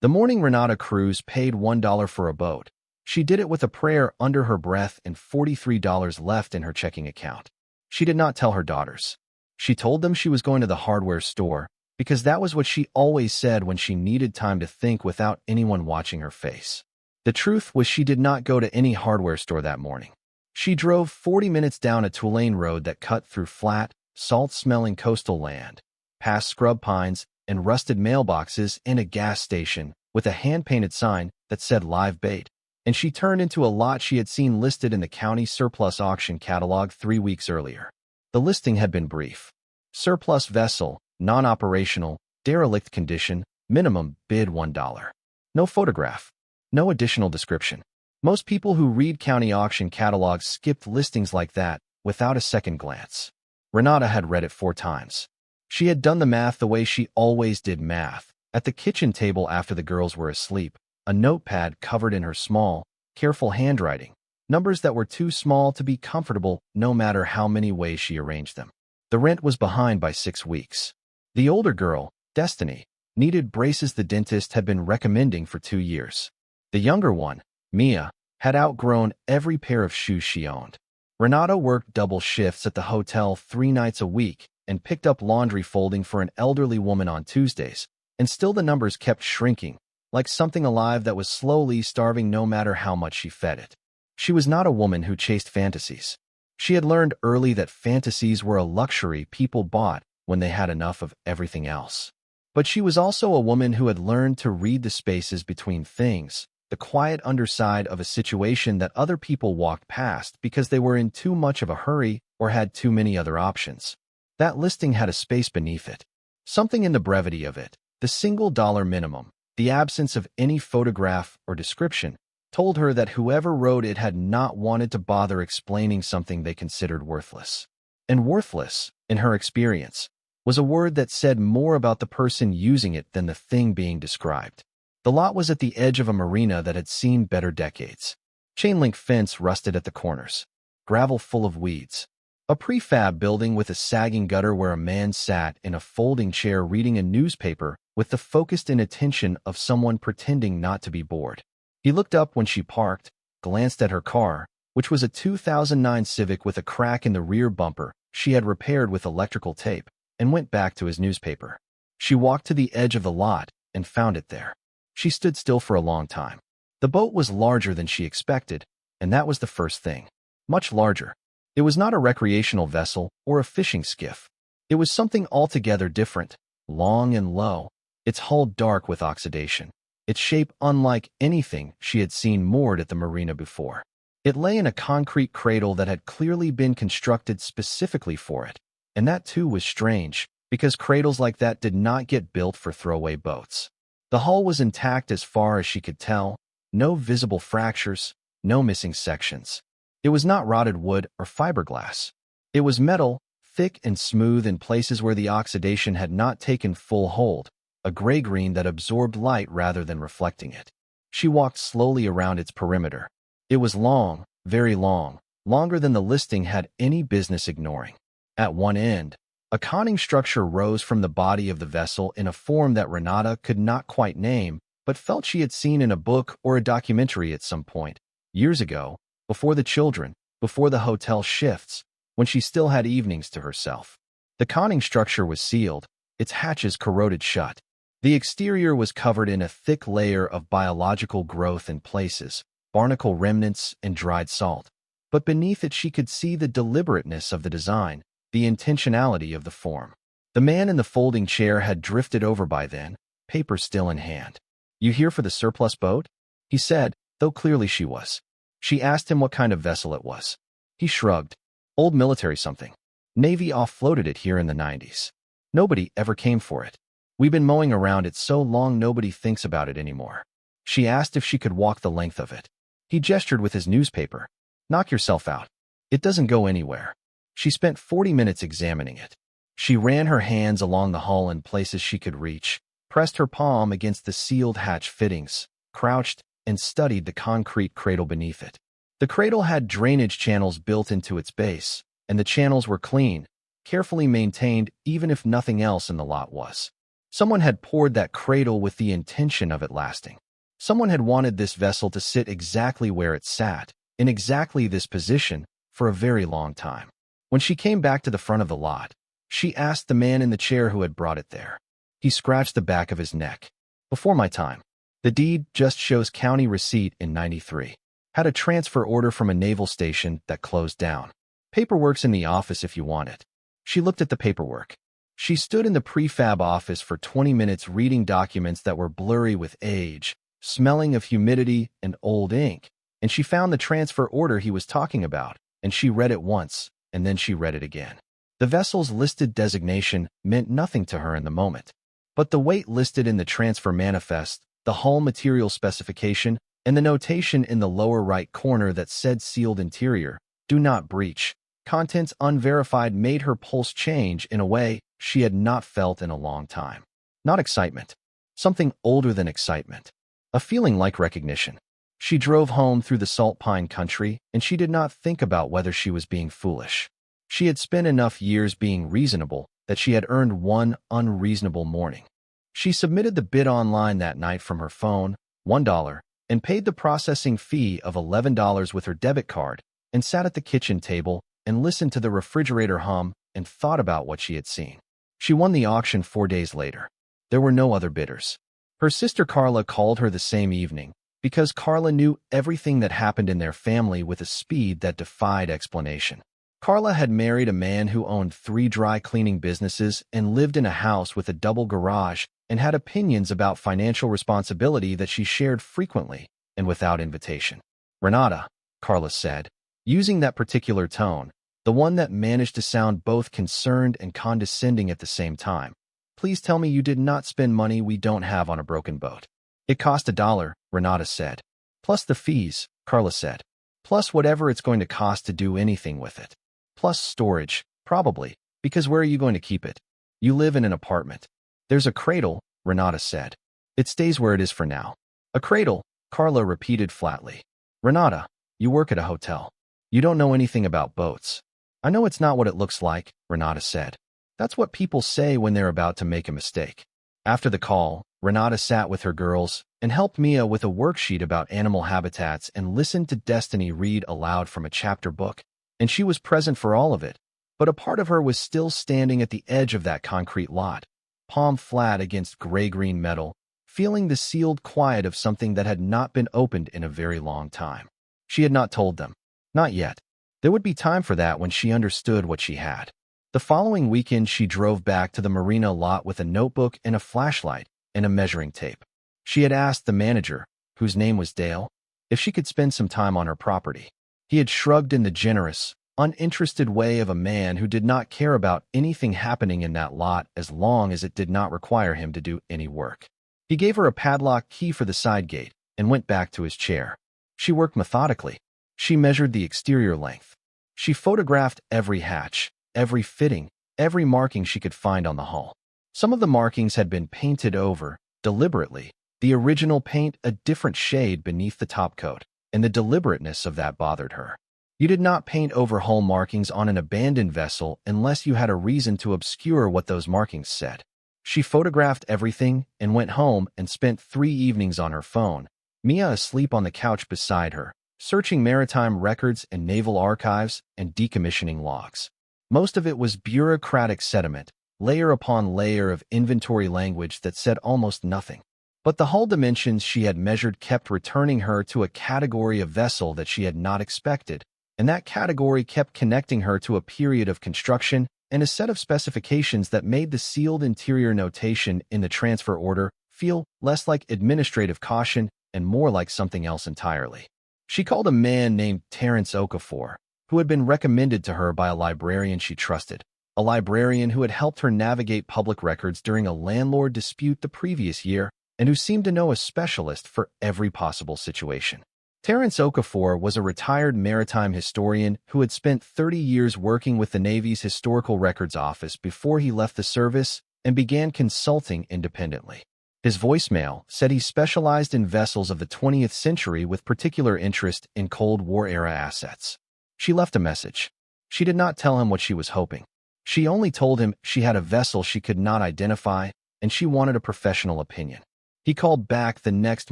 The morning Renata Cruz paid $1 for a boat. She did it with a prayer under her breath and $43 left in her checking account. She did not tell her daughters. She told them she was going to the hardware store because that was what she always said when she needed time to think without anyone watching her face. The truth was she did not go to any hardware store that morning. She drove 40 minutes down a two-lane road that cut through flat, salt-smelling coastal land, past scrub pines and rusted mailboxes and a gas station with a hand-painted sign that said live bait, and she turned into a lot she had seen listed in the county surplus auction catalog 3 weeks earlier. The listing had been brief. Surplus vessel, non-operational, derelict condition, minimum bid $1. No photograph. No additional description. Most people who read county auction catalogs skipped listings like that without a second glance. Renata had read it 4 times. She had done the math the way she always did math, at the kitchen table after the girls were asleep, a notepad covered in her small, careful handwriting, numbers that were too small to be comfortable no matter how many ways she arranged them. The rent was behind by 6 weeks. The older girl, Destiny, needed braces the dentist had been recommending for 2 years. The younger one, Mia, had outgrown every pair of shoes she owned. Renata worked double shifts at the hotel 3 nights a week and picked up laundry folding for an elderly woman on Tuesdays, and still the numbers kept shrinking, like something alive that was slowly starving no matter how much she fed it. She was not a woman who chased fantasies. She had learned early that fantasies were a luxury people bought when they had enough of everything else. But she was also a woman who had learned to read the spaces between things, the quiet underside of a situation that other people walked past because they were in too much of a hurry or had too many other options. That listing had a space beneath it. Something in the brevity of it, the $1 minimum, the absence of any photograph or description, told her that whoever wrote it had not wanted to bother explaining something they considered worthless. And worthless, in her experience, was a word that said more about the person using it than the thing being described. The lot was at the edge of a marina that had seen better decades. Chain-link fence rusted at the corners. Gravel full of weeds. A prefab building with a sagging gutter where a man sat in a folding chair reading a newspaper with the focused inattention of someone pretending not to be bored. He looked up when she parked, glanced at her car, which was a 2009 Civic with a crack in the rear bumper she had repaired with electrical tape, and went back to his newspaper. She walked to the edge of the lot and found it there. She stood still for a long time. The boat was larger than she expected, and that was the first thing. Much larger. It was not a recreational vessel or a fishing skiff. It was something altogether different, long and low, its hull dark with oxidation, its shape unlike anything she had seen moored at the marina before. It lay in a concrete cradle that had clearly been constructed specifically for it, and that too was strange, because cradles like that did not get built for throwaway boats. The hull was intact as far as she could tell, no visible fractures, no missing sections. It was not rotted wood or fiberglass. It was metal, thick and smooth in places where the oxidation had not taken full hold, a gray-green that absorbed light rather than reflecting it. She walked slowly around its perimeter. It was long, very long, longer than the listing had any business ignoring. At one end, a conning structure rose from the body of the vessel in a form that Renata could not quite name, but felt she had seen in a book or a documentary at some point, years ago, before the children, before the hotel shifts, when she still had evenings to herself. The conning structure was sealed, its hatches corroded shut. The exterior was covered in a thick layer of biological growth in places, barnacle remnants and dried salt. But beneath it she could see the deliberateness of the design, the intentionality of the form. The man in the folding chair had drifted over by then, paper still in hand. "You here for the surplus boat?" he said, though clearly she was. She asked him what kind of vessel it was. He shrugged. "Old military something. Navy offloaded it here in the 90s. Nobody ever came for it. We've been mowing around it so long nobody thinks about it anymore." She asked if she could walk the length of it. He gestured with his newspaper. "Knock yourself out. It doesn't go anywhere." She spent 40 minutes examining it. She ran her hands along the hull in places she could reach, pressed her palm against the sealed hatch fittings, crouched, and studied the concrete cradle beneath it. The cradle had drainage channels built into its base, and the channels were clean, carefully maintained even if nothing else in the lot was. Someone had poured that cradle with the intention of it lasting. Someone had wanted this vessel to sit exactly where it sat, in exactly this position, for a very long time. When she came back to the front of the lot, she asked the man in the chair who had brought it there. He scratched the back of his neck. Before my time. The deed just shows county receipt in 93. Had a transfer order from a naval station that closed down. Paperwork's in the office if you want it. She looked at the paperwork. She stood in the prefab office for 20 minutes reading documents that were blurry with age, smelling of humidity and old ink, and she found the transfer order he was talking about, and she read it once, and then she read it again. The vessel's listed designation meant nothing to her in the moment, but the weight listed in the transfer manifest, the hull material specification, and the notation in the lower right corner that said sealed interior, do not breach, contents unverified made her pulse change in a way she had not felt in a long time. Not excitement. Something older than excitement. A feeling like recognition. She drove home through the salt pine country, and she did not think about whether she was being foolish. She had spent enough years being reasonable that she had earned one unreasonable morning. She submitted the bid online that night from her phone, $1, and paid the processing fee of $11 with her debit card, and sat at the kitchen table and listened to the refrigerator hum and thought about what she had seen. She won the auction 4 days later. There were no other bidders. Her sister Carla called her the same evening, because Carla knew everything that happened in their family with a speed that defied explanation. Carla had married a man who owned 3 dry cleaning businesses and lived in a house with a double garage and had opinions about financial responsibility that she shared frequently and without invitation. Renata, Carla said, using that particular tone, the one that managed to sound both concerned and condescending at the same time. Please tell me you did not spend money we don't have on a broken boat. It cost $1, Renata said. Plus the fees, Carla said. Plus whatever it's going to cost to do anything with it. Plus storage, probably, because where are you going to keep it? You live in an apartment. There's a cradle, Renata said. It stays where it is for now. A cradle, Carla repeated flatly. Renata, you work at a hotel. You don't know anything about boats. I know it's not what it looks like, Renata said. That's what people say when they're about to make a mistake. After the call, Renata sat with her girls and helped Mia with a worksheet about animal habitats and listened to Destiny read aloud from a chapter book, and she was present for all of it, but a part of her was still standing at the edge of that concrete lot, palm flat against gray-green metal, feeling the sealed quiet of something that had not been opened in a very long time. She had not told them. Not yet. There would be time for that when she understood what she had. The following weekend, she drove back to the marina lot with a notebook and a flashlight and a measuring tape. She had asked the manager, whose name was Dale, if she could spend some time on her property. He had shrugged in the generous, uninterested way of a man who did not care about anything happening in that lot as long as it did not require him to do any work. He gave her a padlock key for the side gate and went back to his chair. She worked methodically. She measured the exterior length. She photographed every hatch, every fitting, every marking she could find on the hull. Some of the markings had been painted over, deliberately, the original paint a different shade beneath the topcoat, and the deliberateness of that bothered her. You did not paint over hull markings on an abandoned vessel unless you had a reason to obscure what those markings said. She photographed everything and went home and spent 3 evenings on her phone, Mia asleep on the couch beside her, searching maritime records and naval archives and decommissioning logs. Most of it was bureaucratic sediment, layer upon layer of inventory language that said almost nothing. But the hull dimensions she had measured kept returning her to a category of vessel that she had not expected, and that category kept connecting her to a period of construction and a set of specifications that made the sealed interior notation in the transfer order feel less like administrative caution and more like something else entirely. She called a man named Terence Okafor, who had been recommended to her by a librarian she trusted, a librarian who had helped her navigate public records during a landlord dispute the previous year and who seemed to know a specialist for every possible situation. Terence Okafor was a retired maritime historian who had spent 30 years working with the Navy's Historical Records Office before he left the service and began consulting independently. His voicemail said he specialized in vessels of the 20th century with particular interest in Cold War-era assets. She left a message. She did not tell him what she was hoping. She only told him she had a vessel she could not identify, and she wanted a professional opinion. He called back the next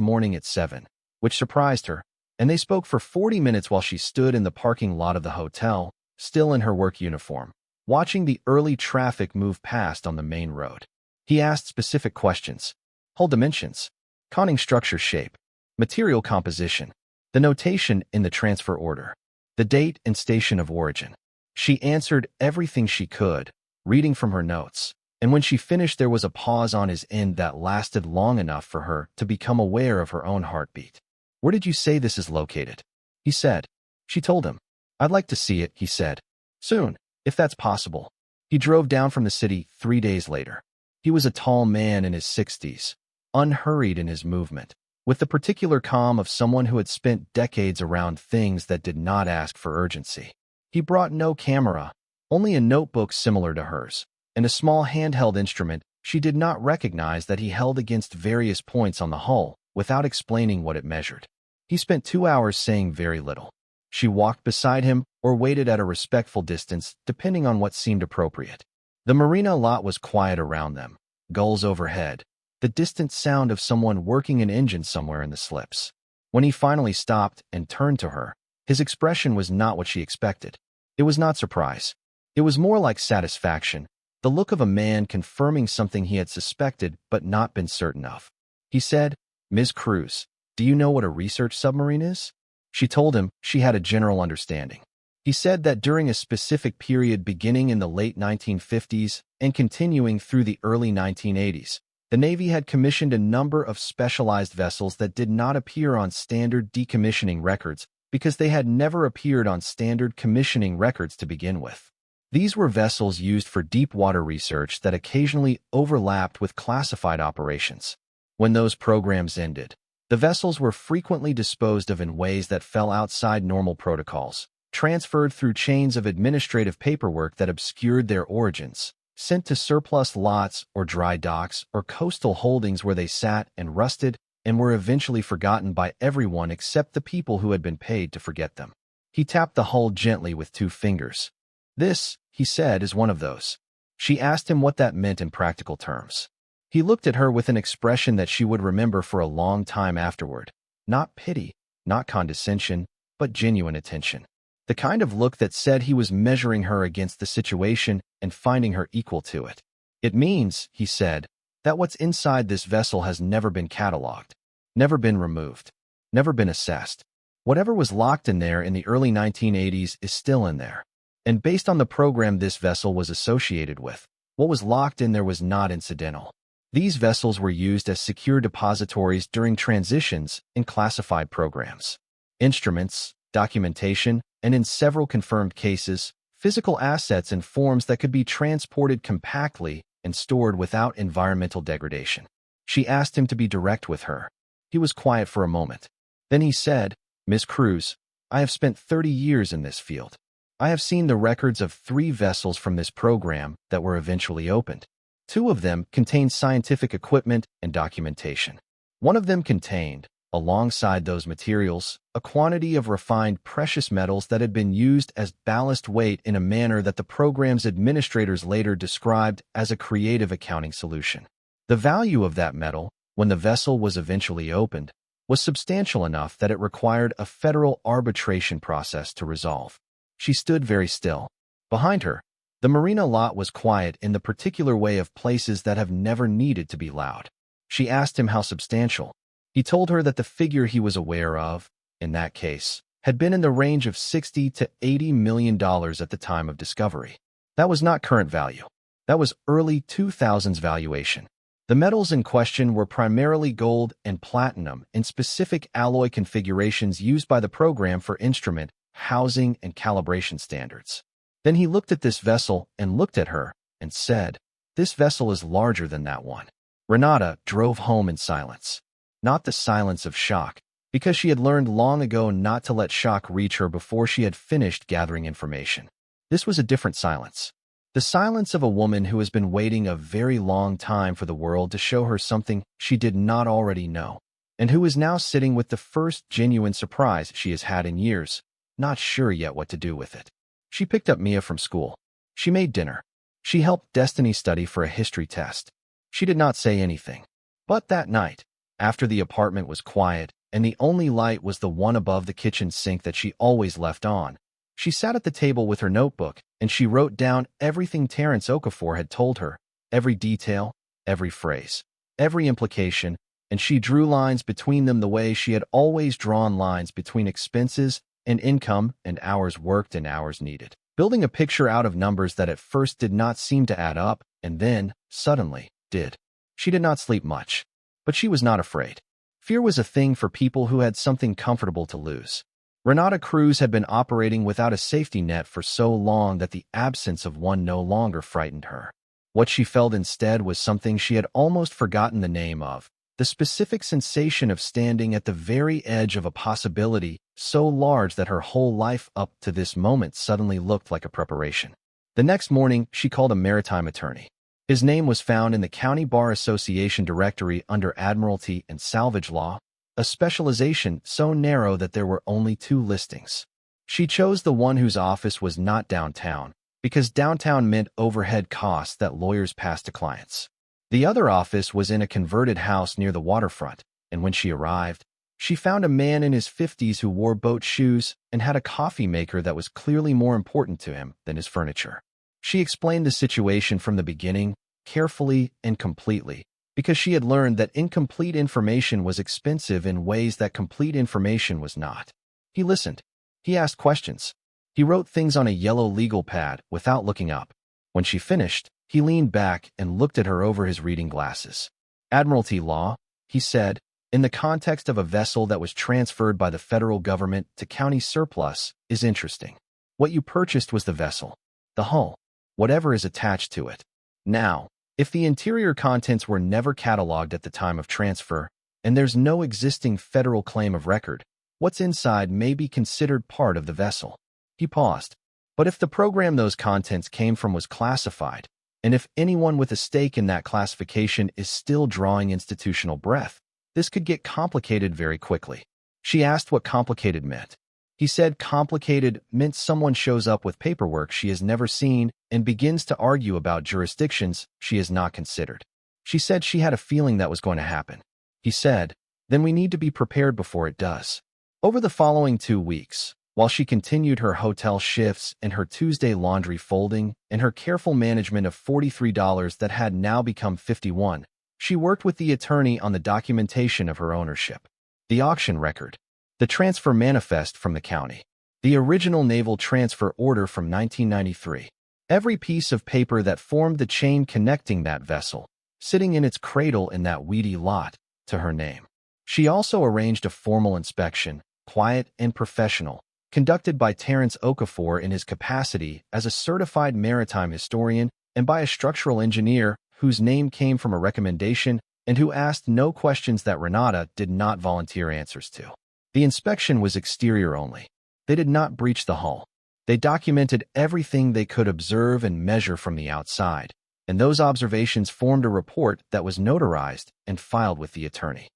morning at 7, which surprised her, and they spoke for 40 minutes while she stood in the parking lot of the hotel, still in her work uniform, watching the early traffic move past on the main road. He asked specific questions: hull dimensions, conning structure shape, material composition, the notation in the transfer order, the date and station of origin. She answered everything she could, reading from her notes, and when she finished there was a pause on his end that lasted long enough for her to become aware of her own heartbeat. "Where did you say this is located?" he said. She told him. "I'd like to see it," he said. "Soon, if that's possible." He drove down from the city 3 days later. He was a tall man in his 60s, unhurried in his movement, with the particular calm of someone who had spent decades around things that did not ask for urgency. He brought no camera, only a notebook similar to hers, and a small handheld instrument she did not recognize that he held against various points on the hull without explaining what it measured. He spent 2 hours saying very little. She walked beside him or waited at a respectful distance, depending on what seemed appropriate. The marina lot was quiet around them, gulls overhead, the distant sound of someone working an engine somewhere in the slips. When he finally stopped and turned to her, his expression was not what she expected. It was not surprise. It was more like satisfaction, the look of a man confirming something he had suspected but not been certain of. He said, "Ms. Cruz, do you know what a research submarine is?" She told him she had a general understanding. He said that during a specific period beginning in the late 1950s and continuing through the early 1980s, the Navy had commissioned a number of specialized vessels that did not appear on standard decommissioning records because they had never appeared on standard commissioning records to begin with. These were vessels used for deep water research that occasionally overlapped with classified operations. When those programs ended, the vessels were frequently disposed of in ways that fell outside normal protocols, transferred through chains of administrative paperwork that obscured their origins, sent to surplus lots or dry docks or coastal holdings where they sat and rusted and were eventually forgotten by everyone except the people who had been paid to forget them. He tapped the hull gently with 2 fingers. "This," he said, "is one of those." She asked him what that meant in practical terms. He looked at her with an expression that she would remember for a long time afterward. Not pity, not condescension, but genuine attention. The kind of look that said he was measuring her against the situation and finding her equal to it. "It means," he said, "that what's inside this vessel has never been cataloged, never been removed, never been assessed. Whatever was locked in there in the early 1980s is still in there. And based on the program this vessel was associated with, what was locked in there was not incidental. These vessels were used as secure depositories during transitions in classified programs. Instruments, documentation, and in several confirmed cases, physical assets in forms that could be transported compactly and stored without environmental degradation." She asked him to be direct with her. He was quiet for a moment. Then he said, "Ms. Cruz, I have spent 30 years in this field. I have seen the records of 3 vessels from this program that were eventually opened. 2 of them contained scientific equipment and documentation. One of them contained, alongside those materials, a quantity of refined precious metals that had been used as ballast weight in a manner that the program's administrators later described as a creative accounting solution. The value of that metal, when the vessel was eventually opened, was substantial enough that it required a federal arbitration process to resolve." She stood very still. Behind her, the marina lot was quiet in the particular way of places that have never needed to be loud. She asked him how substantial. He told her that the figure he was aware of, in that case, had been in the range of $60 to $80 million at the time of discovery. That was not current value. That was early 2000s valuation. The metals in question were primarily gold and platinum in specific alloy configurations used by the program for instrument, housing, and calibration standards. Then he looked at this vessel and looked at her and said, "This vessel is larger than that one." Renata drove home in silence. Not the silence of shock, because she had learned long ago not to let shock reach her before she had finished gathering information. This was a different silence. The silence of a woman who has been waiting a very long time for the world to show her something she did not already know, and who is now sitting with the first genuine surprise she has had in years, not sure yet what to do with it. She picked up Mia from school. She made dinner. She helped Destiny study for a history test. She did not say anything. But that night, after the apartment was quiet and the only light was the one above the kitchen sink that she always left on, she sat at the table with her notebook and she wrote down everything Terence Okafor had told her, every detail, every phrase, every implication, and she drew lines between them the way she had always drawn lines between expenses and income and hours worked and hours needed, building a picture out of numbers that at first did not seem to add up and then, suddenly, did. She did not sleep much, but she was not afraid. Fear was a thing for people who had something comfortable to lose. Renata Cruz had been operating without a safety net for so long that the absence of one no longer frightened her. What she felt instead was something she had almost forgotten the name of, the specific sensation of standing at the very edge of a possibility so large that her whole life up to this moment suddenly looked like a preparation. The next morning, she called a maritime attorney. His name was found in the County Bar Association directory under Admiralty and Salvage law, a specialization so narrow that there were only 2 listings. She chose the one whose office was not downtown, because downtown meant overhead costs that lawyers passed to clients. The other office was in a converted house near the waterfront, and when she arrived, she found a man in his 50s who wore boat shoes and had a coffee maker that was clearly more important to him than his furniture. She explained the situation from the beginning, carefully and completely, because she had learned that incomplete information was expensive in ways that complete information was not. He listened. He asked questions. He wrote things on a yellow legal pad without looking up. When she finished, he leaned back and looked at her over his reading glasses. Admiralty law, he said, in the context of a vessel that was transferred by the federal government to county surplus, is interesting. What you purchased was the vessel, the hull, whatever is attached to it. Now, if the interior contents were never cataloged at the time of transfer, and there's no existing federal claim of record, what's inside may be considered part of the vessel. He paused. But if the program those contents came from was classified, and if anyone with a stake in that classification is still drawing institutional breath, this could get complicated very quickly. She asked what complicated meant. He said complicated meant someone shows up with paperwork she has never seen and begins to argue about jurisdictions she has not considered. She said she had a feeling that was going to happen. He said, then we need to be prepared before it does. Over the following 2 weeks, while she continued her hotel shifts and her Tuesday laundry folding and her careful management of $43 that had now become $51, she worked with the attorney on the documentation of her ownership, the auction record, the transfer manifest from the county, the original naval transfer order from 1993, every piece of paper that formed the chain connecting that vessel, sitting in its cradle in that weedy lot, to her name. She also arranged a formal inspection, quiet and professional, conducted by Terence Okafor in his capacity as a certified maritime historian and by a structural engineer whose name came from a recommendation and who asked no questions that Renata did not volunteer answers to. The inspection was exterior only. They did not breach the hull. They documented everything they could observe and measure from the outside, and those observations formed a report that was notarized and filed with the attorney.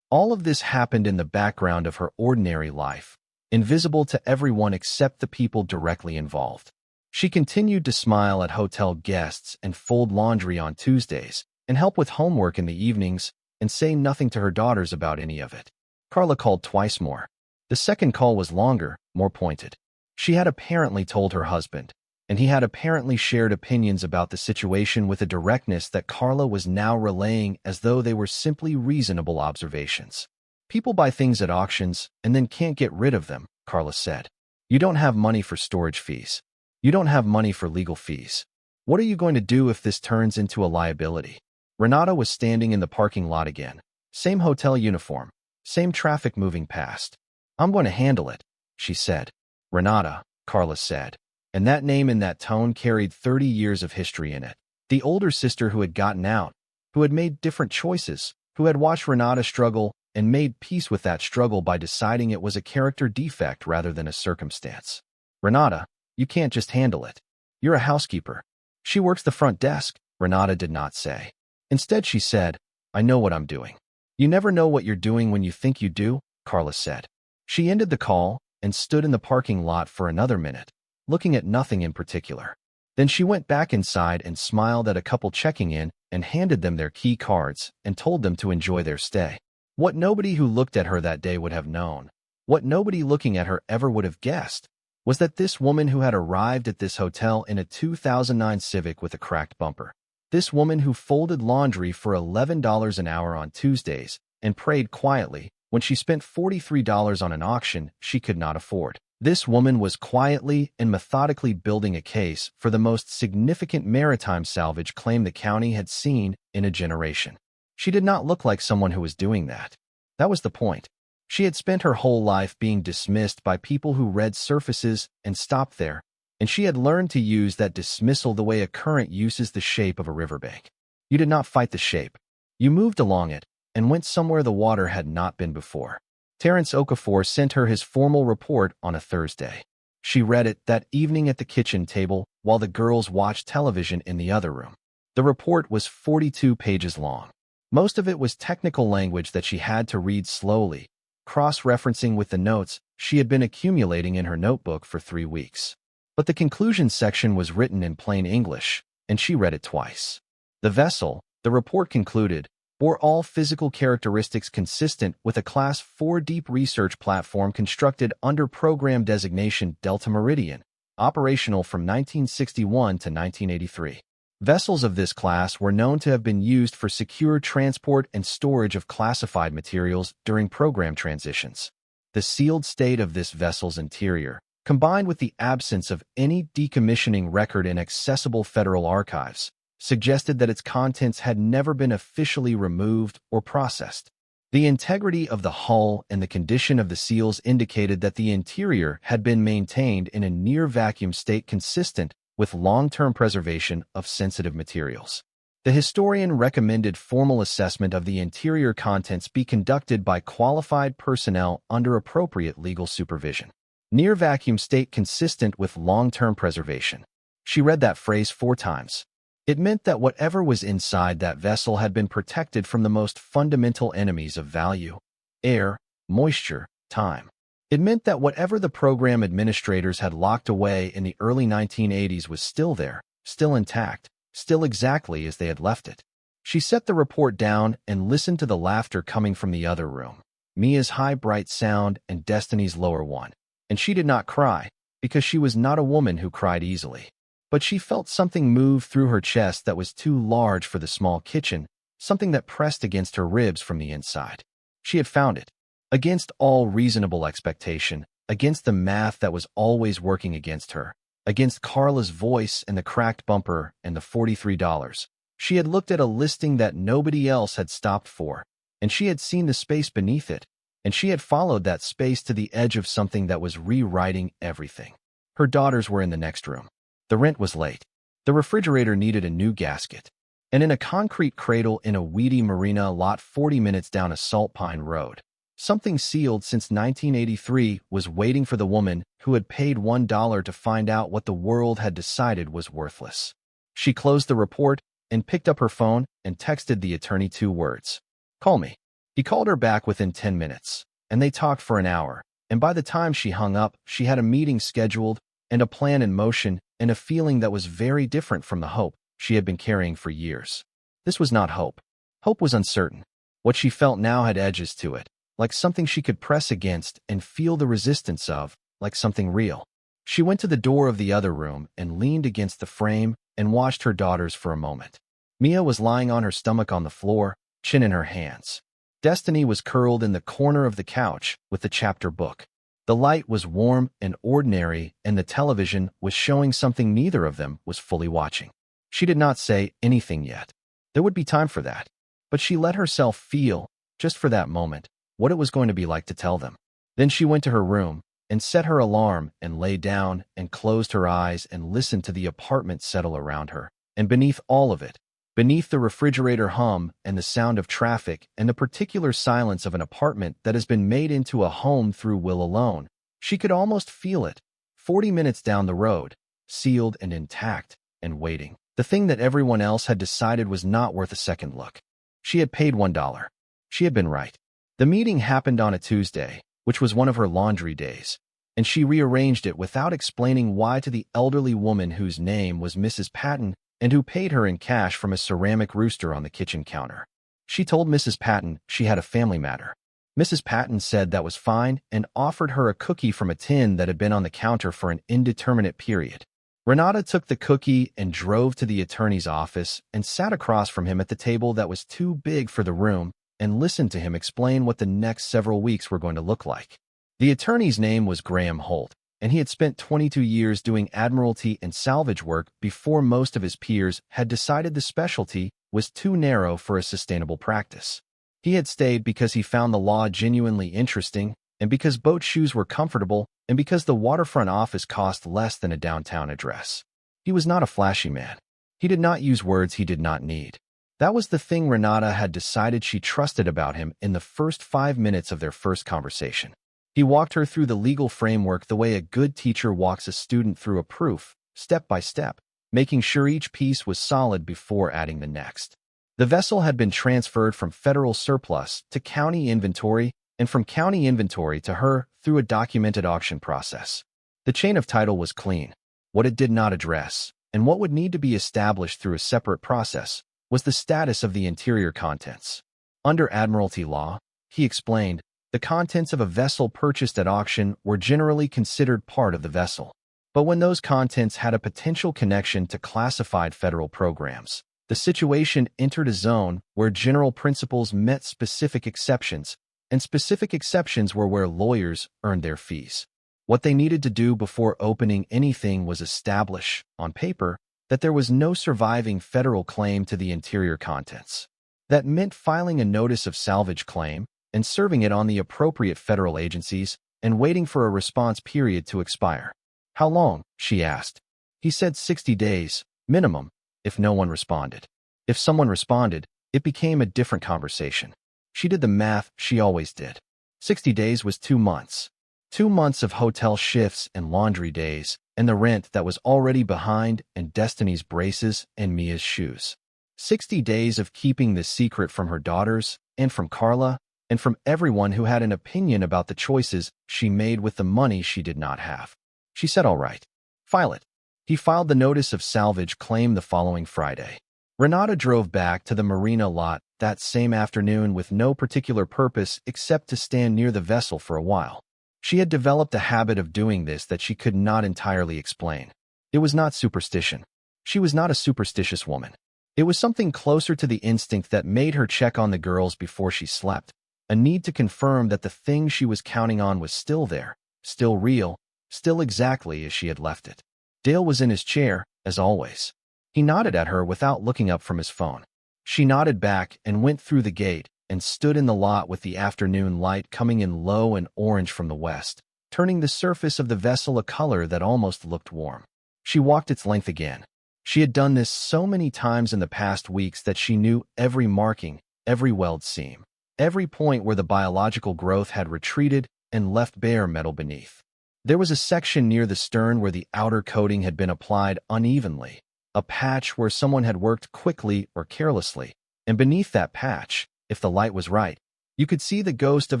All of this happened in the background of her ordinary life, invisible to everyone except the people directly involved. She continued to smile at hotel guests and fold laundry on Tuesdays and help with homework in the evenings and say nothing to her daughters about any of it. Carla called twice more. The second call was longer, more pointed. She had apparently told her husband, and he had apparently shared opinions about the situation with a directness that Carla was now relaying as though they were simply reasonable observations. People buy things at auctions and then can't get rid of them, Carla said. You don't have money for storage fees. You don't have money for legal fees. What are you going to do if this turns into a liability? Renata was standing in the parking lot again. Same hotel uniform. Same traffic moving past. I'm going to handle it, she said. Renata, Carla said. And that name and that tone carried 30 years of history in it. The older sister who had gotten out, who had made different choices, who had watched Renata struggle and made peace with that struggle by deciding it was a character defect rather than a circumstance. Renata, you can't just handle it. You're a housekeeper. She works the front desk, Renata did not say. Instead, she said, I know what I'm doing. You never know what you're doing when you think you do, Carla said. She ended the call and stood in the parking lot for another minute, looking at nothing in particular. Then she went back inside and smiled at a couple checking in and handed them their key cards and told them to enjoy their stay. What nobody who looked at her that day would have known, what nobody looking at her ever would have guessed, was that this woman who had arrived at this hotel in a 2009 Civic with a cracked bumper, this woman who folded laundry for $11 an hour on Tuesdays and prayed quietly when she spent $43 on an auction she could not afford. This woman was quietly and methodically building a case for the most significant maritime salvage claim the county had seen in a generation. She did not look like someone who was doing that. That was the point. She had spent her whole life being dismissed by people who read surfaces and stopped there, and she had learned to use that dismissal the way a current uses the shape of a riverbank. You did not fight the shape. You moved along it and went somewhere the water had not been before. Terence Okafor sent her his formal report on a Thursday. She read it that evening at the kitchen table while the girls watched television in the other room. The report was 42 pages long. Most of it was technical language that she had to read slowly, cross-referencing with the notes she had been accumulating in her notebook for 3 weeks. But the conclusion section was written in plain English, and she read it twice. The vessel, the report concluded, bore all physical characteristics consistent with a Class 4 deep research platform constructed under program designation Delta-Meridian, operational from 1961 to 1983. Vessels of this class were known to have been used for secure transport and storage of classified materials during program transitions. The sealed state of this vessel's interior, combined with the absence of any decommissioning record in accessible federal archives, suggested that its contents had never been officially removed or processed. The integrity of the hull and the condition of the seals indicated that the interior had been maintained in a near-vacuum state consistent with long-term preservation of sensitive materials. The historian recommended formal assessment of the interior contents be conducted by qualified personnel under appropriate legal supervision. Near-vacuum state consistent with long-term preservation. She read that phrase 4 times. It meant that whatever was inside that vessel had been protected from the most fundamental enemies of value: air, moisture, time. It meant that whatever the program administrators had locked away in the early 1980s was still there, still intact, still exactly as they had left it. She set the report down and listened to the laughter coming from the other room, Mia's high bright sound and Destiny's lower one. And she did not cry, because she was not a woman who cried easily. But she felt something move through her chest that was too large for the small kitchen, something that pressed against her ribs from the inside. She had found it. Against all reasonable expectation, against the math that was always working against her, against Carla's voice and the cracked bumper and the $43. She had looked at a listing that nobody else had stopped for, and she had seen the space beneath it, and she had followed that space to the edge of something that was rewriting everything. Her daughters were in the next room. The rent was late. The refrigerator needed a new gasket. And in a concrete cradle in a weedy marina lot 40 minutes down a salt pine road, something sealed since 1983 was waiting for the woman who had paid $1 to find out what the world had decided was worthless. She closed the report and picked up her phone and texted the attorney 2 words. "Call me." He called her back within 10 minutes, and they talked for an hour, and by the time she hung up, she had a meeting scheduled and a plan in motion and a feeling that was very different from the hope she had been carrying for years. This was not hope. Hope was uncertain. What she felt now had edges to it, like something she could press against and feel the resistance of, like something real. She went to the door of the other room and leaned against the frame and watched her daughters for a moment. Mia was lying on her stomach on the floor, chin in her hands. Destiny was curled in the corner of the couch with the chapter book. The light was warm and ordinary, and the television was showing something neither of them was fully watching. She did not say anything yet. There would be time for that. But she let herself feel, just for that moment, what it was going to be like to tell them. Then she went to her room and set her alarm and lay down and closed her eyes and listened to the apartment settle around her. And beneath all of it, beneath the refrigerator hum and the sound of traffic and the particular silence of an apartment that has been made into a home through will alone, she could almost feel it, 40 minutes down the road, sealed and intact, and waiting. The thing that everyone else had decided was not worth a second look. She had paid $1. She had been right. The meeting happened on a Tuesday, which was one of her laundry days, and she rearranged it without explaining why to the elderly woman whose name was Mrs. Patton and who paid her in cash from a ceramic rooster on the kitchen counter. She told Mrs. Patton she had a family matter. Mrs. Patton said that was fine and offered her a cookie from a tin that had been on the counter for an indeterminate period. Renata took the cookie and drove to the attorney's office and sat across from him at the table that was too big for the room and listened to him explain what the next several weeks were going to look like. The attorney's name was Graham Holt, and he had spent 22 years doing admiralty and salvage work before most of his peers had decided the specialty was too narrow for a sustainable practice. He had stayed because he found the law genuinely interesting, and because boat shoes were comfortable, and because the waterfront office cost less than a downtown address. He was not a flashy man. He did not use words he did not need. That was the thing Renata had decided she trusted about him in the first 5 minutes of their first conversation. He walked her through the legal framework the way a good teacher walks a student through a proof, step by step, making sure each piece was solid before adding the next. The vessel had been transferred from federal surplus to county inventory and from county inventory to her through a documented auction process. The chain of title was clean. What it did not address, and what would need to be established through a separate process, was the status of the interior contents. Under Admiralty law, he explained, the contents of a vessel purchased at auction were generally considered part of the vessel. But when those contents had a potential connection to classified federal programs, the situation entered a zone where general principles met specific exceptions, and specific exceptions were where lawyers earned their fees. What they needed to do before opening anything was establish, on paper, that there was no surviving federal claim to the interior contents. That meant filing a notice of salvage claim and serving it on the appropriate federal agencies and waiting for a response period to expire. How long? She asked. He said 60 days, minimum, if no one responded. If someone responded, it became a different conversation. She did the math she always did. 60 days was 2 months. 2 months of hotel shifts and laundry days, and the rent that was already behind, and Destiny's braces and Mia's shoes. 60 days of keeping the secret from her daughters, and from Carla, and from everyone who had an opinion about the choices she made with the money she did not have. She said, all right. File it. He filed the notice of salvage claim the following Friday. Renata drove back to the marina lot that same afternoon with no particular purpose except to stand near the vessel for a while. She had developed a habit of doing this that she could not entirely explain. It was not superstition. She was not a superstitious woman. It was something closer to the instinct that made her check on the girls before she slept, a need to confirm that the thing she was counting on was still there, still real, still exactly as she had left it. Dale was in his chair, as always. He nodded at her without looking up from his phone. She nodded back and went through the gate and stood in the lot with the afternoon light coming in low and orange from the west, turning the surface of the vessel a color that almost looked warm. She walked its length again. She had done this so many times in the past weeks that she knew every marking, every weld seam, every point where the biological growth had retreated and left bare metal beneath. There was a section near the stern where the outer coating had been applied unevenly, a patch where someone had worked quickly or carelessly, and beneath that patch, if the light was right, you could see the ghost of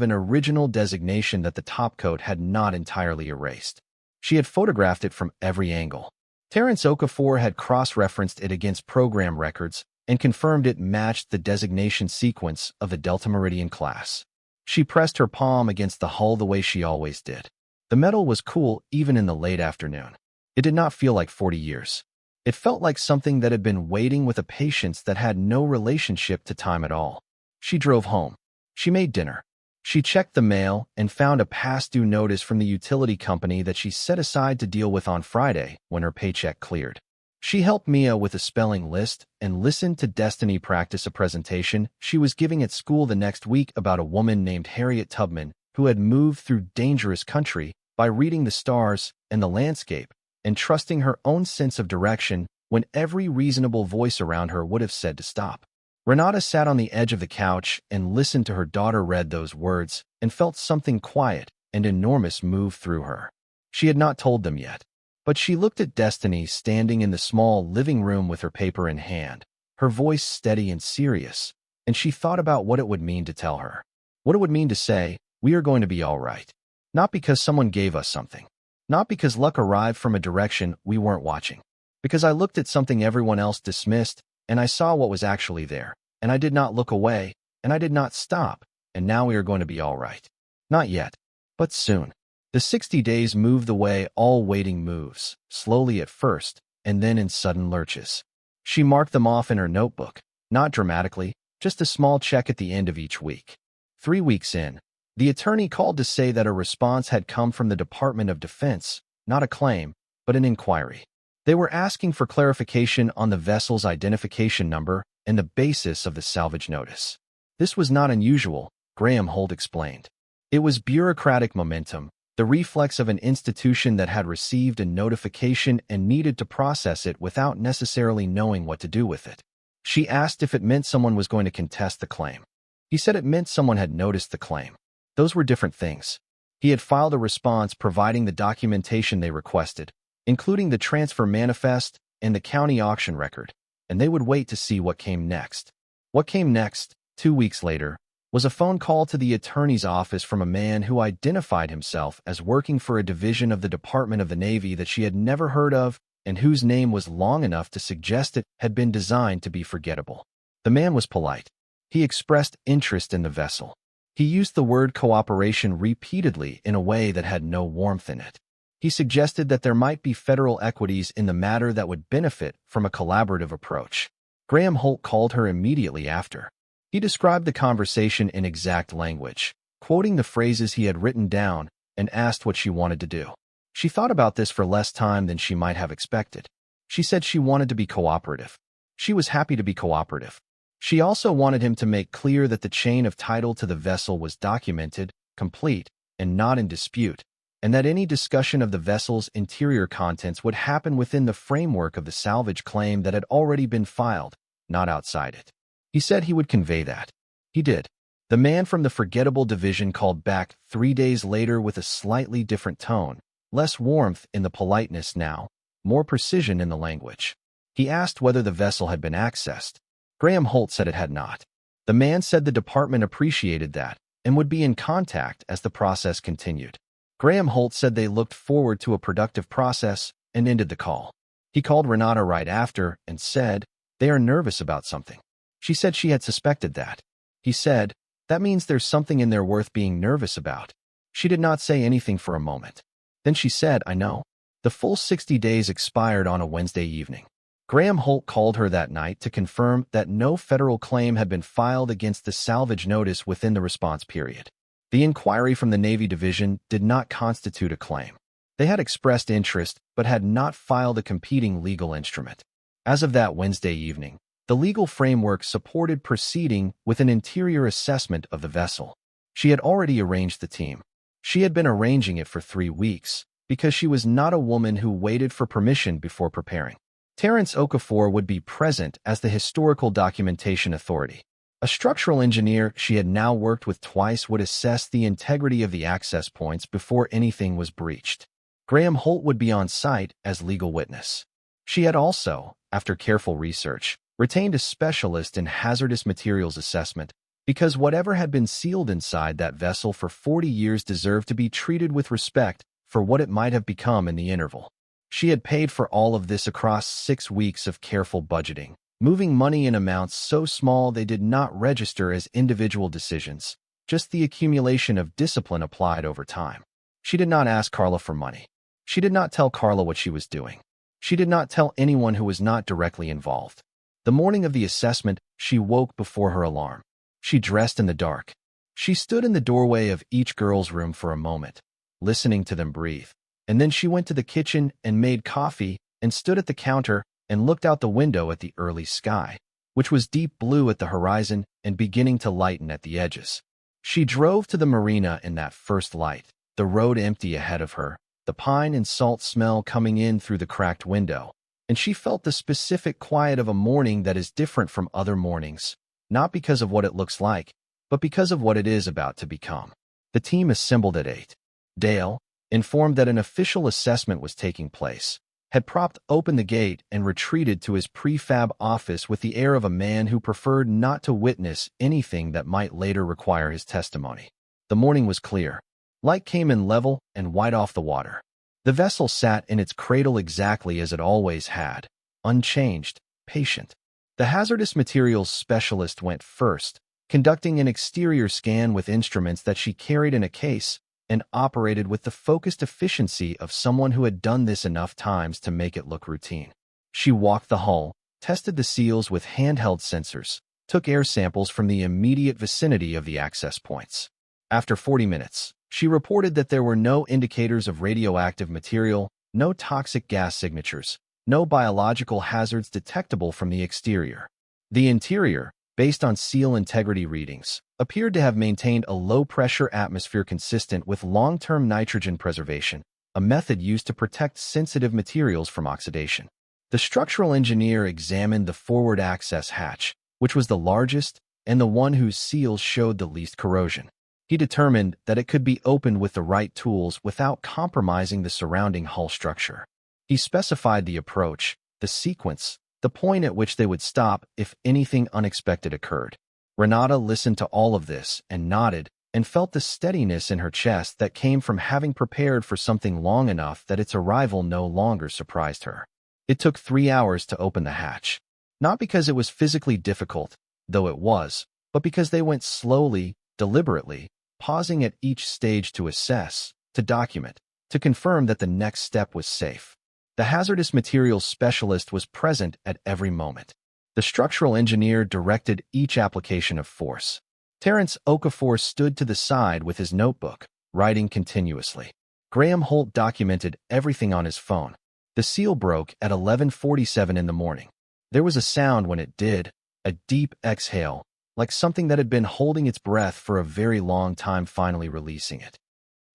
an original designation that the topcoat had not entirely erased. She had photographed it from every angle. Terence Okafor had cross-referenced it against program records and confirmed it matched the designation sequence of the Delta-Meridian class. She pressed her palm against the hull the way she always did. The metal was cool even in the late afternoon. It did not feel like 40 years. It felt like something that had been waiting with a patience that had no relationship to time at all. She drove home. She made dinner. She checked the mail and found a past due notice from the utility company that she set aside to deal with on Friday when her paycheck cleared. She helped Mia with a spelling list and listened to Destiny practice a presentation she was giving at school the next week about a woman named Harriet Tubman who had moved through dangerous country by reading the stars and the landscape and trusting her own sense of direction when every reasonable voice around her would have said to stop. Renata sat on the edge of the couch and listened to her daughter read those words and felt something quiet and enormous move through her. She had not told them yet, but she looked at Destiny standing in the small living room with her paper in hand, her voice steady and serious, and she thought about what it would mean to tell her. What it would mean to say, "We are going to be all right." Not because someone gave us something. Not because luck arrived from a direction we weren't watching. Because I looked at something everyone else dismissed, and I saw what was actually there, and I did not look away, and I did not stop, and now we are going to be all right. Not yet, but soon. The 60 days moved the way all waiting moves, slowly at first, and then in sudden lurches. She marked them off in her notebook, not dramatically, just a small check at the end of each week. 3 weeks in, the attorney called to say that a response had come from the Department of Defense, not a claim, but an inquiry. They were asking for clarification on the vessel's identification number and the basis of the salvage notice. This was not unusual, Graham Holt explained. It was bureaucratic momentum, the reflex of an institution that had received a notification and needed to process it without necessarily knowing what to do with it. She asked if it meant someone was going to contest the claim. He said it meant someone had noticed the claim. Those were different things. He had filed a response providing the documentation they requested, including the transfer manifest and the county auction record, and they would wait to see what came next. What came next, 2 weeks later, was a phone call to the attorney's office from a man who identified himself as working for a division of the Department of the Navy that she had never heard of and whose name was long enough to suggest it had been designed to be forgettable. The man was polite. He expressed interest in the vessel. He used the word cooperation repeatedly in a way that had no warmth in it. He suggested that there might be federal equities in the matter that would benefit from a collaborative approach. Graham Holt called her immediately after. He described the conversation in exact language, quoting the phrases he had written down, and asked what she wanted to do. She thought about this for less time than she might have expected. She said she wanted to be cooperative. She was happy to be cooperative. She also wanted him to make clear that the chain of title to the vessel was documented, complete, and not in dispute, and that any discussion of the vessel's interior contents would happen within the framework of the salvage claim that had already been filed, not outside it. He said he would convey that. He did. The man from the forgettable division called back 3 days later with a slightly different tone, less warmth in the politeness now, more precision in the language. He asked whether the vessel had been accessed. Graham Holt said it had not. The man said the department appreciated that and would be in contact as the process continued. Graham Holt said they looked forward to a productive process and ended the call. He called Renata right after and said, "They are nervous about something." She said she had suspected that. He said, "That means there's something in there worth being nervous about." She did not say anything for a moment. Then she said, "I know." The full 60 days expired on a Wednesday evening. Graham Holt called her that night to confirm that no federal claim had been filed against the salvage notice within the response period. The inquiry from the Navy Division did not constitute a claim. They had expressed interest but had not filed a competing legal instrument. As of that Wednesday evening, the legal framework supported proceeding with an interior assessment of the vessel. She had already arranged the team. She had been arranging it for 3 weeks because she was not a woman who waited for permission before preparing. Terrence Okafor would be present as the historical documentation authority. A structural engineer she had now worked with twice would assess the integrity of the access points before anything was breached. Graham Holt would be on site as legal witness. She had also, after careful research, retained a specialist in hazardous materials assessment because whatever had been sealed inside that vessel for 40 years deserved to be treated with respect for what it might have become in the interval. She had paid for all of this across 6 weeks of careful budgeting, moving money in amounts so small they did not register as individual decisions, just the accumulation of discipline applied over time. She did not ask Carla for money. She did not tell Carla what she was doing. She did not tell anyone who was not directly involved. The morning of the assessment, she woke before her alarm. She dressed in the dark. She stood in the doorway of each girl's room for a moment, listening to them breathe. And then she went to the kitchen and made coffee and stood at the counter and looked out the window at the early sky, which was deep blue at the horizon and beginning to lighten at the edges. She drove to the marina in that first light, the road empty ahead of her, the pine and salt smell coming in through the cracked window, and she felt the specific quiet of a morning that is different from other mornings, not because of what it looks like, but because of what it is about to become. The team assembled at 8. Dale, informed that an official assessment was taking place, had propped open the gate and retreated to his prefab office with the air of a man who preferred not to witness anything that might later require his testimony. The morning was clear. Light came in level and wide off the water. The vessel sat in its cradle exactly as it always had, unchanged, patient. The hazardous materials specialist went first, conducting an exterior scan with instruments that she carried in a case and operated with the focused efficiency of someone who had done this enough times to make it look routine. She walked the hull, tested the seals with handheld sensors, took air samples from the immediate vicinity of the access points. After 40 minutes, she reported that there were no indicators of radioactive material, no toxic gas signatures, no biological hazards detectable from the exterior. The interior, based on seal integrity readings, appeared to have maintained a low-pressure atmosphere consistent with long-term nitrogen preservation, a method used to protect sensitive materials from oxidation. The structural engineer examined the forward access hatch, which was the largest and the one whose seals showed the least corrosion. He determined that it could be opened with the right tools without compromising the surrounding hull structure. He specified the approach, the sequence, the point at which they would stop if anything unexpected occurred. Renata listened to all of this and nodded and felt the steadiness in her chest that came from having prepared for something long enough that its arrival no longer surprised her. It took 3 hours to open the hatch. Not because it was physically difficult, though it was, but because they went slowly, deliberately, pausing at each stage to assess, to document, to confirm that the next step was safe. The hazardous materials specialist was present at every moment. The structural engineer directed each application of force. Terence Okafor stood to the side with his notebook, writing continuously. Graham Holt documented everything on his phone. The seal broke at 11:47 in the morning. There was a sound when it did, a deep exhale, like something that had been holding its breath for a very long time finally releasing it.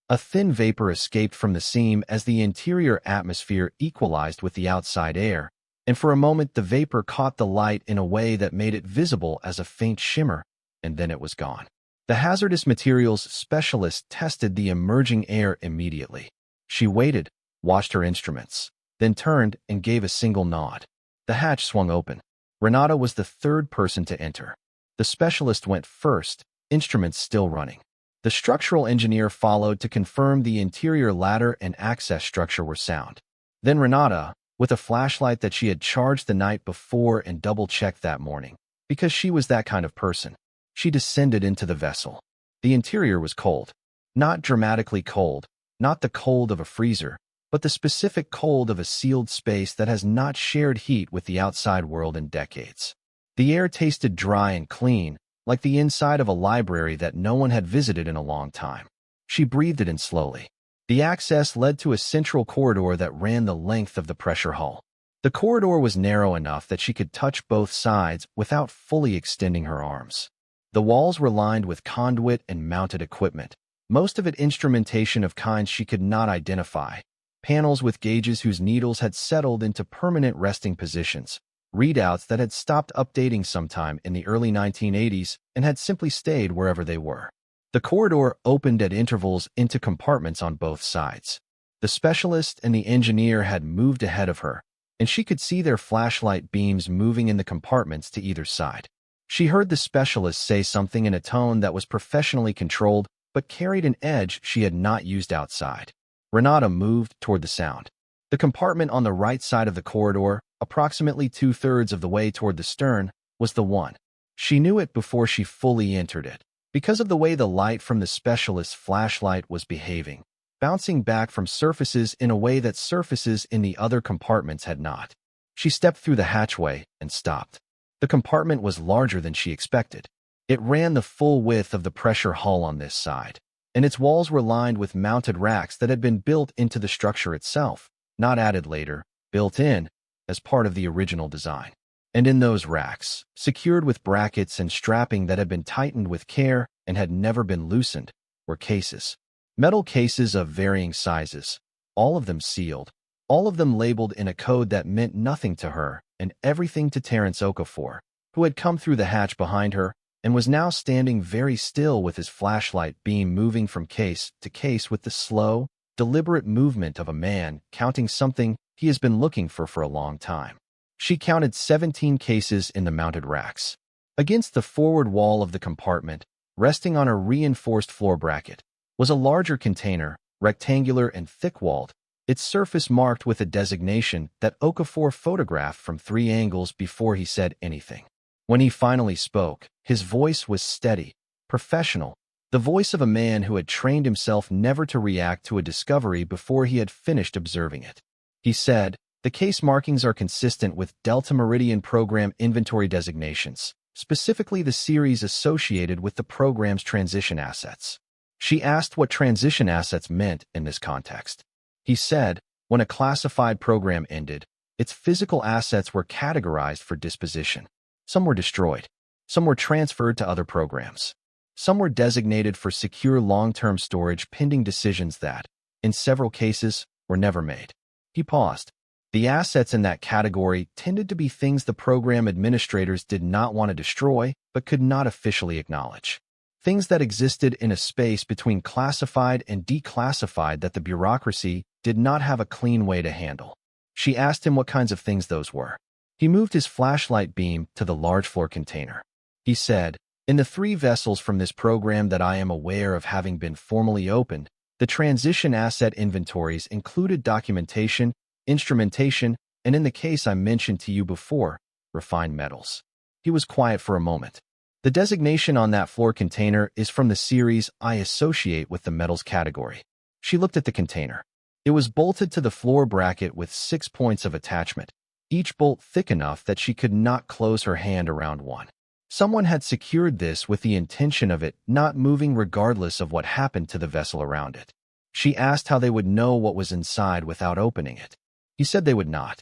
A thin vapor escaped from the seam as the interior atmosphere equalized with the outside air, and for a moment the vapor caught the light in a way that made it visible as a faint shimmer, and then it was gone. The hazardous materials specialist tested the emerging air immediately. She waited, watched her instruments, then turned and gave a single nod. The hatch swung open. Renata was the third person to enter. The specialist went first, instruments still running. The structural engineer followed to confirm the interior ladder and access structure were sound. Then Renata, with a flashlight that she had charged the night before and double-checked that morning, because she was that kind of person, she descended into the vessel. The interior was cold. Not dramatically cold, not the cold of a freezer, but the specific cold of a sealed space that has not shared heat with the outside world in decades. The air tasted dry and clean, like the inside of a library that no one had visited in a long time. She breathed it in slowly. The access led to a central corridor that ran the length of the pressure hull. The corridor was narrow enough that she could touch both sides without fully extending her arms. The walls were lined with conduit and mounted equipment, most of it instrumentation of kinds she could not identify, panels with gauges whose needles had settled into permanent resting positions, readouts that had stopped updating sometime in the early 1980s and had simply stayed wherever they were. The corridor opened at intervals into compartments on both sides. The specialist and the engineer had moved ahead of her, and she could see their flashlight beams moving in the compartments to either side. She heard the specialist say something in a tone that was professionally controlled but carried an edge she had not used outside. Renata moved toward the sound. The compartment on the right side of the corridor, approximately 2/3 of the way toward the stern, was the one. She knew it before she fully entered it, because of the way the light from the specialist's flashlight was behaving, bouncing back from surfaces in a way that surfaces in the other compartments had not. She stepped through the hatchway and stopped. The compartment was larger than she expected. It ran the full width of the pressure hull on this side, and its walls were lined with mounted racks that had been built into the structure itself, not added later, built in, as part of the original design. And in those racks, secured with brackets and strapping that had been tightened with care and had never been loosened, were cases. Metal cases of varying sizes, all of them sealed, all of them labeled in a code that meant nothing to her and everything to Terence Okafor, who had come through the hatch behind her and was now standing very still with his flashlight beam moving from case to case with the slow, deliberate movement of a man counting something he has been looking for a long time. She counted 17 cases in the mounted racks. Against the forward wall of the compartment, resting on a reinforced floor bracket, was a larger container, rectangular and thick-walled, its surface marked with a designation that Okafor photographed from 3 angles before he said anything. When he finally spoke, his voice was steady, professional, the voice of a man who had trained himself never to react to a discovery before he had finished observing it. He said, "The case markings are consistent with Delta-Meridian program inventory designations, specifically the series associated with the program's transition assets." She asked what transition assets meant in this context. He said, when a classified program ended, its physical assets were categorized for disposition. Some were destroyed. Some were transferred to other programs. Some were designated for secure long-term storage pending decisions that, in several cases, were never made. He paused. The assets in that category tended to be things the program administrators did not want to destroy but could not officially acknowledge. Things that existed in a space between classified and declassified that the bureaucracy did not have a clean way to handle. She asked him what kinds of things those were. He moved his flashlight beam to the large floor container. He said, "In the 3 vessels from this program that I am aware of having been formally opened, the transition asset inventories included documentation, instrumentation, and in the case I mentioned to you before, refined metals." He was quiet for a moment. "The designation on that floor container is from the series I associate with the metals category." She looked at the container. It was bolted to the floor bracket with 6 points of attachment, each bolt thick enough that she could not close her hand around one. Someone had secured this with the intention of it not moving regardless of what happened to the vessel around it. She asked how they would know what was inside without opening it. He said they would not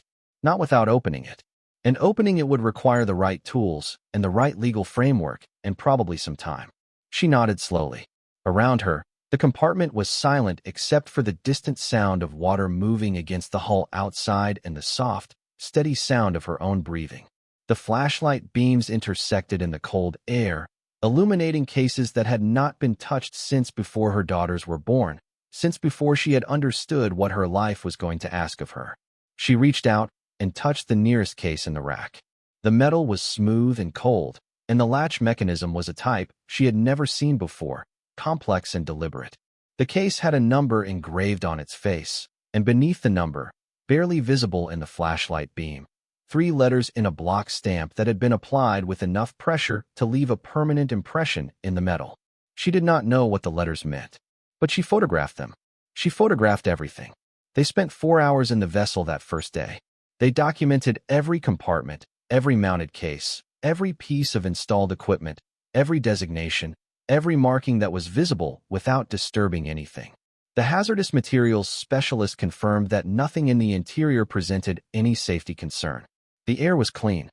without opening it. And opening it would require the right tools and the right legal framework and probably some time. She nodded slowly. Around her, the compartment was silent except for the distant sound of water moving against the hull outside and the soft, steady sound of her own breathing. The flashlight beams intersected in the cold air, illuminating cases that had not been touched since before her daughters were born, since before she had understood what her life was going to ask of her. She reached out and touched the nearest case in the rack. The metal was smooth and cold, and the latch mechanism was a type she had never seen before, complex and deliberate. The case had a number engraved on its face, and beneath the number, barely visible in the flashlight beam, 3 letters in a block stamp that had been applied with enough pressure to leave a permanent impression in the metal. She did not know what the letters meant, but she photographed them. She photographed everything. They spent 4 hours in the vessel that first day. They documented every compartment, every mounted case, every piece of installed equipment, every designation, every marking that was visible without disturbing anything. The hazardous materials specialist confirmed that nothing in the interior presented any safety concern. The air was clean.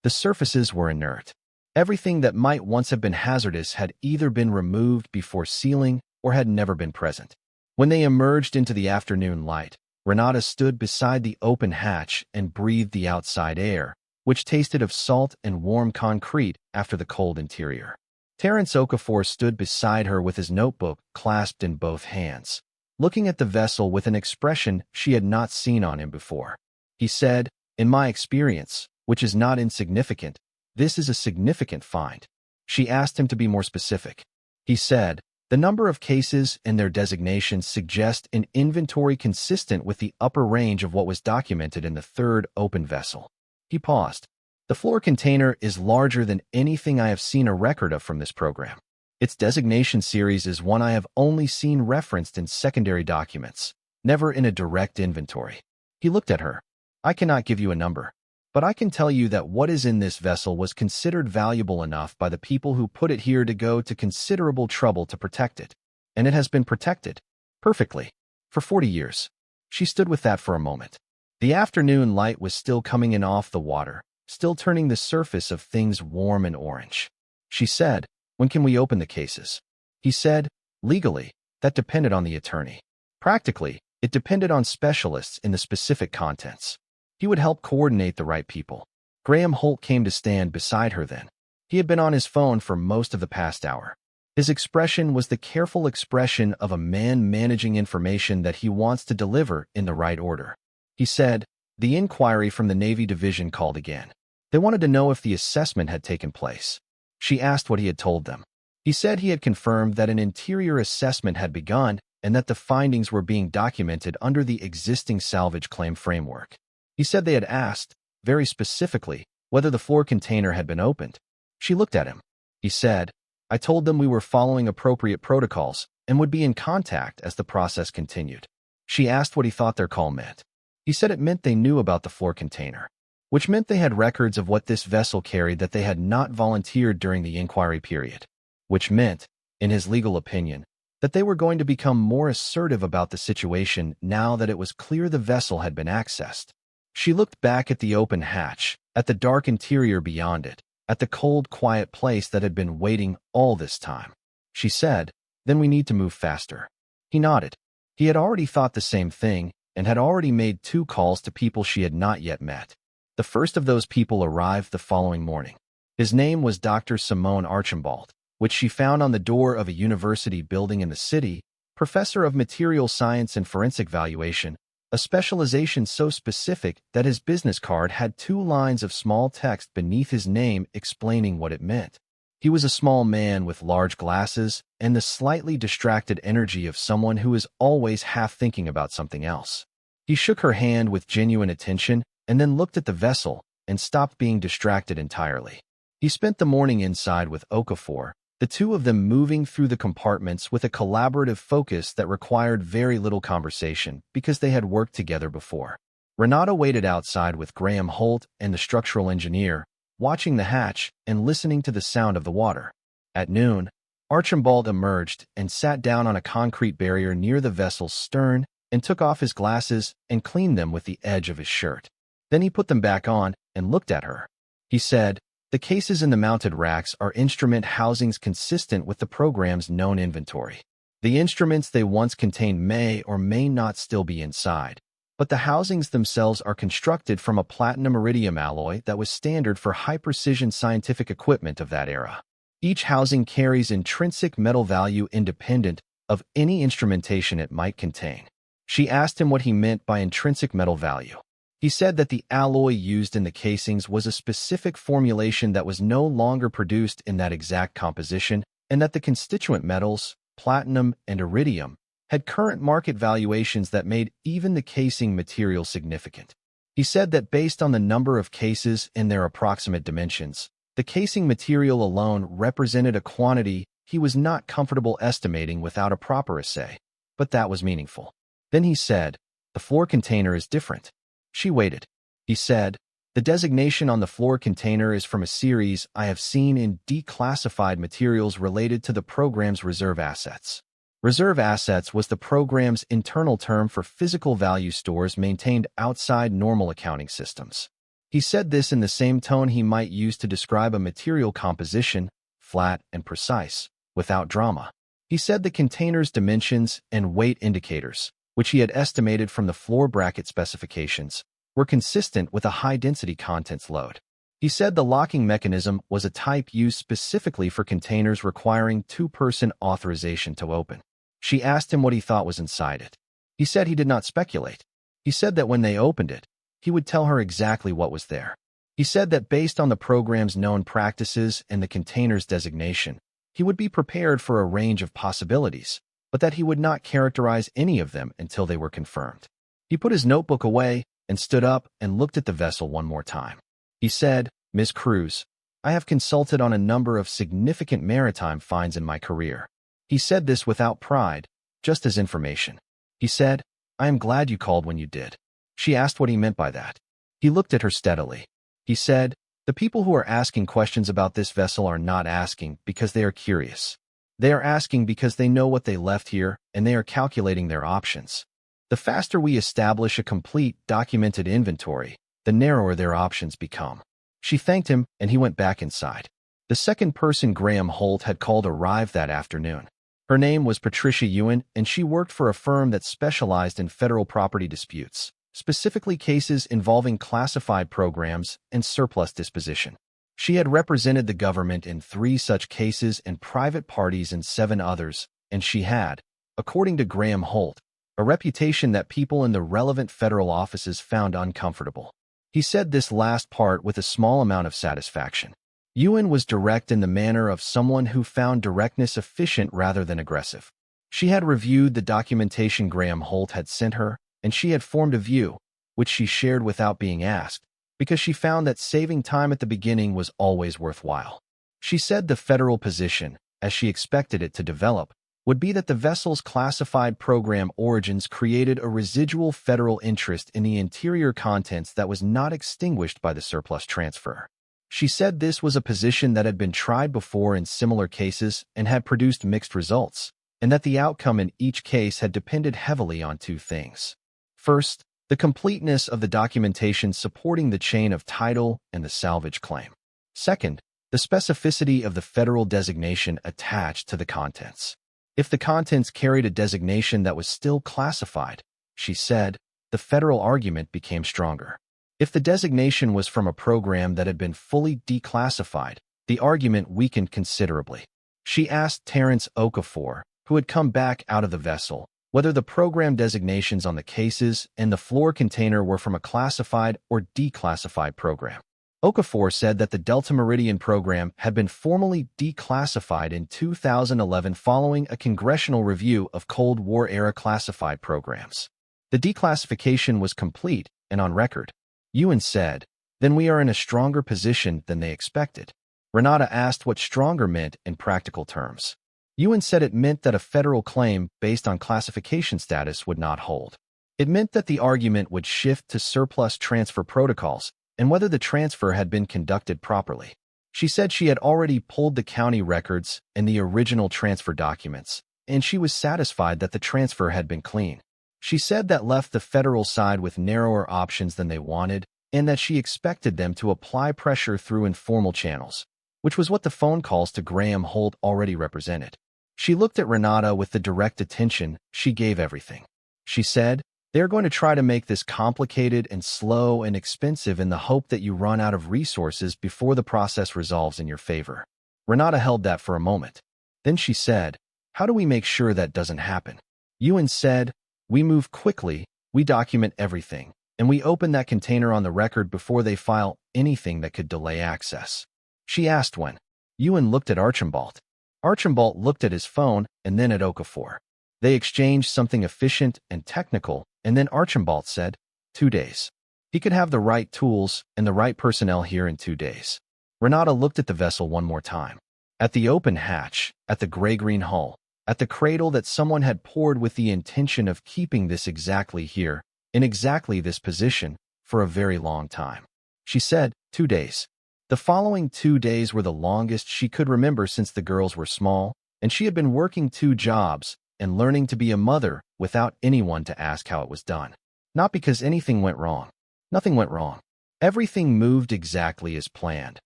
The surfaces were inert. Everything that might once have been hazardous had either been removed before sealing or had never been present. When they emerged into the afternoon light, Renata stood beside the open hatch and breathed the outside air, which tasted of salt and warm concrete after the cold interior. Terence Okafor stood beside her with his notebook clasped in both hands, looking at the vessel with an expression she had not seen on him before. He said, "In my experience, which is not insignificant, this is a significant find." She asked him to be more specific. He said, "The number of cases and their designations suggest an inventory consistent with the upper range of what was documented in the 3rd open vessel." He paused. "The floor container is larger than anything I have seen a record of from this program. Its designation series is one I have only seen referenced in secondary documents, never in a direct inventory." He looked at her. "I cannot give you a number, but I can tell you that what is in this vessel was considered valuable enough by the people who put it here to go to considerable trouble to protect it. And it has been protected, perfectly, for 40 years. She stood with that for a moment. The afternoon light was still coming in off the water, still turning the surface of things warm and orange. She said, "When can we open the cases?" He said, "Legally, that depended on the attorney. Practically, it depended on specialists in the specific contents. He would help coordinate the right people." Graham Holt came to stand beside her then. He had been on his phone for most of the past hour. His expression was the careful expression of a man managing information that he wants to deliver in the right order. He said, "The inquiry from the Navy Division called again. They wanted to know if the assessment had taken place." She asked what he had told them. He said he had confirmed that an interior assessment had begun and that the findings were being documented under the existing salvage claim framework. He said they had asked, very specifically, whether the floor container had been opened. She looked at him. He said, "I told them we were following appropriate protocols and would be in contact as the process continued." She asked what he thought their call meant. He said it meant they knew about the floor container, which meant they had records of what this vessel carried that they had not volunteered during the inquiry period, which meant, in his legal opinion, that they were going to become more assertive about the situation now that it was clear the vessel had been accessed. She looked back at the open hatch, at the dark interior beyond it, at the cold, quiet place that had been waiting all this time. She said, "Then we need to move faster." He nodded. He had already thought the same thing and had already made 2 calls to people she had not yet met. The first of those people arrived the following morning. His name was Dr. Simone Archibald, which she found on the door of a university building in the city, professor of material science and forensic valuation, a specialization so specific that his business card had 2 lines of small text beneath his name explaining what it meant. He was a small man with large glasses and the slightly distracted energy of someone who is always half thinking about something else. He shook her hand with genuine attention and then looked at the vessel and stopped being distracted entirely. He spent the morning inside with Okafor, the 2 of them moving through the compartments with a collaborative focus that required very little conversation because they had worked together before. Renata waited outside with Graham Holt and the structural engineer, watching the hatch and listening to the sound of the water. At noon, Archibald emerged and sat down on a concrete barrier near the vessel's stern and took off his glasses and cleaned them with the edge of his shirt. Then he put them back on and looked at her. He said, "The cases in the mounted racks are instrument housings consistent with the program's known inventory. The instruments they once contained may or may not still be inside, but the housings themselves are constructed from a platinum-iridium alloy that was standard for high-precision scientific equipment of that era. Each housing carries intrinsic metal value independent of any instrumentation it might contain." She asked him what he meant by intrinsic metal value. He said that the alloy used in the casings was a specific formulation that was no longer produced in that exact composition, and that the constituent metals, platinum and iridium, had current market valuations that made even the casing material significant. He said that based on the number of cases and their approximate dimensions, the casing material alone represented a quantity he was not comfortable estimating without a proper assay, but that was meaningful. Then he said, "The floor container is different." She waited. He said, "The designation on the floor container is from a series I have seen in declassified materials related to the program's reserve assets." Reserve assets was the program's internal term for physical value stores maintained outside normal accounting systems. He said this in the same tone he might use to describe a material composition, flat and precise, without drama. He said the container's dimensions and weight indicators, which he had estimated from the floor bracket specifications, were consistent with a high-density contents load. He said the locking mechanism was a type used specifically for containers requiring 2-person authorization to open. She asked him what he thought was inside it. He said he did not speculate. He said that when they opened it, he would tell her exactly what was there. He said that based on the program's known practices and the container's designation, he would be prepared for a range of possibilities, but that he would not characterize any of them until they were confirmed. He put his notebook away and stood up and looked at the vessel one more time. He said, "Ms. Cruz, I have consulted on a number of significant maritime finds in my career." He said this without pride, just as information. He said, "I am glad you called when you did." She asked what he meant by that. He looked at her steadily. He said, "The people who are asking questions about this vessel are not asking because they are curious. They are asking because they know what they left here and they are calculating their options. The faster we establish a complete, documented inventory, the narrower their options become." She thanked him and he went back inside. The second person Graham Holt had called arrived that afternoon. Her name was Patricia Ewan and she worked for a firm that specialized in federal property disputes, specifically cases involving classified programs and surplus disposition. She had represented the government in 3 such cases and private parties in 7 others, and she had, according to Graham Holt, a reputation that people in the relevant federal offices found uncomfortable. He said this last part with a small amount of satisfaction. Ewan was direct in the manner of someone who found directness efficient rather than aggressive. She had reviewed the documentation Graham Holt had sent her, and she had formed a view, which she shared without being asked, because she found that saving time at the beginning was always worthwhile. She said the federal position, as she expected it to develop, would be that the vessel's classified program origins created a residual federal interest in the interior contents that was not extinguished by the surplus transfer. She said this was a position that had been tried before in similar cases and had produced mixed results, and that the outcome in each case had depended heavily on two things. First, the completeness of the documentation supporting the chain of title and the salvage claim. Second, the specificity of the federal designation attached to the contents. If the contents carried a designation that was still classified, she said, the federal argument became stronger. If the designation was from a program that had been fully declassified, the argument weakened considerably. She asked Terence Okafor, who had come back out of the vessel, whether the program designations on the cases and the floor container were from a classified or declassified program. Okafor said that the Delta-Meridian program had been formally declassified in 2011 following a congressional review of Cold War-era classified programs. The declassification was complete and on record. Ewan said, then we are in a stronger position than they expected. Renata asked what stronger meant in practical terms. Ewan said it meant that a federal claim based on classification status would not hold. It meant that the argument would shift to surplus transfer protocols and whether the transfer had been conducted properly. She said she had already pulled the county records and the original transfer documents, and she was satisfied that the transfer had been clean. She said that left the federal side with narrower options than they wanted, and that she expected them to apply pressure through informal channels, which was what the phone calls to Graham Holt already represented. She looked at Renata with the direct attention she gave everything. She said, they're going to try to make this complicated and slow and expensive in the hope that you run out of resources before the process resolves in your favor. Renata held that for a moment. Then she said, how do we make sure that doesn't happen? Ewan said, we move quickly, we document everything, and we open that container on the record before they file anything that could delay access. She asked when. Ewan looked at Archambault. Archambault looked at his phone and then at Okafor. They exchanged something efficient and technical, and then Archambault said, 2 days. He could have the right tools and the right personnel here in 2 days. Renata looked at the vessel one more time. At the open hatch, at the gray-green hull, at the cradle that someone had poured with the intention of keeping this exactly here, in exactly this position, for a very long time. She said, 2 days. The following 2 days were the longest she could remember since the girls were small, and she had been working 2 jobs and learning to be a mother without anyone to ask how it was done. Not because anything went wrong. Nothing went wrong. Everything moved exactly as planned,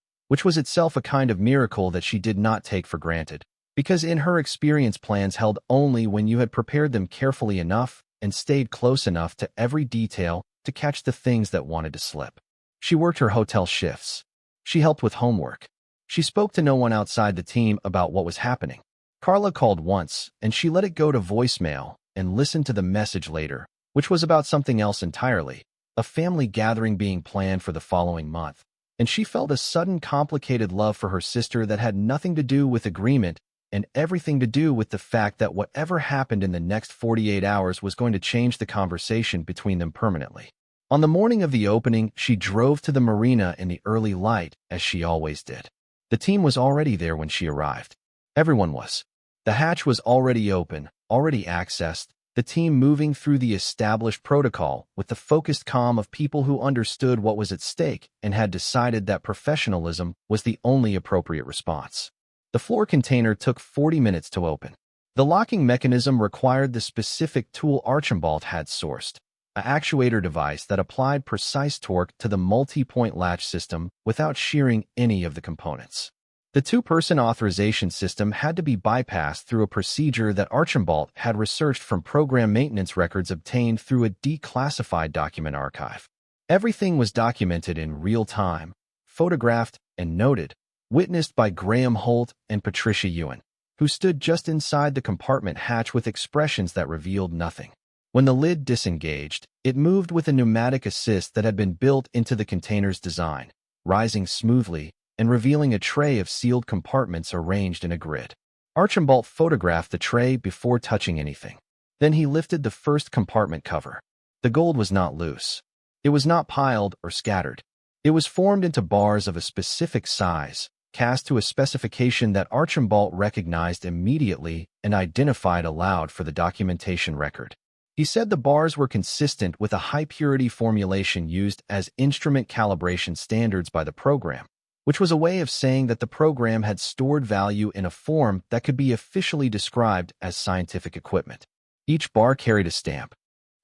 which was itself a kind of miracle that she did not take for granted, because in her experience plans held only when you had prepared them carefully enough and stayed close enough to every detail to catch the things that wanted to slip. She worked her hotel shifts. She helped with homework. She spoke to no one outside the team about what was happening. Carla called once, and she let it go to voicemail and listened to the message later, which was about something else entirely, a family gathering being planned for the following month. And she felt a sudden complicated love for her sister that had nothing to do with agreement and everything to do with the fact that whatever happened in the next 48 hours was going to change the conversation between them permanently. On the morning of the opening, she drove to the marina in the early light, as she always did. The team was already there when she arrived. Everyone was. The hatch was already open, already accessed, the team moving through the established protocol with the focused calm of people who understood what was at stake and had decided that professionalism was the only appropriate response. The floor container took 40 minutes to open. The locking mechanism required the specific tool Archambault had sourced, an actuator device that applied precise torque to the multi-point latch system without shearing any of the components. The 2-person authorization system had to be bypassed through a procedure that Archambault had researched from program maintenance records obtained through a declassified document archive. Everything was documented in real time, photographed and noted, witnessed by Graham Holt and Patricia Ewan, who stood just inside the compartment hatch with expressions that revealed nothing. When the lid disengaged, it moved with a pneumatic assist that had been built into the container's design, rising smoothly and revealing a tray of sealed compartments arranged in a grid. Archambault photographed the tray before touching anything. Then he lifted the first compartment cover. The gold was not loose. It was not piled or scattered. It was formed into bars of a specific size, cast to a specification that Archambault recognized immediately and identified aloud for the documentation record. He said the bars were consistent with a high-purity formulation used as instrument calibration standards by the program, which was a way of saying that the program had stored value in a form that could be officially described as scientific equipment. Each bar carried a stamp.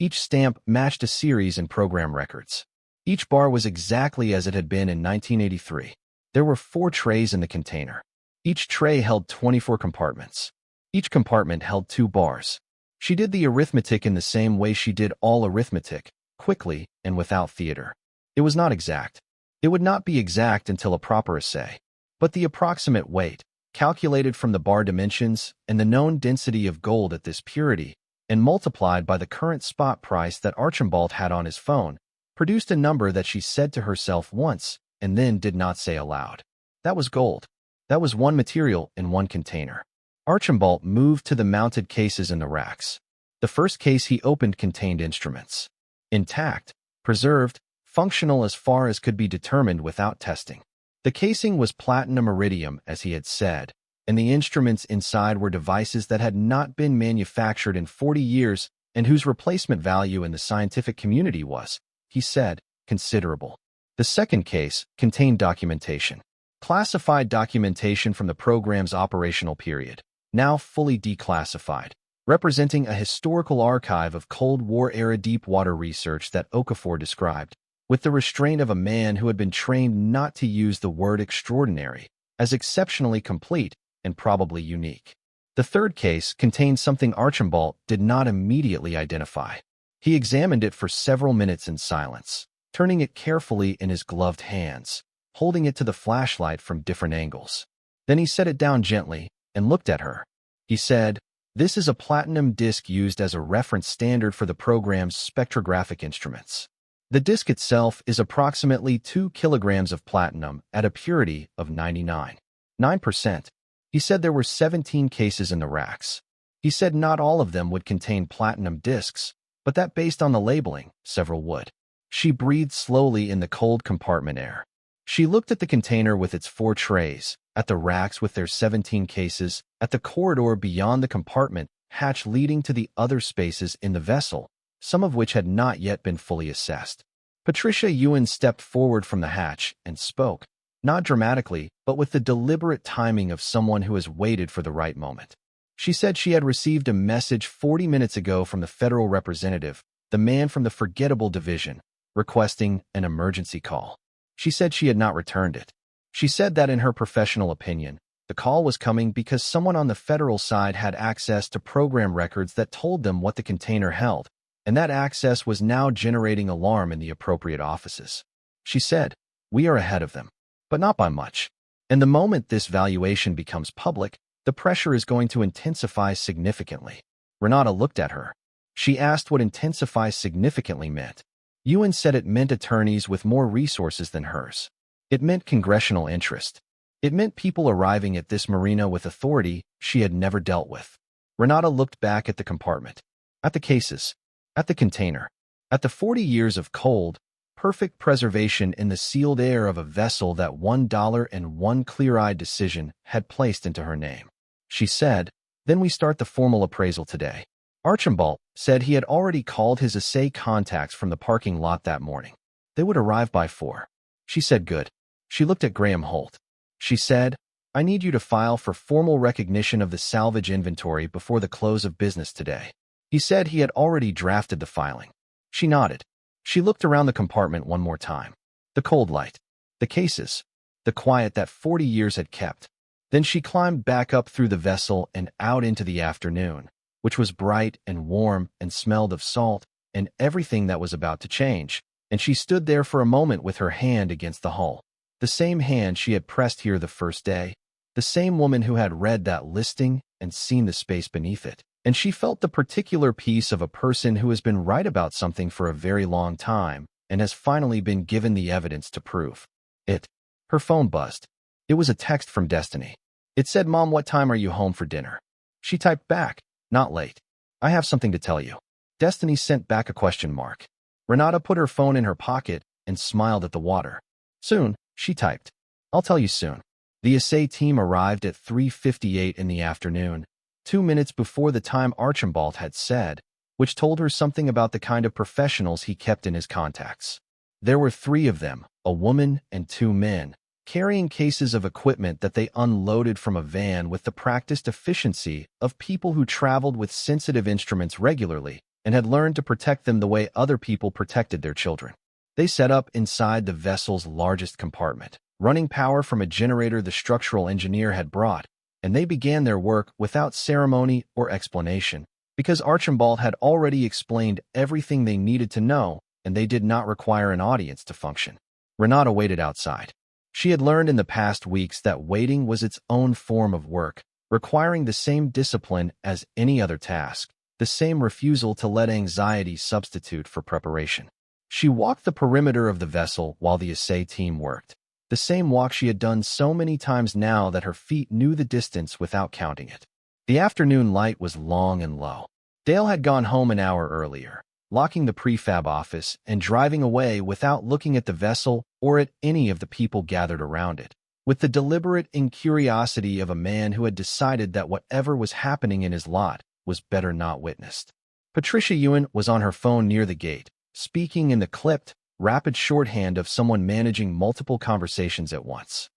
Each stamp matched a series in program records. Each bar was exactly as it had been in 1983. There were 4 trays in the container. Each tray held 24 compartments. Each compartment held 2 bars. She did the arithmetic in the same way she did all arithmetic, quickly and without theater. It was not exact. It would not be exact until a proper assay. But the approximate weight, calculated from the bar dimensions and the known density of gold at this purity, and multiplied by the current spot price that Archambault had on his phone, produced a number that she said to herself once and then did not say aloud. That was gold. That was one material in one container. Archambault moved to the mounted cases in the racks. The first case he opened contained instruments. Intact, preserved, functional as far as could be determined without testing. The casing was platinum iridium, as he had said, and the instruments inside were devices that had not been manufactured in 40 years and whose replacement value in the scientific community was, he said, considerable. The second case contained documentation. Classified documentation from the program's operational period, now fully declassified, representing a historical archive of Cold War-era deep-water research that Okafor described, with the restraint of a man who had been trained not to use the word extraordinary, as exceptionally complete and probably unique. The third case contained something Archambault did not immediately identify. He examined it for several minutes in silence, turning it carefully in his gloved hands, holding it to the flashlight from different angles. Then he set it down gently and looked at her. He said, "This is a platinum disc used as a reference standard for the program's spectrographic instruments. The disc itself is approximately 2 kilograms of platinum at a purity of 99.9%. He said there were 17 cases in the racks. He said not all of them would contain platinum discs, but that based on the labeling, several would. She breathed slowly in the cold compartment air. She looked at the container with its 4 trays, at the racks with their 17 cases, at the corridor beyond the compartment hatch leading to the other spaces in the vessel, some of which had not yet been fully assessed. Patricia Ewan stepped forward from the hatch and spoke, not dramatically, but with the deliberate timing of someone who has waited for the right moment. She said she had received a message 40 minutes ago from the federal representative, the man from the Forgettable Division, requesting an emergency call. She said she had not returned it. She said that in her professional opinion, the call was coming because someone on the federal side had access to program records that told them what the container held, and that access was now generating alarm in the appropriate offices. She said, "We are ahead of them, but not by much. And the moment this valuation becomes public, the pressure is going to intensify significantly." Renata looked at her. She asked what intensify significantly meant. Ewan said it meant attorneys with more resources than hers. It meant congressional interest. It meant people arriving at this marina with authority she had never dealt with. Renata looked back at the compartment, at the cases, at the container, at the 40 years of cold, perfect preservation in the sealed air of a vessel that $1 and one clear-eyed decision had placed into her name. She said, "Then we start the formal appraisal today." Archambault said he had already called his assay contacts from the parking lot that morning. They would arrive by 4. She said, "Good." She looked at Graham Holt. She said, "I need you to file for formal recognition of the salvage inventory before the close of business today." He said he had already drafted the filing. She nodded. She looked around the compartment one more time. The cold light. The cases. The quiet that 40 years had kept. Then she climbed back up through the vessel and out into the afternoon, which was bright and warm and smelled of salt and everything that was about to change, and she stood there for a moment with her hand against the hull. The same hand she had pressed here the first day, the same woman who had read that listing and seen the space beneath it, and she felt the particular peace of a person who has been right about something for a very long time and has finally been given the evidence to prove it. Her phone buzzed. It was a text from Destiny. It said, "Mom, what time are you home for dinner?" She typed back, "Not late. I have something to tell you." Destiny sent back a question mark. Renata put her phone in her pocket and smiled at the water. "Soon," she typed. "I'll tell you soon." The assay team arrived at 3:58 in the afternoon, 2 minutes before the time Archibald had said, which told her something about the kind of professionals he kept in his contacts. There were 3 of them, a woman and 2 men, carrying cases of equipment that they unloaded from a van with the practiced efficiency of people who traveled with sensitive instruments regularly and had learned to protect them the way other people protected their children. They set up inside the vessel's largest compartment, running power from a generator the structural engineer had brought, and they began their work without ceremony or explanation, because Archibald had already explained everything they needed to know, and they did not require an audience to function. Renata waited outside. She had learned in the past weeks that waiting was its own form of work, requiring the same discipline as any other task, the same refusal to let anxiety substitute for preparation. She walked the perimeter of the vessel while the assay team worked, the same walk she had done so many times now that her feet knew the distance without counting it. The afternoon light was long and low. Dale had gone home an hour earlier, locking the prefab office and driving away without looking at the vessel or at any of the people gathered around it, with the deliberate incuriosity of a man who had decided that whatever was happening in his lot was better not witnessed. Patricia Ewan was on her phone near the gate, speaking in the clipped, rapid shorthand of someone managing multiple conversations at once.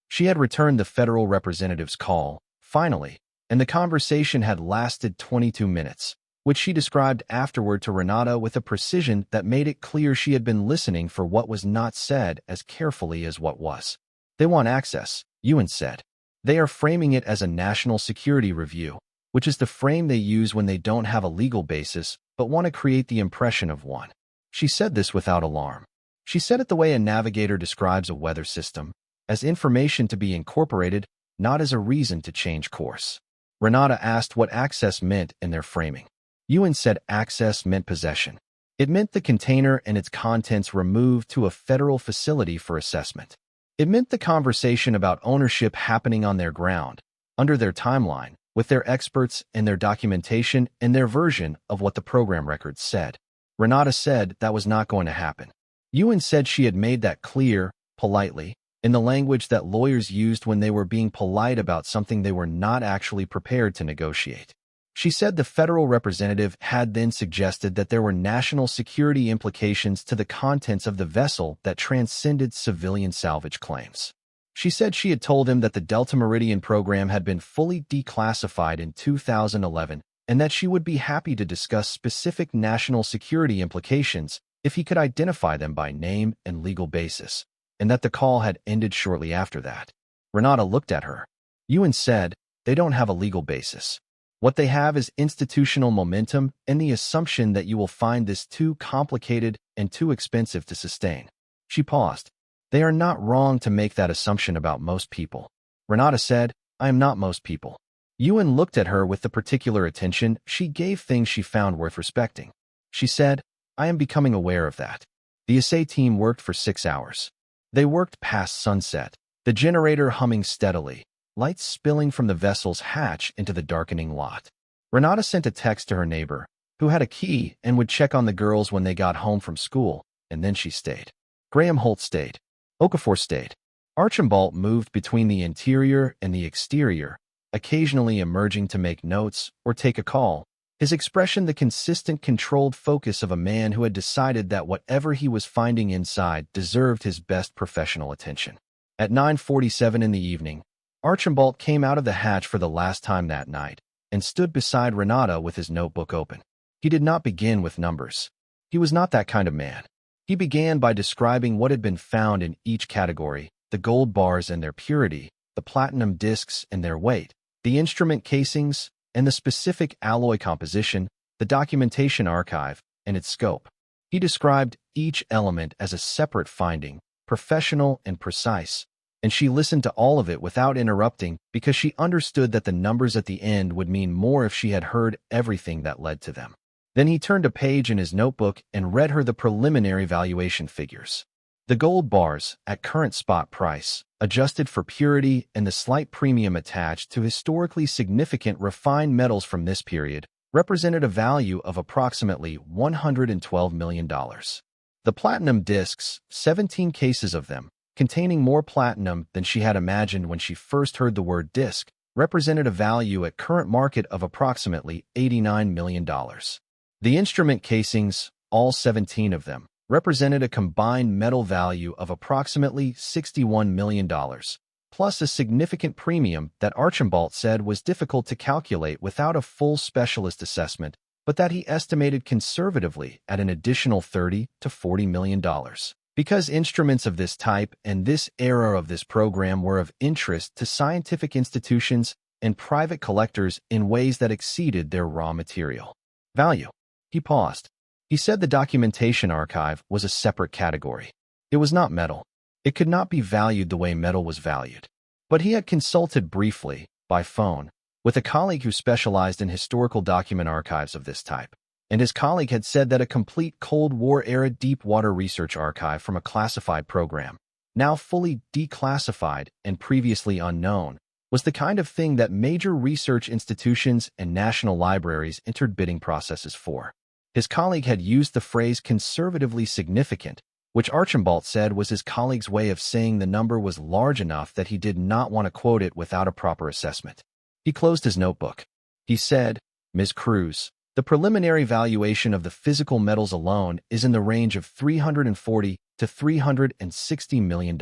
She had returned the federal representative's call, finally, and the conversation had lasted 22 minutes, which she described afterward to Renata with a precision that made it clear she had been listening for what was not said as carefully as what was. "They want access," Ewan said. "They are framing it as a national security review, which is the frame they use when they don't have a legal basis but want to create the impression of one." She said this without alarm. She said it the way a navigator describes a weather system, as information to be incorporated, not as a reason to change course. Renata asked what access meant in their framing. Ewan said access meant possession. It meant the container and its contents removed to a federal facility for assessment. It meant the conversation about ownership happening on their ground, under their timeline, with their experts and their documentation and their version of what the program records said. Renata said that was not going to happen. Ewan said she had made that clear, politely, in the language that lawyers used when they were being polite about something they were not actually prepared to negotiate. She said the federal representative had then suggested that there were national security implications to the contents of the vessel that transcended civilian salvage claims. She said she had told him that the Delta-Meridian program had been fully declassified in 2011 and that she would be happy to discuss specific national security implications if he could identify them by name and legal basis, and that the call had ended shortly after that. Renata looked at her. Ewan said, "They don't have a legal basis. What they have is institutional momentum and the assumption that you will find this too complicated and too expensive to sustain." She paused. "They are not wrong to make that assumption about most people." Renata said, "I am not most people." Ewan looked at her with the particular attention she gave things she found worth respecting. She said, "I am becoming aware of that." The assay team worked for 6 hours. They worked past sunset, the generator humming steadily, lights spilling from the vessel's hatch into the darkening lot. Renata sent a text to her neighbor, who had a key and would check on the girls when they got home from school, and then she stayed. Graham Holt stayed. Okafor stayed. Archibald moved between the interior and the exterior, occasionally emerging to make notes or take a call, his expression the consistent, controlled focus of a man who had decided that whatever he was finding inside deserved his best professional attention. At 9:47 in the evening, Archibald came out of the hatch for the last time that night and stood beside Renata with his notebook open. He did not begin with numbers. He was not that kind of man. He began by describing what had been found in each category, the gold bars and their purity, the platinum discs and their weight, the instrument casings, and the specific alloy composition, the documentation archive, and its scope. He described each element as a separate finding, professional and precise, and she listened to all of it without interrupting because she understood that the numbers at the end would mean more if she had heard everything that led to them. Then he turned a page in his notebook and read her the preliminary valuation figures. The gold bars, at current spot price, adjusted for purity and the slight premium attached to historically significant refined metals from this period, represented a value of approximately $112 million. The platinum discs, 17 cases of them, containing more platinum than she had imagined when she first heard the word disc, represented a value at current market of approximately $89 million. The instrument casings, all 17 of them, represented a combined metal value of approximately $61 million, plus a significant premium that Archambault said was difficult to calculate without a full specialist assessment, but that he estimated conservatively at an additional $30 to $40 million. Because instruments of this type and this era of this program were of interest to scientific institutions and private collectors in ways that exceeded their raw material value. He paused. He said the documentation archive was a separate category. It was not metal. It could not be valued the way metal was valued. But he had consulted briefly, by phone, with a colleague who specialized in historical document archives of this type, and his colleague had said that a complete Cold War-era deep-water research archive from a classified program, now fully declassified and previously unknown, was the kind of thing that major research institutions and national libraries entered bidding processes for. His colleague had used the phrase conservatively significant, which Archambault said was his colleague's way of saying the number was large enough that he did not want to quote it without a proper assessment. He closed his notebook. He said, "Ms. Cruz, the preliminary valuation of the physical metals alone is in the range of $340 to $360 million.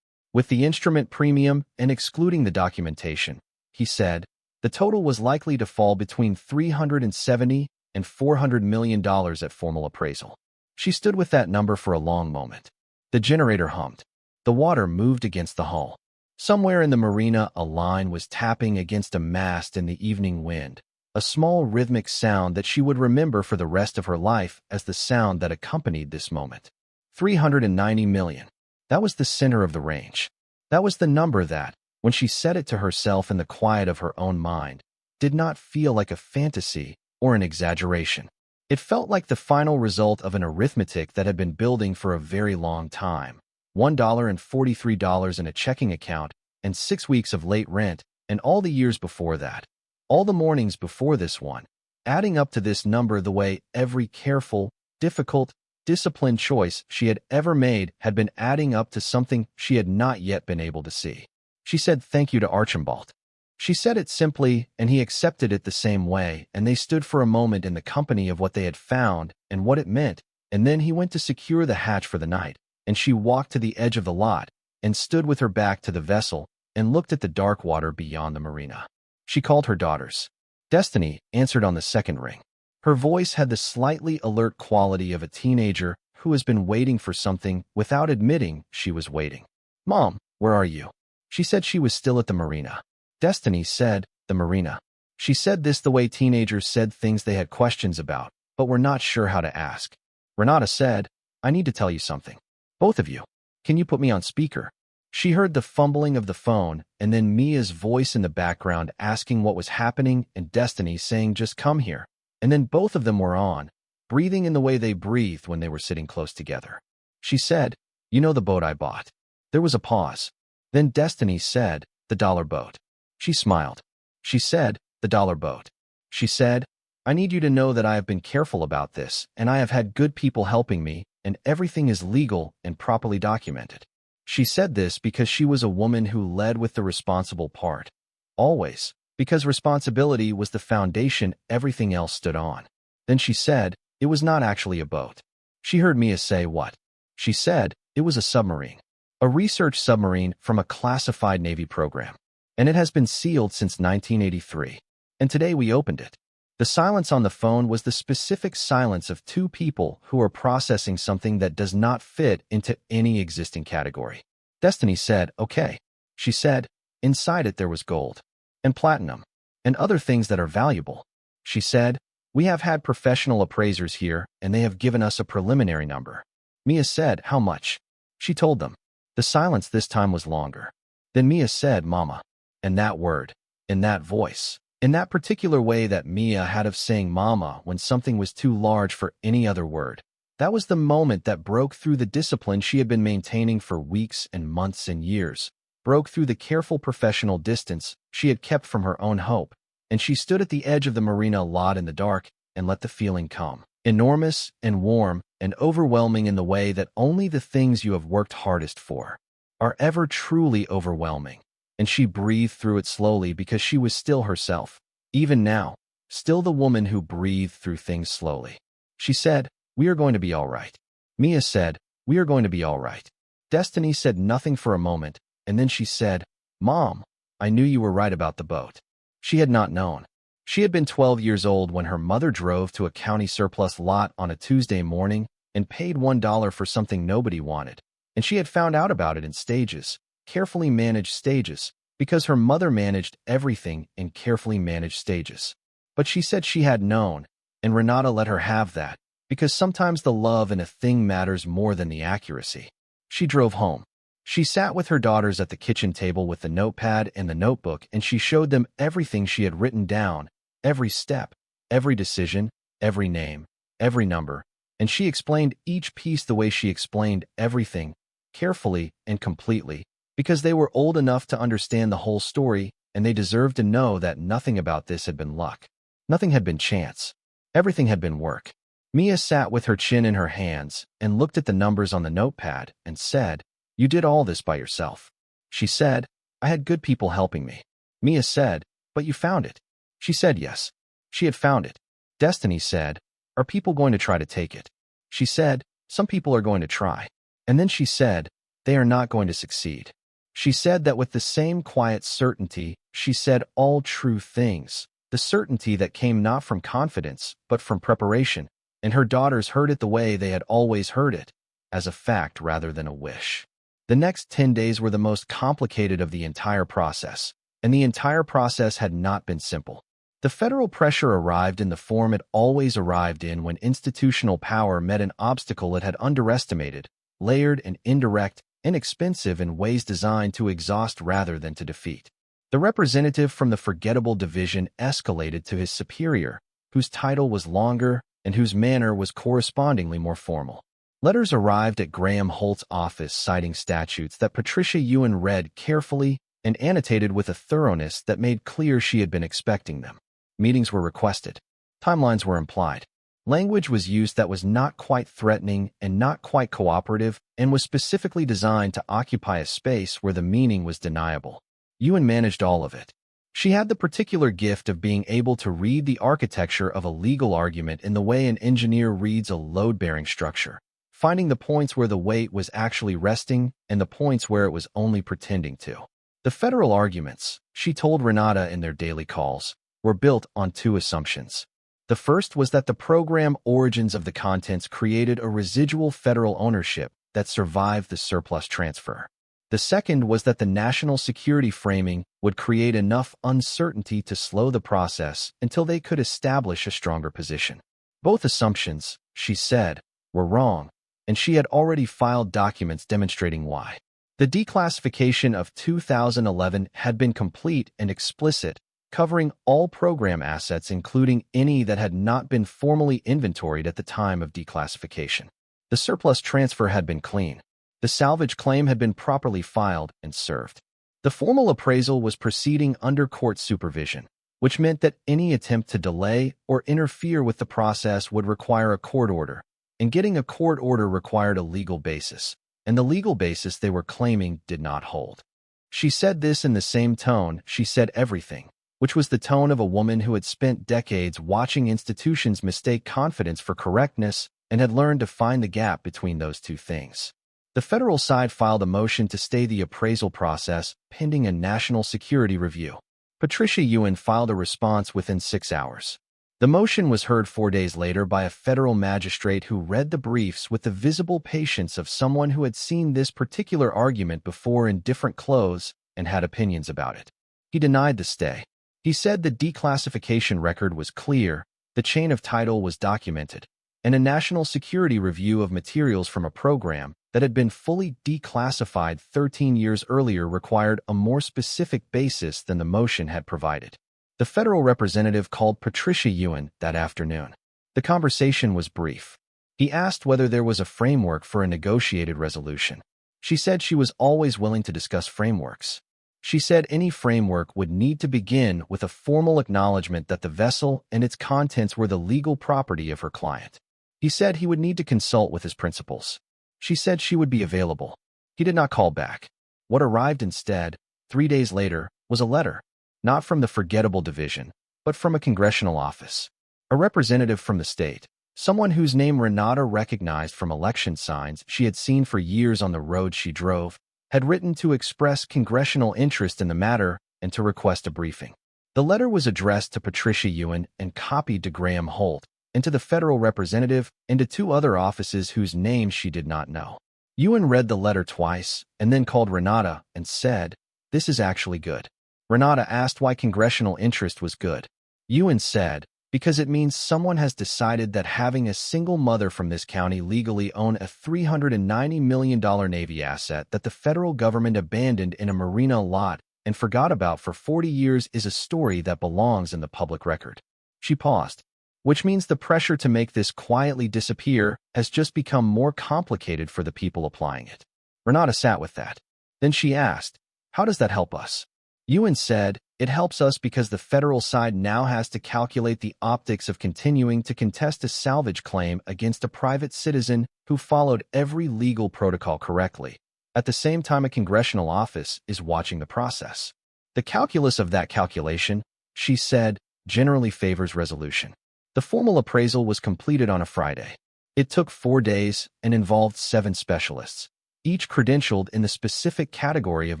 With the instrument premium and excluding the documentation," he said, "the total was likely to fall between $370 and $400 million at formal appraisal." She stood with that number for a long moment. The generator hummed. The water moved against the hull. Somewhere in the marina, a line was tapping against a mast in the evening wind, a small rhythmic sound that she would remember for the rest of her life as the sound that accompanied this moment. 390 million. That was the center of the range. That was the number that, when she said it to herself in the quiet of her own mind, did not feel like a fantasy or an exaggeration. It felt like the final result of an arithmetic that had been building for a very long time. $1.43 in a checking account, and 6 weeks of late rent, and all the years before that. All the mornings before this one, adding up to this number the way every careful, difficult, disciplined choice she had ever made had been adding up to something she had not yet been able to see. She said thank you to Archambault. She said it simply, and he accepted it the same way, and they stood for a moment in the company of what they had found and what it meant, and then he went to secure the hatch for the night, and she walked to the edge of the lot and stood with her back to the vessel and looked at the dark water beyond the marina. She called her daughters. Destiny answered on the second ring. Her voice had the slightly alert quality of a teenager who has been waiting for something without admitting she was waiting. "Mom, where are you?" She said she was still at the marina. Destiny said, "The marina." She said this the way teenagers said things they had questions about, but were not sure how to ask. Renata said, "I need to tell you something. Both of you. Can you put me on speaker?" She heard the fumbling of the phone, and then Mia's voice in the background asking what was happening, and Destiny saying, "Just come here." And then both of them were on, breathing in the way they breathed when they were sitting close together. She said, "You know the boat I bought." There was a pause. Then Destiny said, "The dollar boat." She smiled. She said, "The dollar boat." She said, "I need you to know that I have been careful about this, and I have had good people helping me, and everything is legal and properly documented." She said this because she was a woman who led with the responsible part. Always, because responsibility was the foundation everything else stood on. Then she said, "It was not actually a boat." She heard Mia say what? She said, "It was a submarine. A research submarine from a classified Navy program. And it has been sealed since 1983. And today we opened it." The silence on the phone was the specific silence of two people who are processing something that does not fit into any existing category. Destiny said, "Okay." She said, "Inside it there was gold. And platinum. And other things that are valuable." She said, "We have had professional appraisers here, and they have given us a preliminary number." Mia said, "How much?" She told them. The silence this time was longer. Then Mia said, "Mama." And that word, in that voice, in that particular way that Mia had of saying mama when something was too large for any other word, that was the moment that broke through the discipline she had been maintaining for weeks and months and years, broke through the careful professional distance she had kept from her own hope, and she stood at the edge of the marina lot in the dark and let the feeling come. Enormous and warm and overwhelming in the way that only the things you have worked hardest for are ever truly overwhelming. And she breathed through it slowly because she was still herself. Even now, still the woman who breathed through things slowly. She said, "We are going to be all right." Mia said, "We are going to be all right." Destiny said nothing for a moment, and then she said, "Mom, I knew you were right about the boat." She had not known. She had been 12 years old when her mother drove to a county surplus lot on a Tuesday morning and paid $1 for something nobody wanted. And she had found out about it in stages, carefully managed stages, because her mother managed everything in carefully managed stages. But she said she had known, and Renata let her have that, because sometimes the love in a thing matters more than the accuracy. She drove home. She sat with her daughters at the kitchen table with the notepad and the notebook, and she showed them everything she had written down, every step, every decision, every name, every number, and she explained each piece the way she explained everything, carefully and completely, because they were old enough to understand the whole story, and they deserved to know that nothing about this had been luck. Nothing had been chance. Everything had been work. Mia sat with her chin in her hands and looked at the numbers on the notepad and said, "You did all this by yourself." She said, "I had good people helping me." Mia said, "But you found it." She said yes. She had found it. Destiny said, "Are people going to try to take it?" She said, "Some people are going to try." And then she said, "They are not going to succeed." She said that with the same quiet certainty, she said all true things, the certainty that came not from confidence, but from preparation, and her daughters heard it the way they had always heard it, as a fact rather than a wish. The next 10 days were the most complicated of the entire process, and the entire process had not been simple. The federal pressure arrived in the form it always arrived in when institutional power met an obstacle it had underestimated, layered and indirect, inexpensive in ways designed to exhaust rather than to defeat. The representative from the forgettable division escalated to his superior, whose title was longer and whose manner was correspondingly more formal. Letters arrived at Graham Holt's office citing statutes that Patricia Ewan read carefully and annotated with a thoroughness that made clear she had been expecting them. Meetings were requested. Timelines were implied. Language was used that was not quite threatening and not quite cooperative and was specifically designed to occupy a space where the meaning was deniable. Ewan managed all of it. She had the particular gift of being able to read the architecture of a legal argument in the way an engineer reads a load-bearing structure, finding the points where the weight was actually resting and the points where it was only pretending to. The federal arguments, she told Renata in their daily calls, were built on two assumptions. The first was that the program origins of the contents created a residual federal ownership that survived the surplus transfer. The second was that the national security framing would create enough uncertainty to slow the process until they could establish a stronger position. Both assumptions, she said, were wrong, and she had already filed documents demonstrating why. The declassification of 2011 had been complete and explicit, covering all program assets including any that had not been formally inventoried at the time of declassification. The surplus transfer had been clean. The salvage claim had been properly filed and served. The formal appraisal was proceeding under court supervision, which meant that any attempt to delay or interfere with the process would require a court order, and getting a court order required a legal basis, and the legal basis they were claiming did not hold. She said this in the same tone she said everything, which was the tone of a woman who had spent decades watching institutions mistake confidence for correctness and had learned to find the gap between those two things. The federal side filed a motion to stay the appraisal process pending a national security review. Patricia Ewan filed a response within 6 hours. The motion was heard 4 days later by a federal magistrate who read the briefs with the visible patience of someone who had seen this particular argument before in different clothes and had opinions about it. He denied the stay. He said the declassification record was clear, the chain of title was documented, and a national security review of materials from a program that had been fully declassified 13 years earlier required a more specific basis than the motion had provided. The federal representative called Patricia Ewan that afternoon. The conversation was brief. He asked whether there was a framework for a negotiated resolution. She said she was always willing to discuss frameworks. She said any framework would need to begin with a formal acknowledgement that the vessel and its contents were the legal property of her client. He said he would need to consult with his principals. She said she would be available. He did not call back. What arrived instead, 3 days later, was a letter, not from the forgettable division, but from a congressional office. A representative from the state, someone whose name Renata recognized from election signs she had seen for years on the road she drove, had written to express congressional interest in the matter and to request a briefing. The letter was addressed to Patricia Ewan and copied to Graham Holt, and to the federal representative and to 2 other offices whose names she did not know. Ewan read the letter twice and then called Renata and said, "This is actually good." Renata asked why congressional interest was good. Ewan said, "Because it means someone has decided that having a single mother from this county legally own a $390 million Navy asset that the federal government abandoned in a marina lot and forgot about for 40 years is a story that belongs in the public record." She paused. "Which means the pressure to make this quietly disappear has just become more complicated for the people applying it." Renata sat with that. Then she asked, "How does that help us?" Ewan said, "It helps us because the federal side now has to calculate the optics of continuing to contest a salvage claim against a private citizen who followed every legal protocol correctly. At the same time, a congressional office is watching the process. The calculus of that calculation," she said, "generally favors resolution." The formal appraisal was completed on a Friday. It took 4 days and involved 7 specialists, each credentialed in the specific category of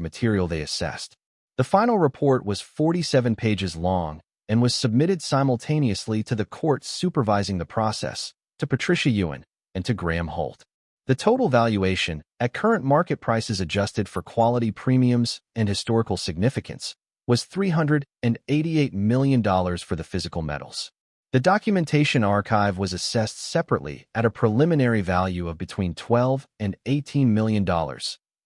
material they assessed. The final report was 47 pages long and was submitted simultaneously to the court supervising the process, to Patricia Ewan, and to Graham Holt. The total valuation, at current market prices adjusted for quality premiums and historical significance, was $388 million for the physical metals. The documentation archive was assessed separately at a preliminary value of between $12 and $18 million,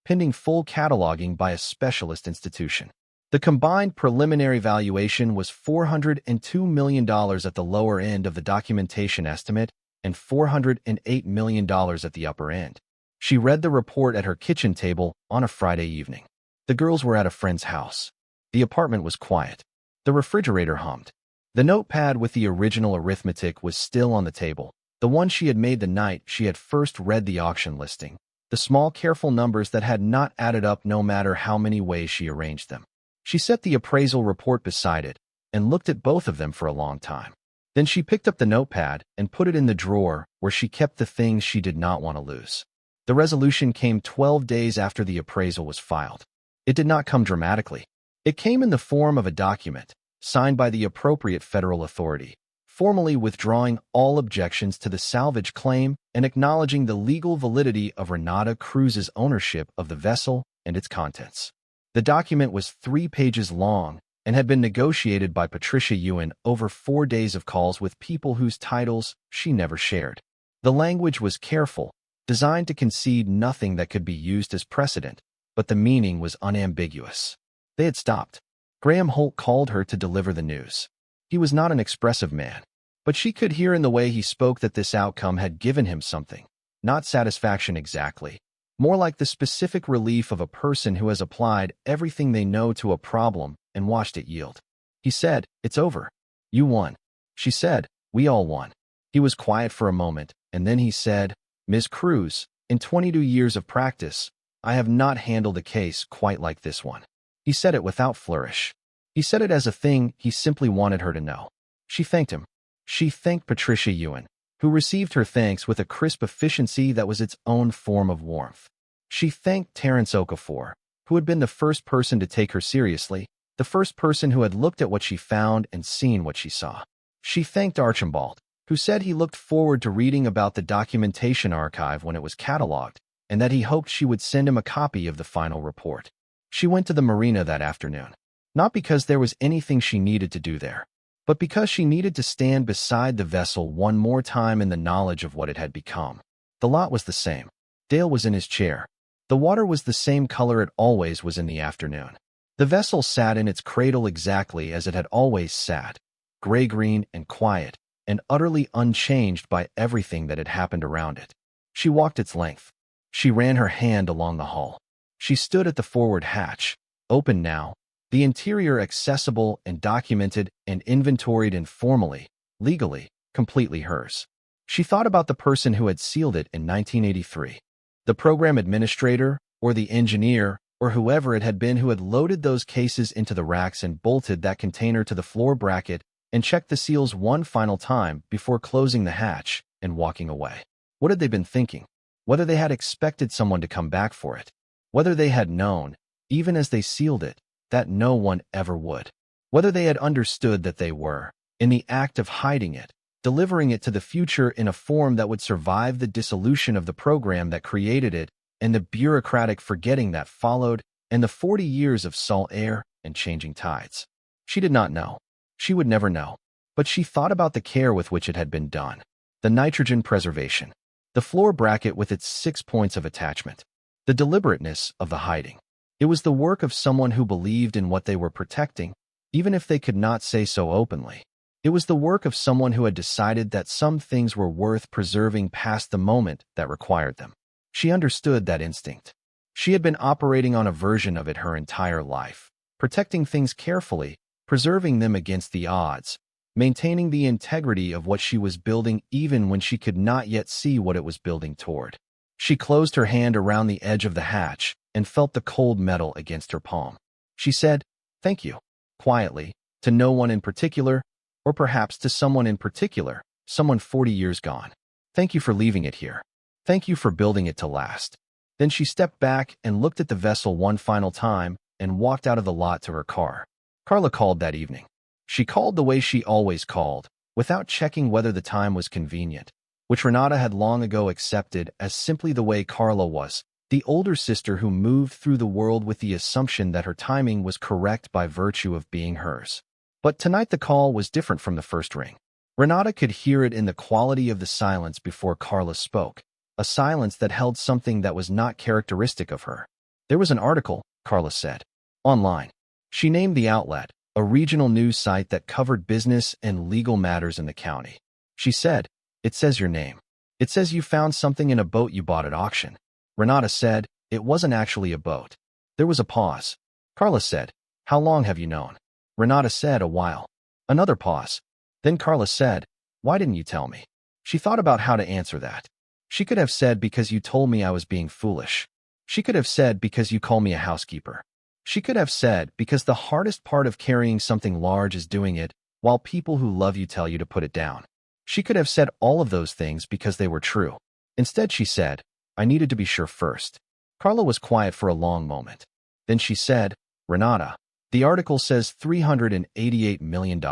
pending full cataloging by a specialist institution. The combined preliminary valuation was $402 million at the lower end of the documentation estimate and $408 million at the upper end. She read the report at her kitchen table on a Friday evening. The girls were at a friend's house. The apartment was quiet. The refrigerator hummed. The notepad with the original arithmetic was still on the table, the one she had made the night she had first read the auction listing, the small careful numbers that had not added up no matter how many ways she arranged them. She set the appraisal report beside it and looked at both of them for a long time. Then she picked up the notepad and put it in the drawer where she kept the things she did not want to lose. The resolution came 12 days after the appraisal was filed. It did not come dramatically. It came in the form of a document, signed by the appropriate federal authority, formally withdrawing all objections to the salvage claim and acknowledging the legal validity of Renata Cruz's ownership of the vessel and its contents. The document was 3 pages long and had been negotiated by Patricia Ewan over 4 days of calls with people whose titles she never shared. The language was careful, designed to concede nothing that could be used as precedent, but the meaning was unambiguous. They had stopped. Graham Holt called her to deliver the news. He was not an expressive man, but she could hear in the way he spoke that this outcome had given him something. Not satisfaction exactly, more like the specific relief of a person who has applied everything they know to a problem and watched it yield. He said, "It's over. You won." She said, "We all won." He was quiet for a moment, and then he said, "Ms. Cruz, in 22 years of practice, I have not handled a case quite like this one." He said it without flourish. He said it as a thing he simply wanted her to know. She thanked him. She thanked Patricia Ewan, who received her thanks with a crisp efficiency that was its own form of warmth. She thanked Terence Okafor, who had been the first person to take her seriously, the first person who had looked at what she found and seen what she saw. She thanked Archibald, who said he looked forward to reading about the documentation archive when it was cataloged, and that he hoped she would send him a copy of the final report. She went to the marina that afternoon, not because there was anything she needed to do there, but because she needed to stand beside the vessel one more time in the knowledge of what it had become. The lot was the same. Dale was in his chair. The water was the same color it always was in the afternoon. The vessel sat in its cradle exactly as it had always sat, gray-green and quiet, and utterly unchanged by everything that had happened around it. She walked its length. She ran her hand along the hull. She stood at the forward hatch, open now, the interior accessible and documented and inventoried informally, legally, completely hers. She thought about the person who had sealed it in 1983. The program administrator, or the engineer, or whoever it had been who had loaded those cases into the racks and bolted that container to the floor bracket and checked the seals one final time before closing the hatch and walking away. What had they been thinking? Whether they had expected someone to come back for it. Whether they had known, even as they sealed it, that no one ever would. Whether they had understood that they were, in the act of hiding it, delivering it to the future in a form that would survive the dissolution of the program that created it, and the bureaucratic forgetting that followed, and the 40 years of salt air and changing tides. She did not know. She would never know. But she thought about the care with which it had been done. The nitrogen preservation. The floor bracket with its 6 points of attachment. The deliberateness of the hiding. It was the work of someone who believed in what they were protecting, even if they could not say so openly. It was the work of someone who had decided that some things were worth preserving past the moment that required them. She understood that instinct. She had been operating on a version of it her entire life, protecting things carefully, preserving them against the odds, maintaining the integrity of what she was building even when she could not yet see what it was building toward. She closed her hand around the edge of the hatch and felt the cold metal against her palm. She said, "Thank you," quietly, to no one in particular, or perhaps to someone in particular, someone 40 years gone. "Thank you for leaving it here. Thank you for building it to last." Then she stepped back and looked at the vessel one final time and walked out of the lot to her car. Carla called that evening. She called the way she always called, without checking whether the time was convenient, which Renata had long ago accepted as simply the way Carla was, the older sister who moved through the world with the assumption that her timing was correct by virtue of being hers. But tonight the call was different from the first ring. Renata could hear it in the quality of the silence before Carla spoke, a silence that held something that was not characteristic of her. "There was an article," Carla said. "Online." She named the outlet, a regional news site that covered business and legal matters in the county. She said, "It says your name. It says you found something in a boat you bought at auction." Renata said, "It wasn't actually a boat." There was a pause. Carla said, "How long have you known?" Renata said, "A while." Another pause. Then Carla said, "Why didn't you tell me?" She thought about how to answer that. She could have said, "Because you told me I was being foolish." She could have said, "Because you call me a housekeeper." She could have said, "Because the hardest part of carrying something large is doing it, while people who love you tell you to put it down." She could have said all of those things because they were true. Instead, she said, "I needed to be sure first." Carla was quiet for a long moment. Then she said, "Renata, the article says $388 million.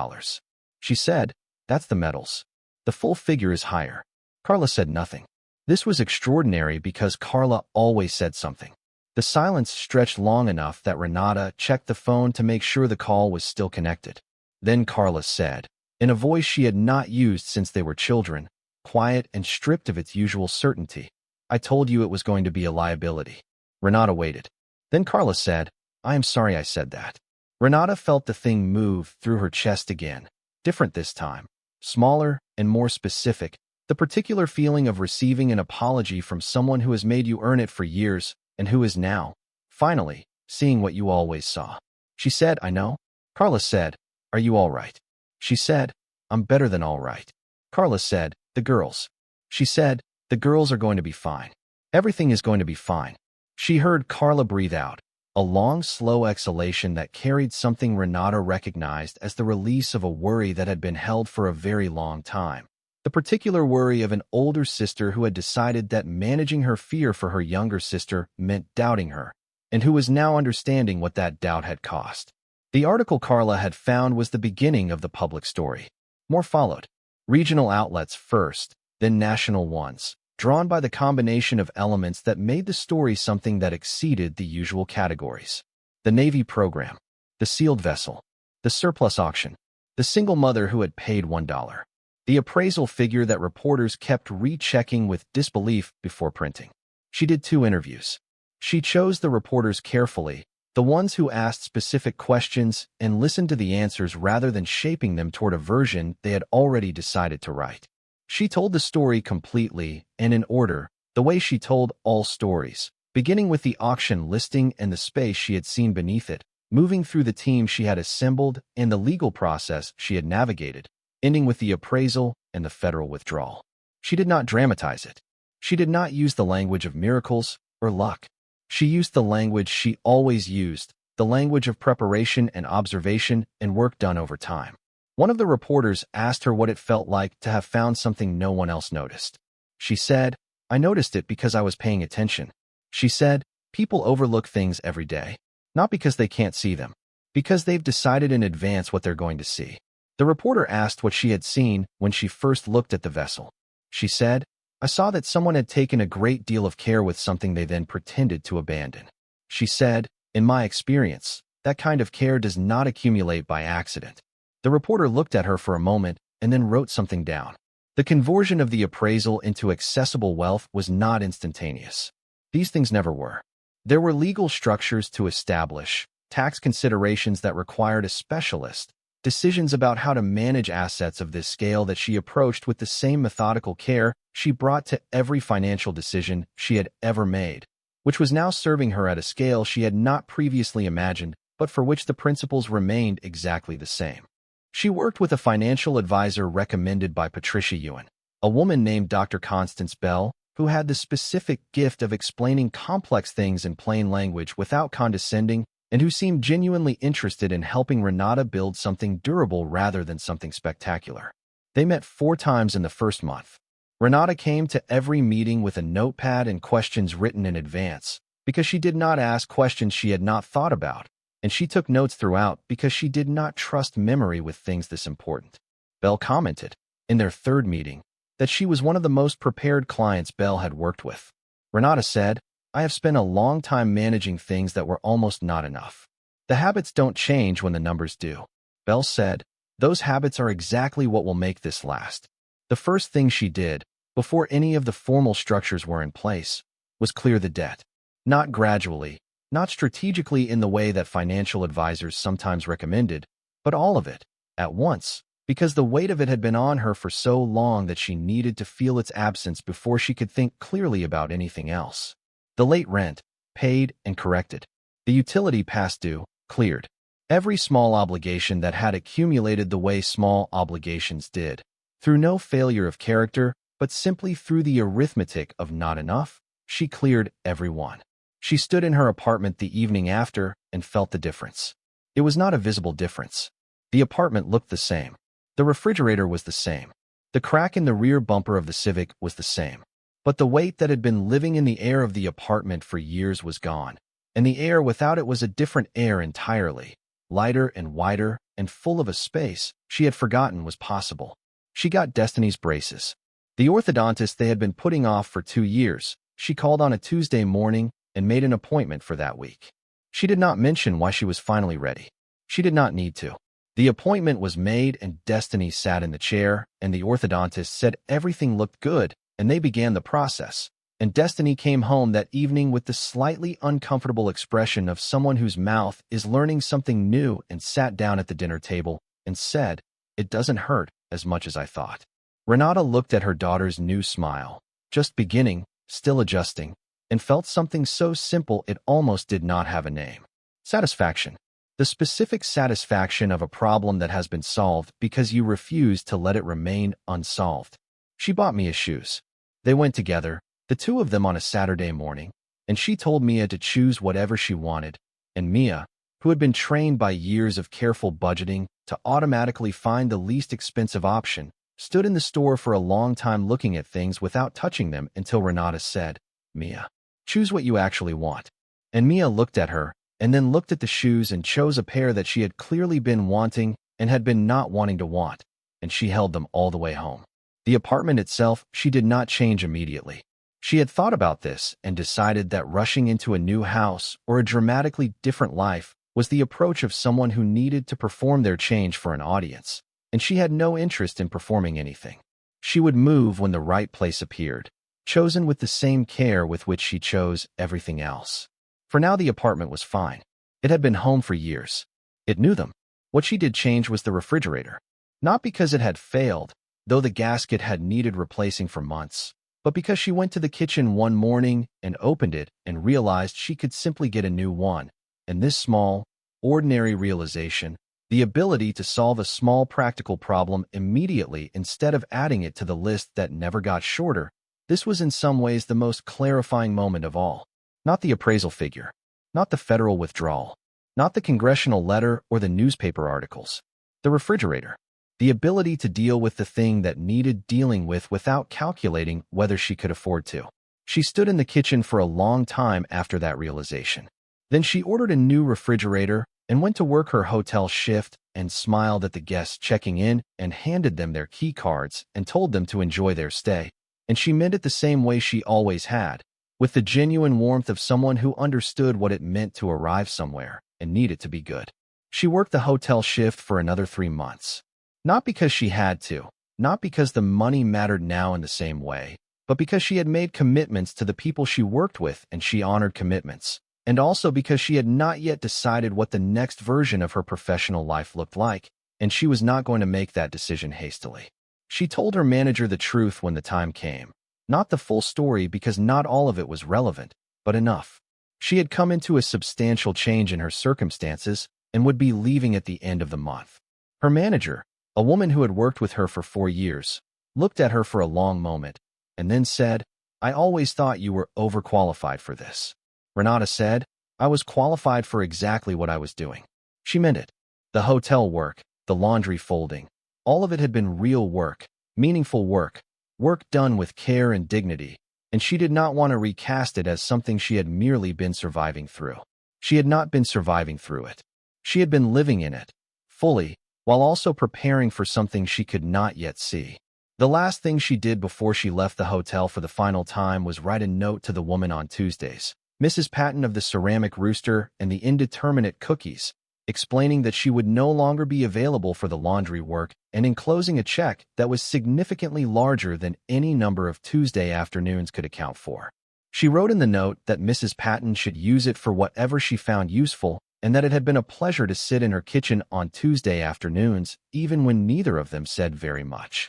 She said, "That's the metals. The full figure is higher." Carla said nothing. This was extraordinary because Carla always said something. The silence stretched long enough that Renata checked the phone to make sure the call was still connected. Then Carla said, in a voice she had not used since they were children, quiet and stripped of its usual certainty, "I told you it was going to be a liability." Renata waited. Then Carla said, "I am sorry I said that." Renata felt the thing move through her chest again, different this time, smaller and more specific, the particular feeling of receiving an apology from someone who has made you earn it for years and who is now, finally, seeing what you always saw. She said, "I know." Carla said, "Are you all right?" She said, "I'm better than all right." Carla said, "The girls." She said, "The girls are going to be fine. Everything is going to be fine." She heard Carla breathe out, a long, slow exhalation that carried something Renata recognized as the release of a worry that had been held for a very long time. The particular worry of an older sister who had decided that managing her fear for her younger sister meant doubting her, and who was now understanding what that doubt had cost. The article Carla had found was the beginning of the public story. More followed. Regional outlets first, then national ones, drawn by the combination of elements that made the story something that exceeded the usual categories. The Navy program, the sealed vessel, the surplus auction, the single mother who had paid $1, the appraisal figure that reporters kept rechecking with disbelief before printing. She did 2 interviews. She chose the reporters carefully, the ones who asked specific questions and listened to the answers rather than shaping them toward a version they had already decided to write. She told the story completely and in order, The way she told all stories, beginning with the auction listing and the space she had seen beneath it, moving through the team she had assembled and the legal process she had navigated, ending with the appraisal and the federal withdrawal. She did not dramatize it. She did not use the language of miracles or luck. She used the language she always used, the language of preparation and observation and work done over time. One of the reporters asked her what it felt like to have found something no one else noticed. She said, "I noticed it because I was paying attention." She said, "People overlook things every day, not because they can't see them, because they've decided in advance what they're going to see." The reporter asked what she had seen when she first looked at the vessel. She said, "I saw that someone had taken a great deal of care with something they then pretended to abandon." She said, "In my experience, that kind of care does not accumulate by accident." The reporter looked at her for a moment and then wrote something down. The conversion of the appraisal into accessible wealth was not instantaneous. These things never were. There were legal structures to establish, tax considerations that required a specialist, decisions about how to manage assets of this scale that she approached with the same methodical care she brought to every financial decision she had ever made, which was now serving her at a scale she had not previously imagined, but for which the principles remained exactly the same. She worked with a financial advisor recommended by Patricia Ewan, a woman named Dr. Constance Bell, who had the specific gift of explaining complex things in plain language without condescending, and who seemed genuinely interested in helping Renata build something durable rather than something spectacular. They met 4 times in the first month. Renata came to every meeting with a notepad and questions written in advance, because she did not ask questions she had not thought about, and she took notes throughout because she did not trust memory with things this important. Bell commented, in their 3rd meeting, that she was one of the most prepared clients Bell had worked with. Renata said, "I have spent a long time managing things that were almost not enough. The habits don't change when the numbers do." Bell said, "Those habits are exactly what will make this last." The first thing she did, before any of the formal structures were in place, was clear the debt. Not gradually, not strategically in the way that financial advisors sometimes recommended, but all of it, at once, because the weight of it had been on her for so long that she needed to feel its absence before she could think clearly about anything else. The late rent, paid and corrected. The utility past due, cleared. Every small obligation that had accumulated the way small obligations did, through no failure of character, but simply through the arithmetic of not enough, she cleared every one. She stood in her apartment the evening after and felt the difference. It was not a visible difference. The apartment looked the same. The refrigerator was the same. The crack in the rear bumper of the Civic was the same. But the weight that had been living in the air of the apartment for years was gone, and the air without it was a different air entirely, lighter and wider and full of a space she had forgotten was possible. She got Destiny's braces. The orthodontist they had been putting off for 2 years, she called on a Tuesday morning and made an appointment for that week. She did not mention why she was finally ready. She did not need to. The appointment was made and Destiny sat in the chair, and the orthodontist said everything looked good, and they began the process. And Destiny came home that evening with the slightly uncomfortable expression of someone whose mouth is learning something new, and sat down at the dinner table and said, "It doesn't hurt as much as I thought." Renata looked at her daughter's new smile, just beginning, still adjusting, and felt something so simple it almost did not have a name. Satisfaction. The specific satisfaction of a problem that has been solved because you refuse to let it remain unsolved. She bought Mia shoes. They went together, the 2 of them on a Saturday morning, and she told Mia to choose whatever she wanted, and Mia, who had been trained by years of careful budgeting to automatically find the least expensive option, stood in the store for a long time looking at things without touching them until Renata said, "Mia, choose what you actually want." And Mia looked at her, and then looked at the shoes and chose a pair that she had clearly been wanting and had been not wanting to want, and she held them all the way home. The apartment itself she did not change immediately. She had thought about this and decided that rushing into a new house or a dramatically different life was the approach of someone who needed to perform their change for an audience, and she had no interest in performing anything. She would move when the right place appeared, chosen with the same care with which she chose everything else. For now the apartment was fine. It had been home for years. It knew them. What she did change was the refrigerator. Not because it had failed, though the gasket had needed replacing for months, but because she went to the kitchen one morning and opened it and realized she could simply get a new one. And this small, ordinary realization, the ability to solve a small practical problem immediately instead of adding it to the list that never got shorter, this was in some ways the most clarifying moment of all. Not the appraisal figure, not the federal withdrawal, not the congressional letter or the newspaper articles. The refrigerator. The ability to deal with the thing that needed dealing with without calculating whether she could afford to. She stood in the kitchen for a long time after that realization. Then she ordered a new refrigerator and went to work her hotel shift and smiled at the guests checking in and handed them their key cards and told them to enjoy their stay. And she meant it the same way she always had, with the genuine warmth of someone who understood what it meant to arrive somewhere and need it to be good. She worked the hotel shift for another 3 months. Not because she had to, not because the money mattered now in the same way, but because she had made commitments to the people she worked with and she honored commitments, and also because she had not yet decided what the next version of her professional life looked like, and she was not going to make that decision hastily. She told her manager the truth when the time came, not the full story because not all of it was relevant, but enough. She had come into a substantial change in her circumstances and would be leaving at the end of the month. Her manager, a woman who had worked with her for 4 years, looked at her for a long moment and then said, "I always thought you were overqualified for this." Renata said, "I was qualified for exactly what I was doing." She meant it. The hotel work, the laundry folding, all of it had been real work, meaningful work, work done with care and dignity, and she did not want to recast it as something she had merely been surviving through. She had not been surviving through it. She had been living in it, fully, while also preparing for something she could not yet see. The last thing she did before she left the hotel for the final time was write a note to the woman on Tuesdays, Mrs. Patton of the ceramic rooster and the indeterminate cookies, explaining that she would no longer be available for the laundry work and enclosing a check that was significantly larger than any number of Tuesday afternoons could account for. She wrote in the note that Mrs. Patton should use it for whatever she found useful and that it had been a pleasure to sit in her kitchen on Tuesday afternoons, even when neither of them said very much.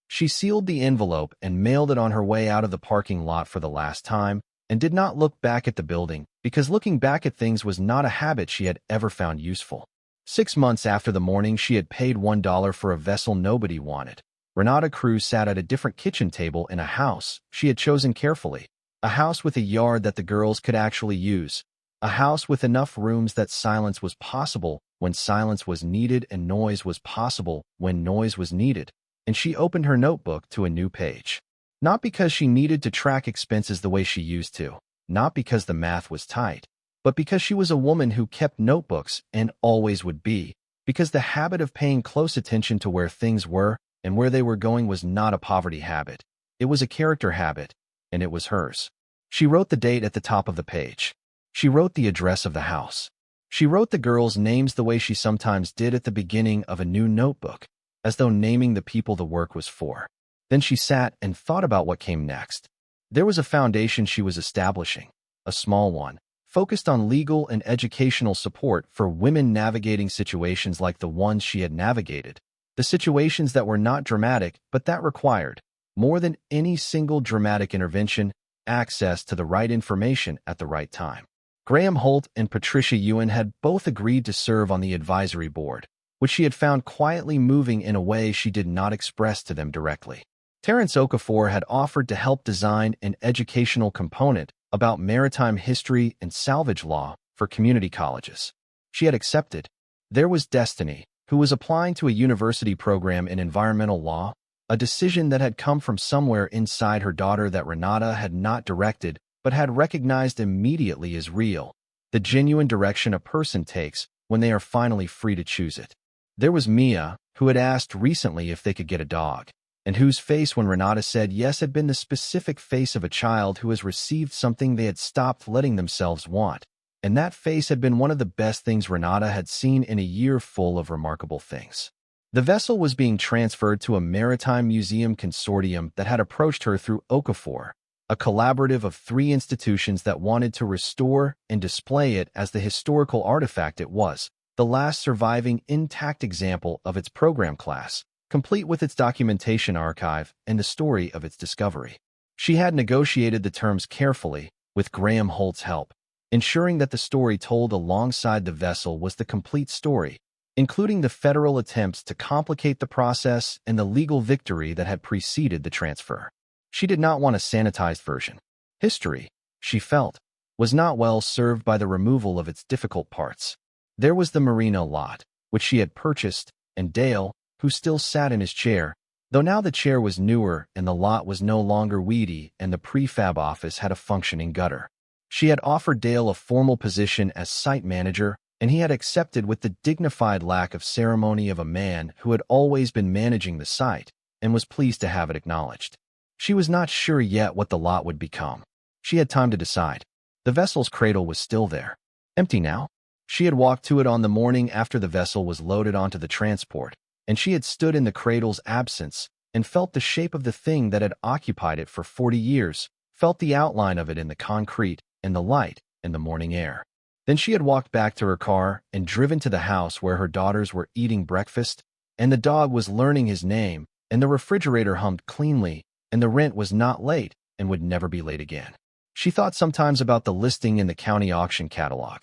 She sealed the envelope and mailed it on her way out of the parking lot for the last time, and did not look back at the building, because looking back at things was not a habit she had ever found useful. 6 months after the morning she had paid $1 for a vessel nobody wanted, Renata Cruz sat at a different kitchen table in a house she had chosen carefully, a house with a yard that the girls could actually use, a house with enough rooms that silence was possible when silence was needed and noise was possible when noise was needed, and she opened her notebook to a new page. Not because she needed to track expenses the way she used to, not because the math was tight, but because she was a woman who kept notebooks and always would be, because the habit of paying close attention to where things were and where they were going was not a poverty habit. It was a character habit, and it was hers. She wrote the date at the top of the page. She wrote the address of the house. She wrote the girls' names the way she sometimes did at the beginning of a new notebook, as though naming the people the work was for. Then she sat and thought about what came next. There was a foundation she was establishing, a small one, focused on legal and educational support for women navigating situations like the ones she had navigated, the situations that were not dramatic but that required, more than any single dramatic intervention, access to the right information at the right time. Graham Holt and Patricia Ewan had both agreed to serve on the advisory board, which she had found quietly moving in a way she did not express to them directly. Terence Okafor had offered to help design an educational component about maritime history and salvage law for community colleges. She had accepted. There was Destiny, who was applying to a university program in environmental law, a decision that had come from somewhere inside her daughter that Renata had not directed but had recognized immediately as real, the genuine direction a person takes when they are finally free to choose it. There was Mia, who had asked recently if they could get a dog, and whose face when Renata said yes had been the specific face of a child who has received something they had stopped letting themselves want, and that face had been one of the best things Renata had seen in a year full of remarkable things. The vessel was being transferred to a maritime museum consortium that had approached her through Okafor, a collaborative of 3 institutions that wanted to restore and display it as the historical artifact it was, the last surviving intact example of its program class, complete with its documentation archive and the story of its discovery. She had negotiated the terms carefully, with Graham Holt's help, ensuring that the story told alongside the vessel was the complete story, including the federal attempts to complicate the process and the legal victory that had preceded the transfer. She did not want a sanitized version. History, she felt, was not well served by the removal of its difficult parts. There was the Marina lot, which she had purchased, and Dale, who still sat in his chair, though now the chair was newer and the lot was no longer weedy and the prefab office had a functioning gutter. She had offered Dale a formal position as site manager, and he had accepted with the dignified lack of ceremony of a man who had always been managing the site and was pleased to have it acknowledged. She was not sure yet what the lot would become. She had time to decide. The vessel's cradle was still there. Empty now? She had walked to it on the morning after the vessel was loaded onto the transport, and she had stood in the cradle's absence and felt the shape of the thing that had occupied it for 40 years, felt the outline of it in the concrete and the light and the morning air. Then she had walked back to her car and driven to the house where her daughters were eating breakfast, and the dog was learning his name, and the refrigerator hummed cleanly, and the rent was not late and would never be late again. She thought sometimes about the listing in the county auction catalog.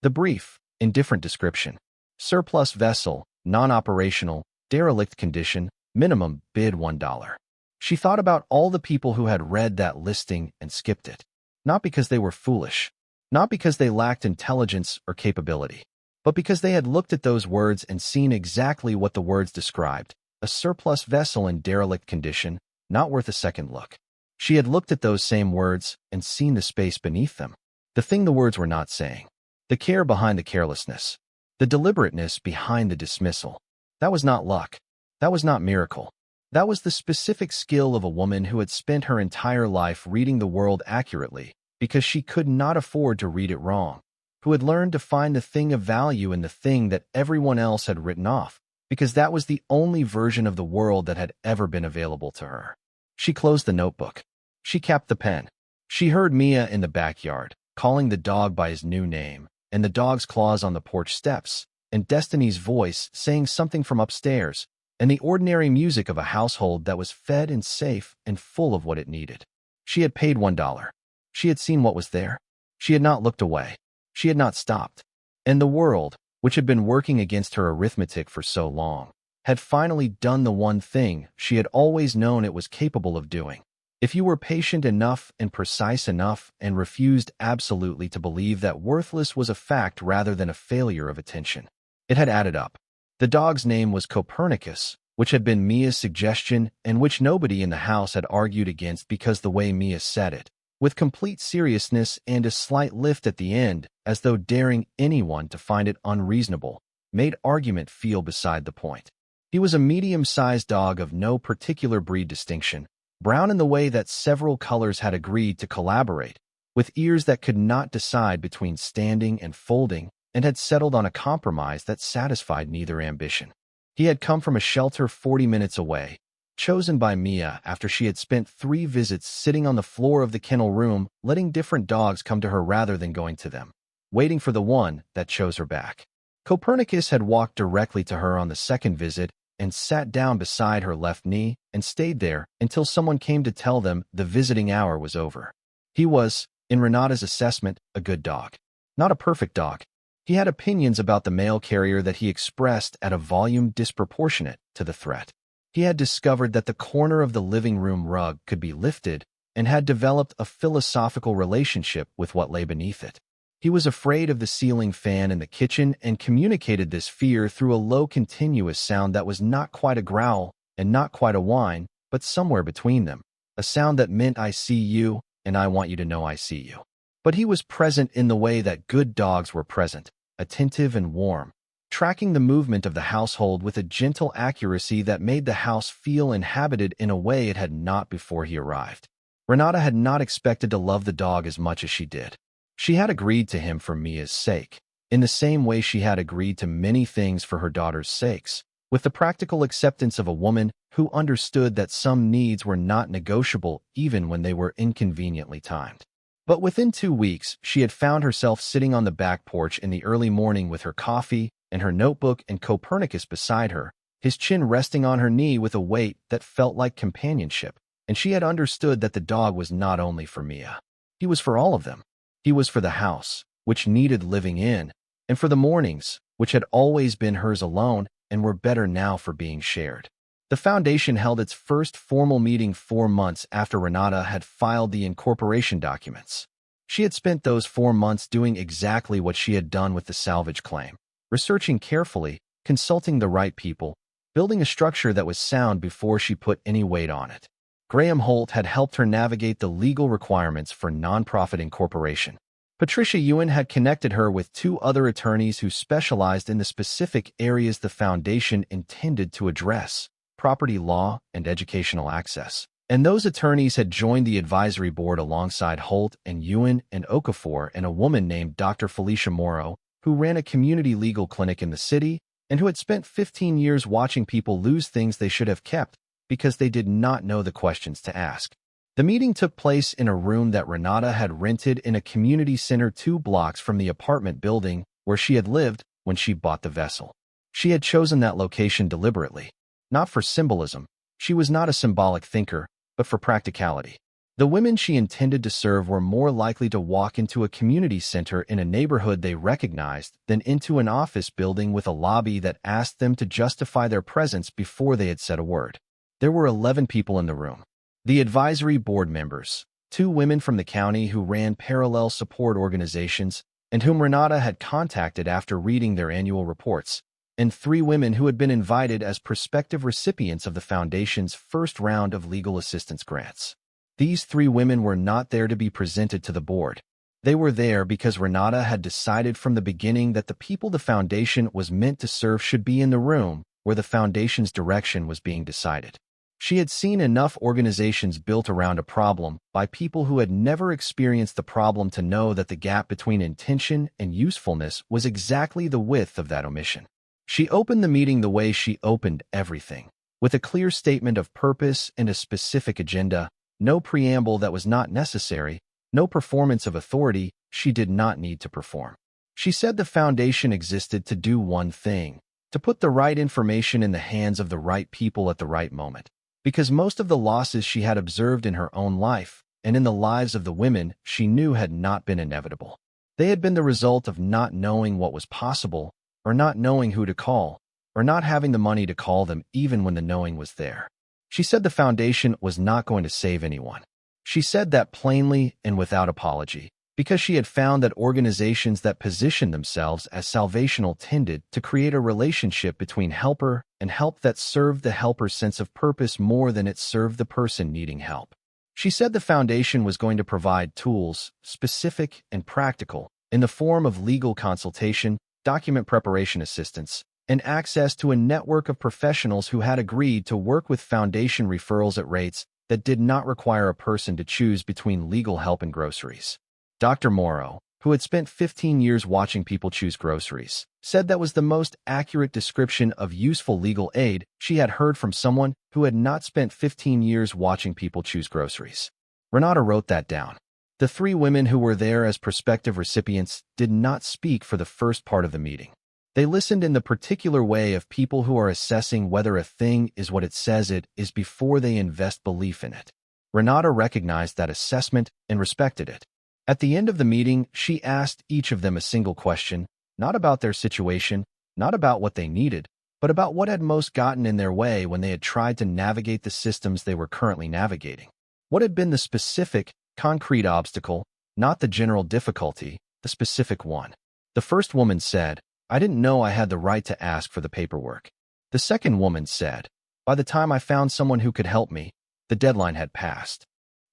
The brief, indifferent description: surplus vessel, non-operational, derelict condition, minimum bid $1. She thought about all the people who had read that listing and skipped it. Not because they were foolish, not because they lacked intelligence or capability, but because they had looked at those words and seen exactly what the words described: a surplus vessel in derelict condition, not worth a second look. She had looked at those same words and seen the space beneath them. The thing the words were not saying. The care behind the carelessness. The deliberateness behind the dismissal. That was not luck. That was not miracle. That was the specific skill of a woman who had spent her entire life reading the world accurately because she could not afford to read it wrong, who had learned to find the thing of value in the thing that everyone else had written off, because that was the only version of the world that had ever been available to her. She closed the notebook. She capped the pen. She heard Mia in the backyard, calling the dog by his new name, and the dog's claws on the porch steps, and Destiny's voice saying something from upstairs, and the ordinary music of a household that was fed and safe and full of what it needed. She had paid $1. She had seen what was there. She had not looked away. She had not stopped. And the world, which had been working against her arithmetic for so long, had finally done the one thing she had always known it was capable of doing. If you were patient enough and precise enough and refused absolutely to believe that worthless was a fact rather than a failure of attention. It had added up. The dog's name was Copernicus, which had been Mia's suggestion and which nobody in the house had argued against because the way Mia said it, with complete seriousness and a slight lift at the end, as though daring anyone to find it unreasonable, made argument feel beside the point. He was a medium-sized dog of no particular breed distinction, brown in the way that several colors had agreed to collaborate, with ears that could not decide between standing and folding, and had settled on a compromise that satisfied neither ambition. He had come from a shelter 40 minutes away, chosen by Mia after she had spent 3 visits sitting on the floor of the kennel room, letting different dogs come to her rather than going to them, waiting for the one that chose her back. Copernicus had walked directly to her on the second visit and sat down beside her left knee and stayed there until someone came to tell them the visiting hour was over. He was, in Renata's assessment, a good dog. Not a perfect dog. He had opinions about the mail carrier that he expressed at a volume disproportionate to the threat. He had discovered that the corner of the living room rug could be lifted and had developed a philosophical relationship with what lay beneath it. He was afraid of the ceiling fan in the kitchen and communicated this fear through a low continuous sound that was not quite a growl and not quite a whine, but somewhere between them, a sound that meant I see you and I want you to know I see you. But he was present in the way that good dogs were present, attentive and warm, tracking the movement of the household with a gentle accuracy that made the house feel inhabited in a way it had not before he arrived. Renata had not expected to love the dog as much as she did. She had agreed to him for Mia's sake, in the same way she had agreed to many things for her daughter's sakes, with the practical acceptance of a woman who understood that some needs were not negotiable even when they were inconveniently timed. But within 2 weeks, she had found herself sitting on the back porch in the early morning with her coffee and her notebook and Copernicus beside her, his chin resting on her knee with a weight that felt like companionship, and she had understood that the dog was not only for Mia. He was for all of them. He was for the house, which needed living in, and for the mornings, which had always been hers alone and were better now for being shared. The foundation held its first formal meeting 4 months after Renata had filed the incorporation documents. She had spent those 4 months doing exactly what she had done with the salvage claim, researching carefully, consulting the right people, building a structure that was sound before she put any weight on it. Graham Holt had helped her navigate the legal requirements for nonprofit incorporation. Patricia Ewan had connected her with 2 other attorneys who specialized in the specific areas the foundation intended to address: property law and educational access. And those attorneys had joined the advisory board alongside Holt and Ewan and Okafor and a woman named Dr. Felicia Morrow, who ran a community legal clinic in the city and who had spent 15 years watching people lose things they should have kept because they did not know the questions to ask. The meeting took place in a room that Renata had rented in a community center 2 blocks from the apartment building where she had lived when she bought the vessel. She had chosen that location deliberately, not for symbolism. She was not a symbolic thinker, but for practicality. The women she intended to serve were more likely to walk into a community center in a neighborhood they recognized than into an office building with a lobby that asked them to justify their presence before they had said a word. There were 11 people in the room. The advisory board members, 2 women from the county who ran parallel support organizations and whom Renata had contacted after reading their annual reports, and 3 women who had been invited as prospective recipients of the foundation's first round of legal assistance grants. These 3 women were not there to be presented to the board. They were there because Renata had decided from the beginning that the people the foundation was meant to serve should be in the room where the foundation's direction was being decided. She had seen enough organizations built around a problem by people who had never experienced the problem to know that the gap between intention and usefulness was exactly the width of that omission. She opened the meeting the way she opened everything, with a clear statement of purpose and a specific agenda, no preamble that was not necessary, no performance of authority she did not need to perform. She said the foundation existed to do one thing: to put the right information in the hands of the right people at the right moment. Because most of the losses she had observed in her own life and in the lives of the women she knew had not been inevitable. They had been the result of not knowing what was possible, or not knowing who to call, or not having the money to call them even when the knowing was there. She said the foundation was not going to save anyone. She said that plainly and without apology, because she had found that organizations that positioned themselves as salvational tended to create a relationship between helper and help that served the helper's sense of purpose more than it served the person needing help. She said the foundation was going to provide tools, specific and practical, in the form of legal consultation, document preparation assistance, and access to a network of professionals who had agreed to work with foundation referrals at rates that did not require a person to choose between legal help and groceries. Dr. Morrow, who had spent 15 years watching people choose groceries, said that was the most accurate description of useful legal aid she had heard from someone who had not spent 15 years watching people choose groceries. Renata wrote that down. The 3 women who were there as prospective recipients did not speak for the first part of the meeting. They listened in the particular way of people who are assessing whether a thing is what it says it is before they invest belief in it. Renata recognized that assessment and respected it. At the end of the meeting, she asked each of them a single question, not about their situation, not about what they needed, but about what had most gotten in their way when they had tried to navigate the systems they were currently navigating. What had been the specific, concrete obstacle, not the general difficulty, the specific one? The first woman said, "I didn't know I had the right to ask for the paperwork." The second woman said, "By the time I found someone who could help me, the deadline had passed."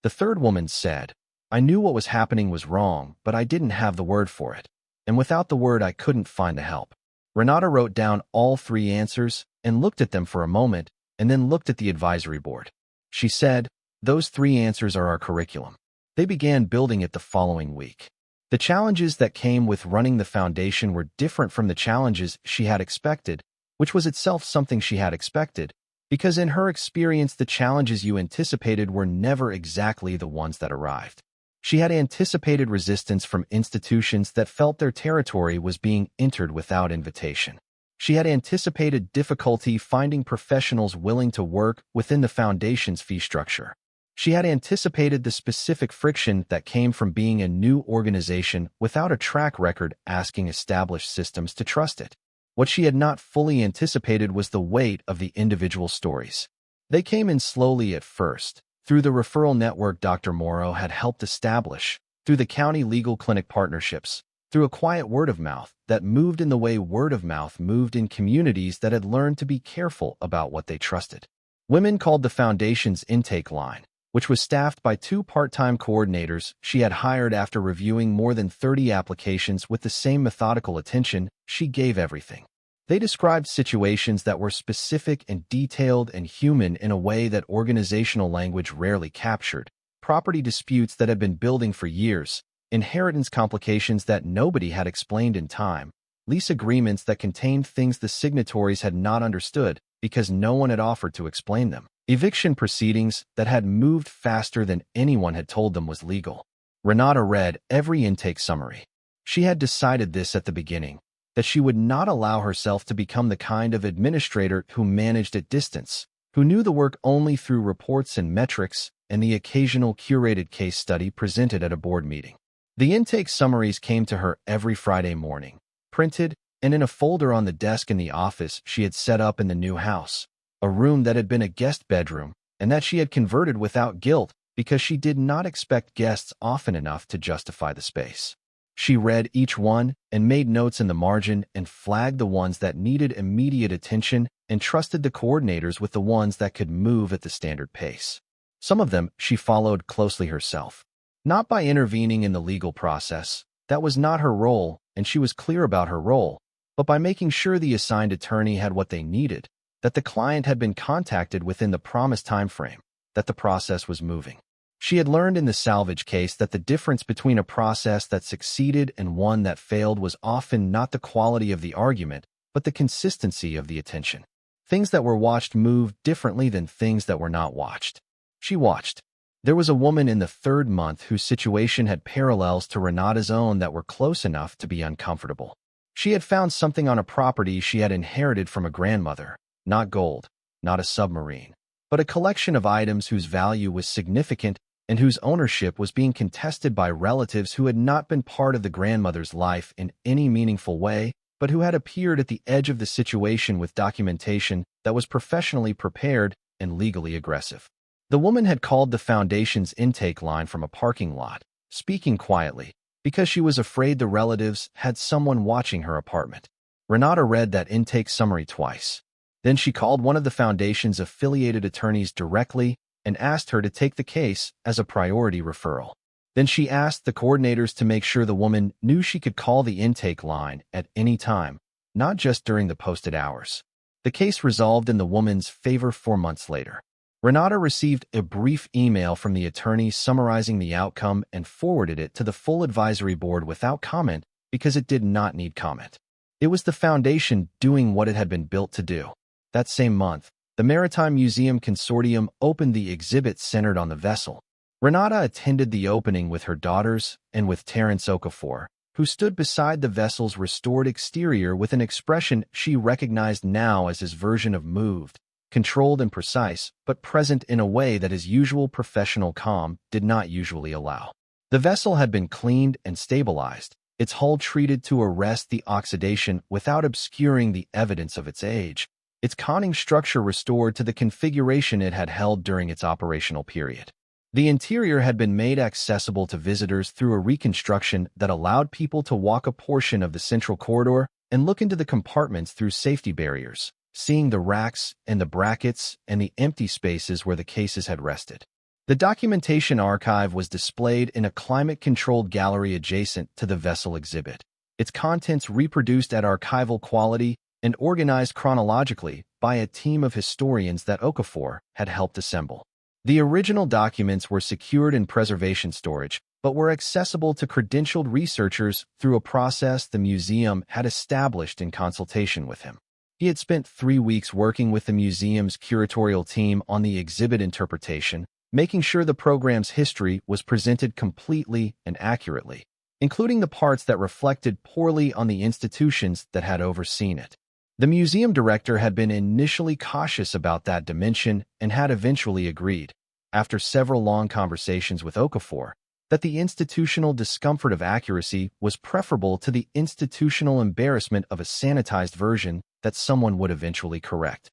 The third woman said, "I knew what was happening was wrong, but I didn't have the word for it. And without the word, I couldn't find the help." Renata wrote down all 3 answers and looked at them for a moment, and then looked at the advisory board. She said, "Those 3 answers are our curriculum." They began building it the following week. The challenges that came with running the foundation were different from the challenges she had expected, which was itself something she had expected, because in her experience the challenges you anticipated were never exactly the ones that arrived. She had anticipated resistance from institutions that felt their territory was being entered without invitation. She had anticipated difficulty finding professionals willing to work within the foundation's fee structure. She had anticipated the specific friction that came from being a new organization without a track record asking established systems to trust it. What she had not fully anticipated was the weight of the individual stories. They came in slowly at first, through the referral network Dr. Morrow had helped establish, through the county legal clinic partnerships, through a quiet word of mouth that moved in the way word of mouth moved in communities that had learned to be careful about what they trusted. Women called the Foundation's intake line, which was staffed by 2 part-time coordinators she had hired after reviewing more than 30 applications with the same methodical attention she gave everything. They described situations that were specific and detailed and human in a way that organizational language rarely captured, property disputes that had been building for years, inheritance complications that nobody had explained in time, lease agreements that contained things the signatories had not understood because no one had offered to explain them, eviction proceedings that had moved faster than anyone had told them was legal. Renata read every intake summary. She had decided this at the beginning, that she would not allow herself to become the kind of administrator who managed at distance, who knew the work only through reports and metrics and the occasional curated case study presented at a board meeting. The intake summaries came to her every Friday morning, printed and in a folder on the desk in the office she had set up in the new house, a room that had been a guest bedroom and that she had converted without guilt because she did not expect guests often enough to justify the space. She read each one and made notes in the margin and flagged the ones that needed immediate attention and trusted the coordinators with the ones that could move at the standard pace. Some of them she followed closely herself, not by intervening in the legal process. That was not her role, and she was clear about her role, but by making sure the assigned attorney had what they needed, that the client had been contacted within the promised time frame, that the process was moving. She had learned in the Salvage case that the difference between a process that succeeded and one that failed was often not the quality of the argument, but the consistency of the attention. Things that were watched moved differently than things that were not watched. She watched. There was a woman in the 3rd month whose situation had parallels to Renata's own that were close enough to be uncomfortable. She had found something on a property she had inherited from a grandmother, not gold, not a submarine, but a collection of items whose value was significant and whose ownership was being contested by relatives who had not been part of the grandmother's life in any meaningful way, but who had appeared at the edge of the situation with documentation that was professionally prepared and legally aggressive. The woman had called the Foundation's intake line from a parking lot, speaking quietly, because she was afraid the relatives had someone watching her apartment. Renata read that intake summary twice. Then she called one of the Foundation's affiliated attorneys directly and asked her to take the case as a priority referral. Then she asked the coordinators to make sure the woman knew she could call the intake line at any time, not just during the posted hours. The case resolved in the woman's favor 4 months later. Renata received a brief email from the attorney summarizing the outcome and forwarded it to the full advisory board without comment because it did not need comment. It was the Foundation doing what it had been built to do. That same month, the Maritime Museum Consortium opened the exhibit centered on the vessel. Renata attended the opening with her daughters and with Terence Okafor, who stood beside the vessel's restored exterior with an expression she recognized now as his version of moved, controlled and precise, but present in a way that his usual professional calm did not usually allow. The vessel had been cleaned and stabilized, its hull treated to arrest the oxidation without obscuring the evidence of its age, its conning structure restored to the configuration it had held during its operational period. The interior had been made accessible to visitors through a reconstruction that allowed people to walk a portion of the central corridor and look into the compartments through safety barriers, seeing the racks and the brackets and the empty spaces where the cases had rested. The documentation archive was displayed in a climate-controlled gallery adjacent to the vessel exhibit, its contents reproduced at archival quality and organized chronologically by a team of historians that Okafor had helped assemble. The original documents were secured in preservation storage, but were accessible to credentialed researchers through a process the museum had established in consultation with him. He had spent 3 weeks working with the museum's curatorial team on the exhibit interpretation, making sure the program's history was presented completely and accurately, including the parts that reflected poorly on the institutions that had overseen it. The museum director had been initially cautious about that dimension and had eventually agreed. after several long conversations with Okafor, that the institutional discomfort of accuracy was preferable to the institutional embarrassment of a sanitized version that someone would eventually correct.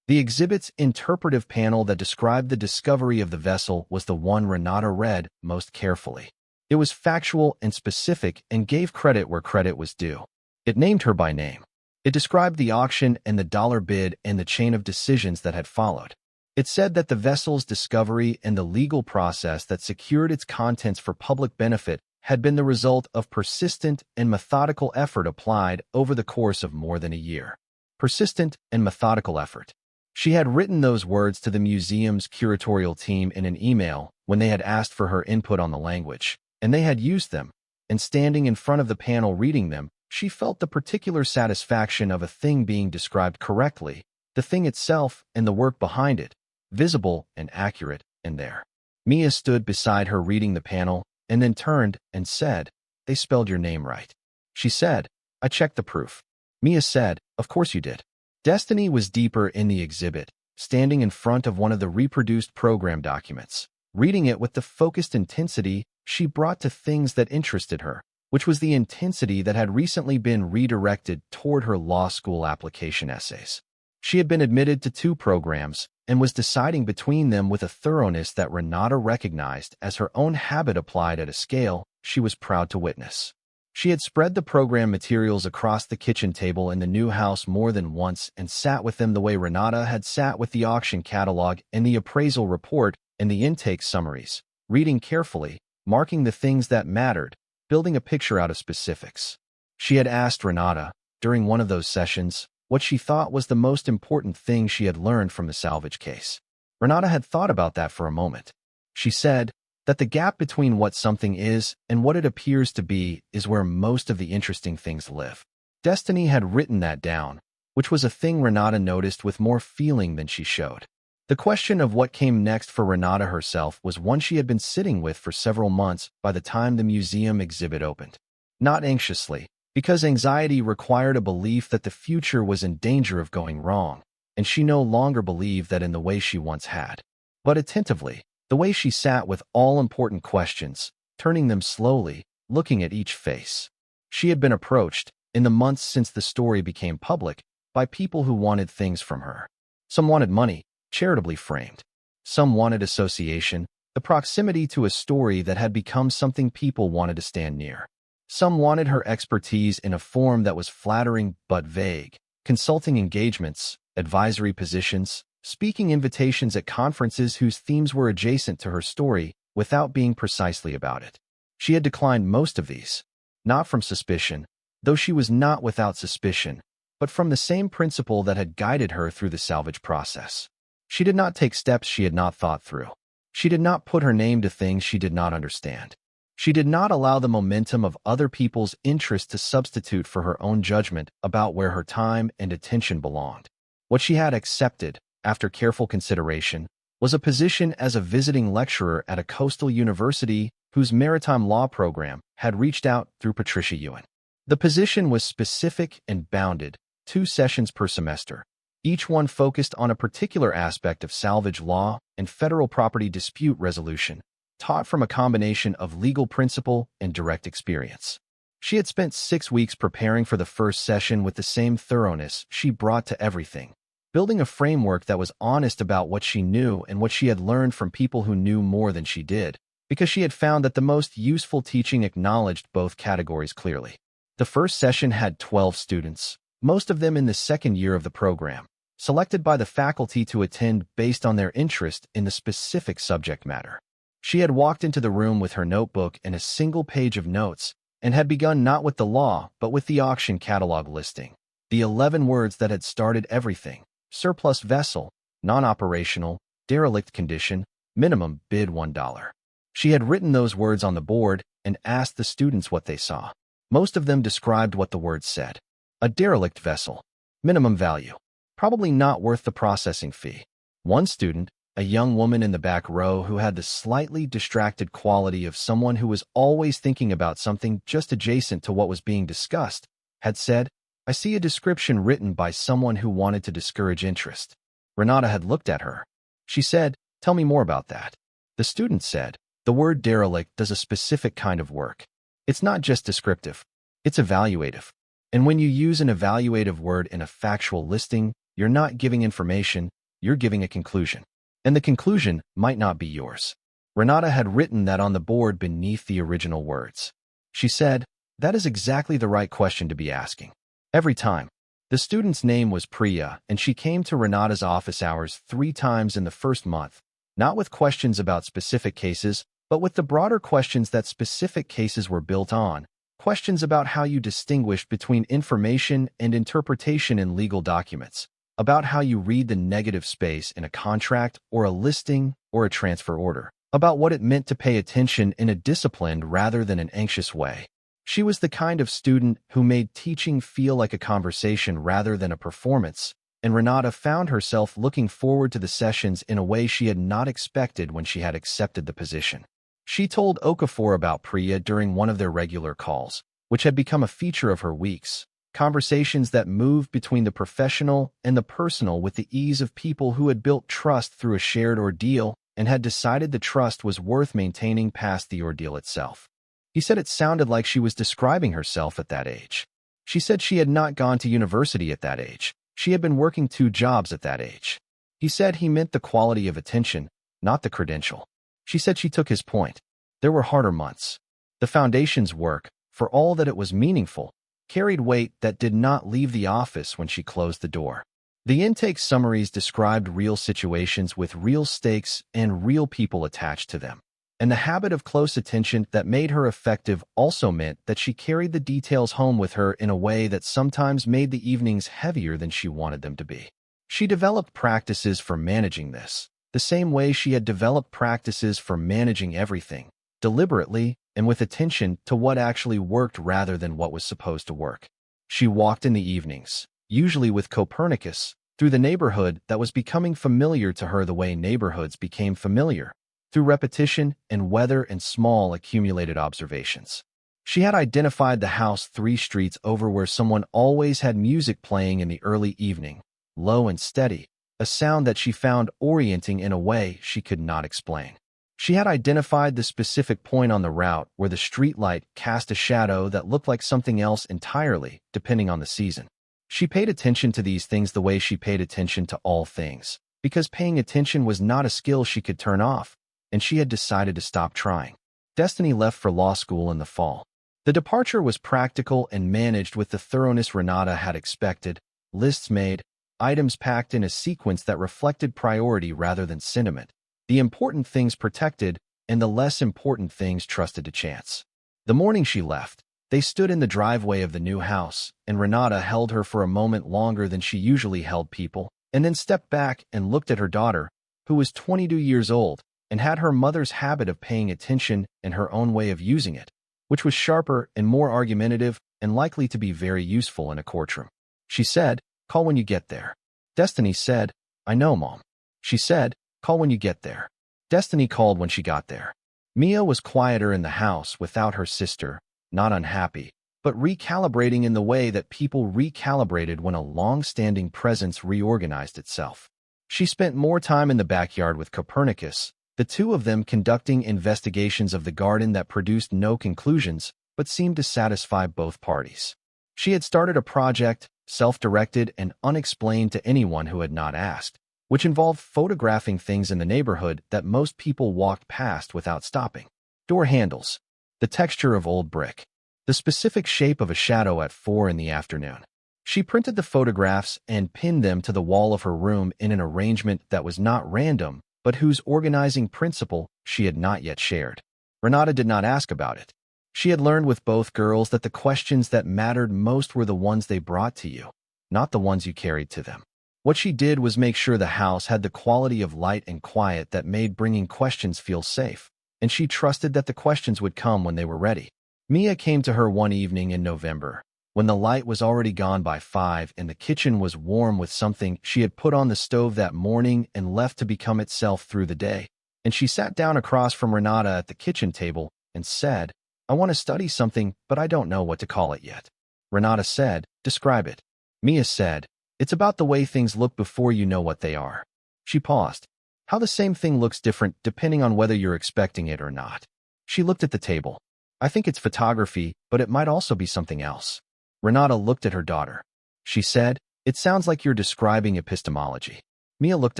The exhibit's interpretive panel that described the discovery of the vessel was the one Renata read most carefully. It was factual and specific and gave credit where credit was due. It named her by name. It described the auction and the dollar bid and the chain of decisions that had followed. It said that the vessel's discovery and the legal process that secured its contents for public benefit had been the result of persistent and methodical effort applied over the course of more than a year. Persistent and methodical effort. She had written those words to the museum's curatorial team in an email when they had asked for her input on the language, and they had used them, and standing in front of the panel reading them, she felt the particular satisfaction of a thing being described correctly, the thing itself and the work behind it, visible and accurate, and there. Mia stood beside her reading the panel, and then turned and said, "They spelled your name right." She said, "I checked the proof." Mia said, "Of course you did." Destiny was deeper in the exhibit, standing in front of one of the reproduced program documents. Reading it with the focused intensity she brought to things that interested her, which was the intensity that had recently been redirected toward her law school application essays. She had been admitted to 2 programs and was deciding between them with a thoroughness that Renata recognized as her own habit applied at a scale she was proud to witness. She had spread the program materials across the kitchen table in the new house more than once and sat with them the way Renata had sat with the auction catalog and the appraisal report and the intake summaries, reading carefully, marking the things that mattered, building a picture out of specifics. She had asked Renata, during one of those sessions, what she thought was the most important thing she had learned from the Salvage case. Renata had thought about that for a moment. She said that the gap between what something is and what it appears to be is where most of the interesting things live. Destiny had written that down, which was a thing Renata noticed with more feeling than she showed. The question of what came next for Renata herself was one she had been sitting with for several months by the time the museum exhibit opened. Not anxiously, because anxiety required a belief that the future was in danger of going wrong, and she no longer believed that in the way she once had. But attentively, the way she sat with all-important questions, turning them slowly, looking at each face. She had been approached, in the months since the story became public, by people who wanted things from her. Some wanted money, charitably framed. Some wanted association, the proximity to a story that had become something people wanted to stand near. Some wanted her expertise in a form that was flattering but vague, consulting engagements, advisory positions, speaking invitations at conferences whose themes were adjacent to her story without being precisely about it. She had declined most of these, not from suspicion, though she was not without suspicion, but from the same principle that had guided her through the Salvage process. She did not take steps she had not thought through. She did not put her name to things she did not understand. She did not allow the momentum of other people's interest to substitute for her own judgment about where her time and attention belonged. What she had accepted, after careful consideration, was a position as a visiting lecturer at a coastal university whose maritime law program had reached out through Patricia Ewan. The position was specific and bounded, 2 sessions per semester, each one focused on a particular aspect of salvage law and federal property dispute resolution, taught from a combination of legal principle and direct experience. She had spent 6 weeks preparing for the first session with the same thoroughness she brought to everything, building a framework that was honest about what she knew and what she had learned from people who knew more than she did, because she had found that the most useful teaching acknowledged both categories clearly. The first session had 12 students, most of them in the second year of the program, selected by the faculty to attend based on their interest in the specific subject matter. She had walked into the room with her notebook and a single page of notes, and had begun not with the law, but with the auction catalog listing. The 11 words that had started everything: surplus vessel, non-operational, derelict condition, minimum bid $1. She had written those words on the board and asked the students what they saw. Most of them described what the words said. A derelict vessel. Minimum value. Probably not worth the processing fee. One student, a young woman in the back row who had the slightly distracted quality of someone who was always thinking about something just adjacent to what was being discussed, had said, "I see a description written by someone who wanted to discourage interest." Renata had looked at her. She said, "Tell me more about that." The student said, "The word derelict does a specific kind of work. It's not just descriptive, it's evaluative. And when you use an evaluative word in a factual listing, you're not giving information, you're giving a conclusion. And the conclusion might not be yours." Renata had written that on the board beneath the original words. She said, "That is exactly the right question to be asking. Every time." The student's name was Priya, and she came to Renata's office hours 3 times in the first month, not with questions about specific cases, but with the broader questions that specific cases were built on, questions about how you distinguished between information and interpretation in legal documents, about how you read the negative space in a contract or a listing or a transfer order, about what it meant to pay attention in a disciplined rather than an anxious way. She was the kind of student who made teaching feel like a conversation rather than a performance, and Renata found herself looking forward to the sessions in a way she had not expected when she had accepted the position. She told Okafor about Priya during one of their regular calls, which had become a feature of her weeks, conversations that moved between the professional and the personal with the ease of people who had built trust through a shared ordeal and had decided the trust was worth maintaining past the ordeal itself. He said it sounded like she was describing herself at that age. She said she had not gone to university at that age. She had been working 2 jobs at that age. He said he meant the quality of attention, not the credential. She said she took his point. There were harder months. The foundation's work, for all that it was meaningful, carried weight that did not leave the office when she closed the door. The intake summaries described real situations with real stakes and real people attached to them. And the habit of close attention that made her effective also meant that she carried the details home with her in a way that sometimes made the evenings heavier than she wanted them to be. She developed practices for managing this, the same way she had developed practices for managing everything, deliberately and with attention to what actually worked rather than what was supposed to work. She walked in the evenings, usually with Copernicus, through the neighborhood that was becoming familiar to her the way neighborhoods became familiar, through repetition and weather and small accumulated observations. She had identified the house 3 streets over where someone always had music playing in the early evening, low and steady, a sound that she found orienting in a way she could not explain. She had identified the specific point on the route where the streetlight cast a shadow that looked like something else entirely, depending on the season. She paid attention to these things the way she paid attention to all things, because paying attention was not a skill she could turn off, and she had decided to stop trying. Destiny left for law school in the fall. The departure was practical and managed with the thoroughness Renata had expected, lists made, items packed in a sequence that reflected priority rather than sentiment, the important things protected and the less important things trusted to chance. The morning she left, they stood in the driveway of the new house, and Renata held her for a moment longer than she usually held people, and then stepped back and looked at her daughter, who was 22 years old, and had her mother's habit of paying attention and her own way of using it, which was sharper and more argumentative and likely to be very useful in a courtroom. She said, "Call when you get there." Destiny said, "I know, Mom." She said, "Call when you get there." Destiny called when she got there. Mia was quieter in the house without her sister, not unhappy, but recalibrating in the way that people recalibrated when a long-standing presence reorganized itself. She spent more time in the backyard with Copernicus, the 2 of them conducting investigations of the garden that produced no conclusions, but seemed to satisfy both parties. She had started a project, self-directed and unexplained to anyone who had not asked, which involved photographing things in the neighborhood that most people walked past without stopping. Door handles, the texture of old brick, the specific shape of a shadow at 4 in the afternoon. She printed the photographs and pinned them to the wall of her room in an arrangement that was not random, but whose organizing principle she had not yet shared. Renata did not ask about it. She had learned with both girls that the questions that mattered most were the ones they brought to you, not the ones you carried to them. What she did was make sure the house had the quality of light and quiet that made bringing questions feel safe, and she trusted that the questions would come when they were ready. Mia came to her one evening in November, when the light was already gone by 5 and the kitchen was warm with something she had put on the stove that morning and left to become itself through the day, and she sat down across from Renata at the kitchen table and said, "I want to study something, but I don't know what to call it yet." Renata said, "Describe it." Mia said, "It's about the way things look before you know what they are." She paused. How the same thing looks different depending on whether you're expecting it or not. She looked at the table. I think it's photography, but it might also be something else. Renata looked at her daughter. She said, it sounds like you're describing epistemology. Mia looked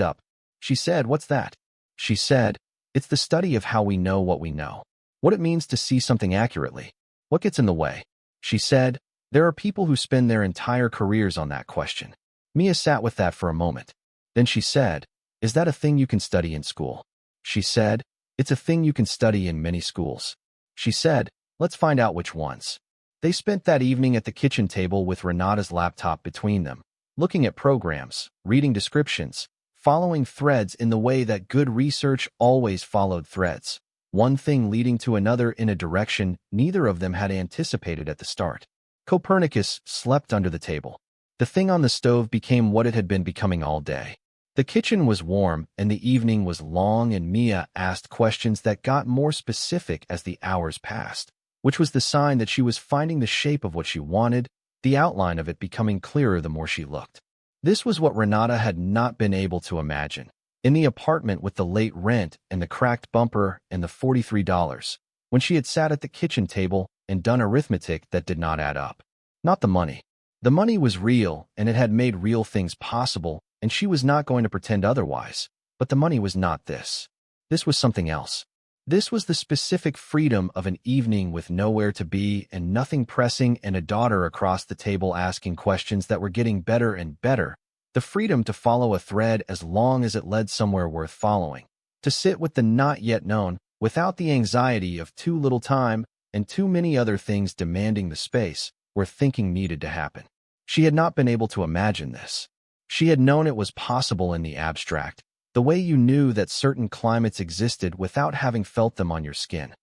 up. She said, what's that? She said, it's the study of how we know what we know. What it means to see something accurately. What gets in the way? She said, there are people who spend their entire careers on that question. Mia sat with that for a moment. Then she said, is that a thing you can study in school? She said, it's a thing you can study in many schools. She said, let's find out which ones. They spent that evening at the kitchen table with Renata's laptop between them, looking at programs, reading descriptions, following threads in the way that good research always followed threads, one thing leading to another in a direction neither of them had anticipated at the start. Copernicus slept under the table. The thing on the stove became what it had been becoming all day. The kitchen was warm and the evening was long, and Mia asked questions that got more specific as the hours passed, which was the sign that she was finding the shape of what she wanted, the outline of it becoming clearer the more she looked. This was what Renata had not been able to imagine. In the apartment with the late rent and the cracked bumper and the $43, when she had sat at the kitchen table and done arithmetic that did not add up. Not the money. The money was real and it had made real things possible, and she was not going to pretend otherwise. But the money was not this. This was something else. This was the specific freedom of an evening with nowhere to be and nothing pressing and a daughter across the table asking questions that were getting better and better. The freedom to follow a thread as long as it led somewhere worth following. To sit with the not yet known without the anxiety of too little time and too many other things demanding the space where thinking needed to happen. She had not been able to imagine this. She had known it was possible in the abstract, the way you knew that certain climates existed without having felt them on your skin.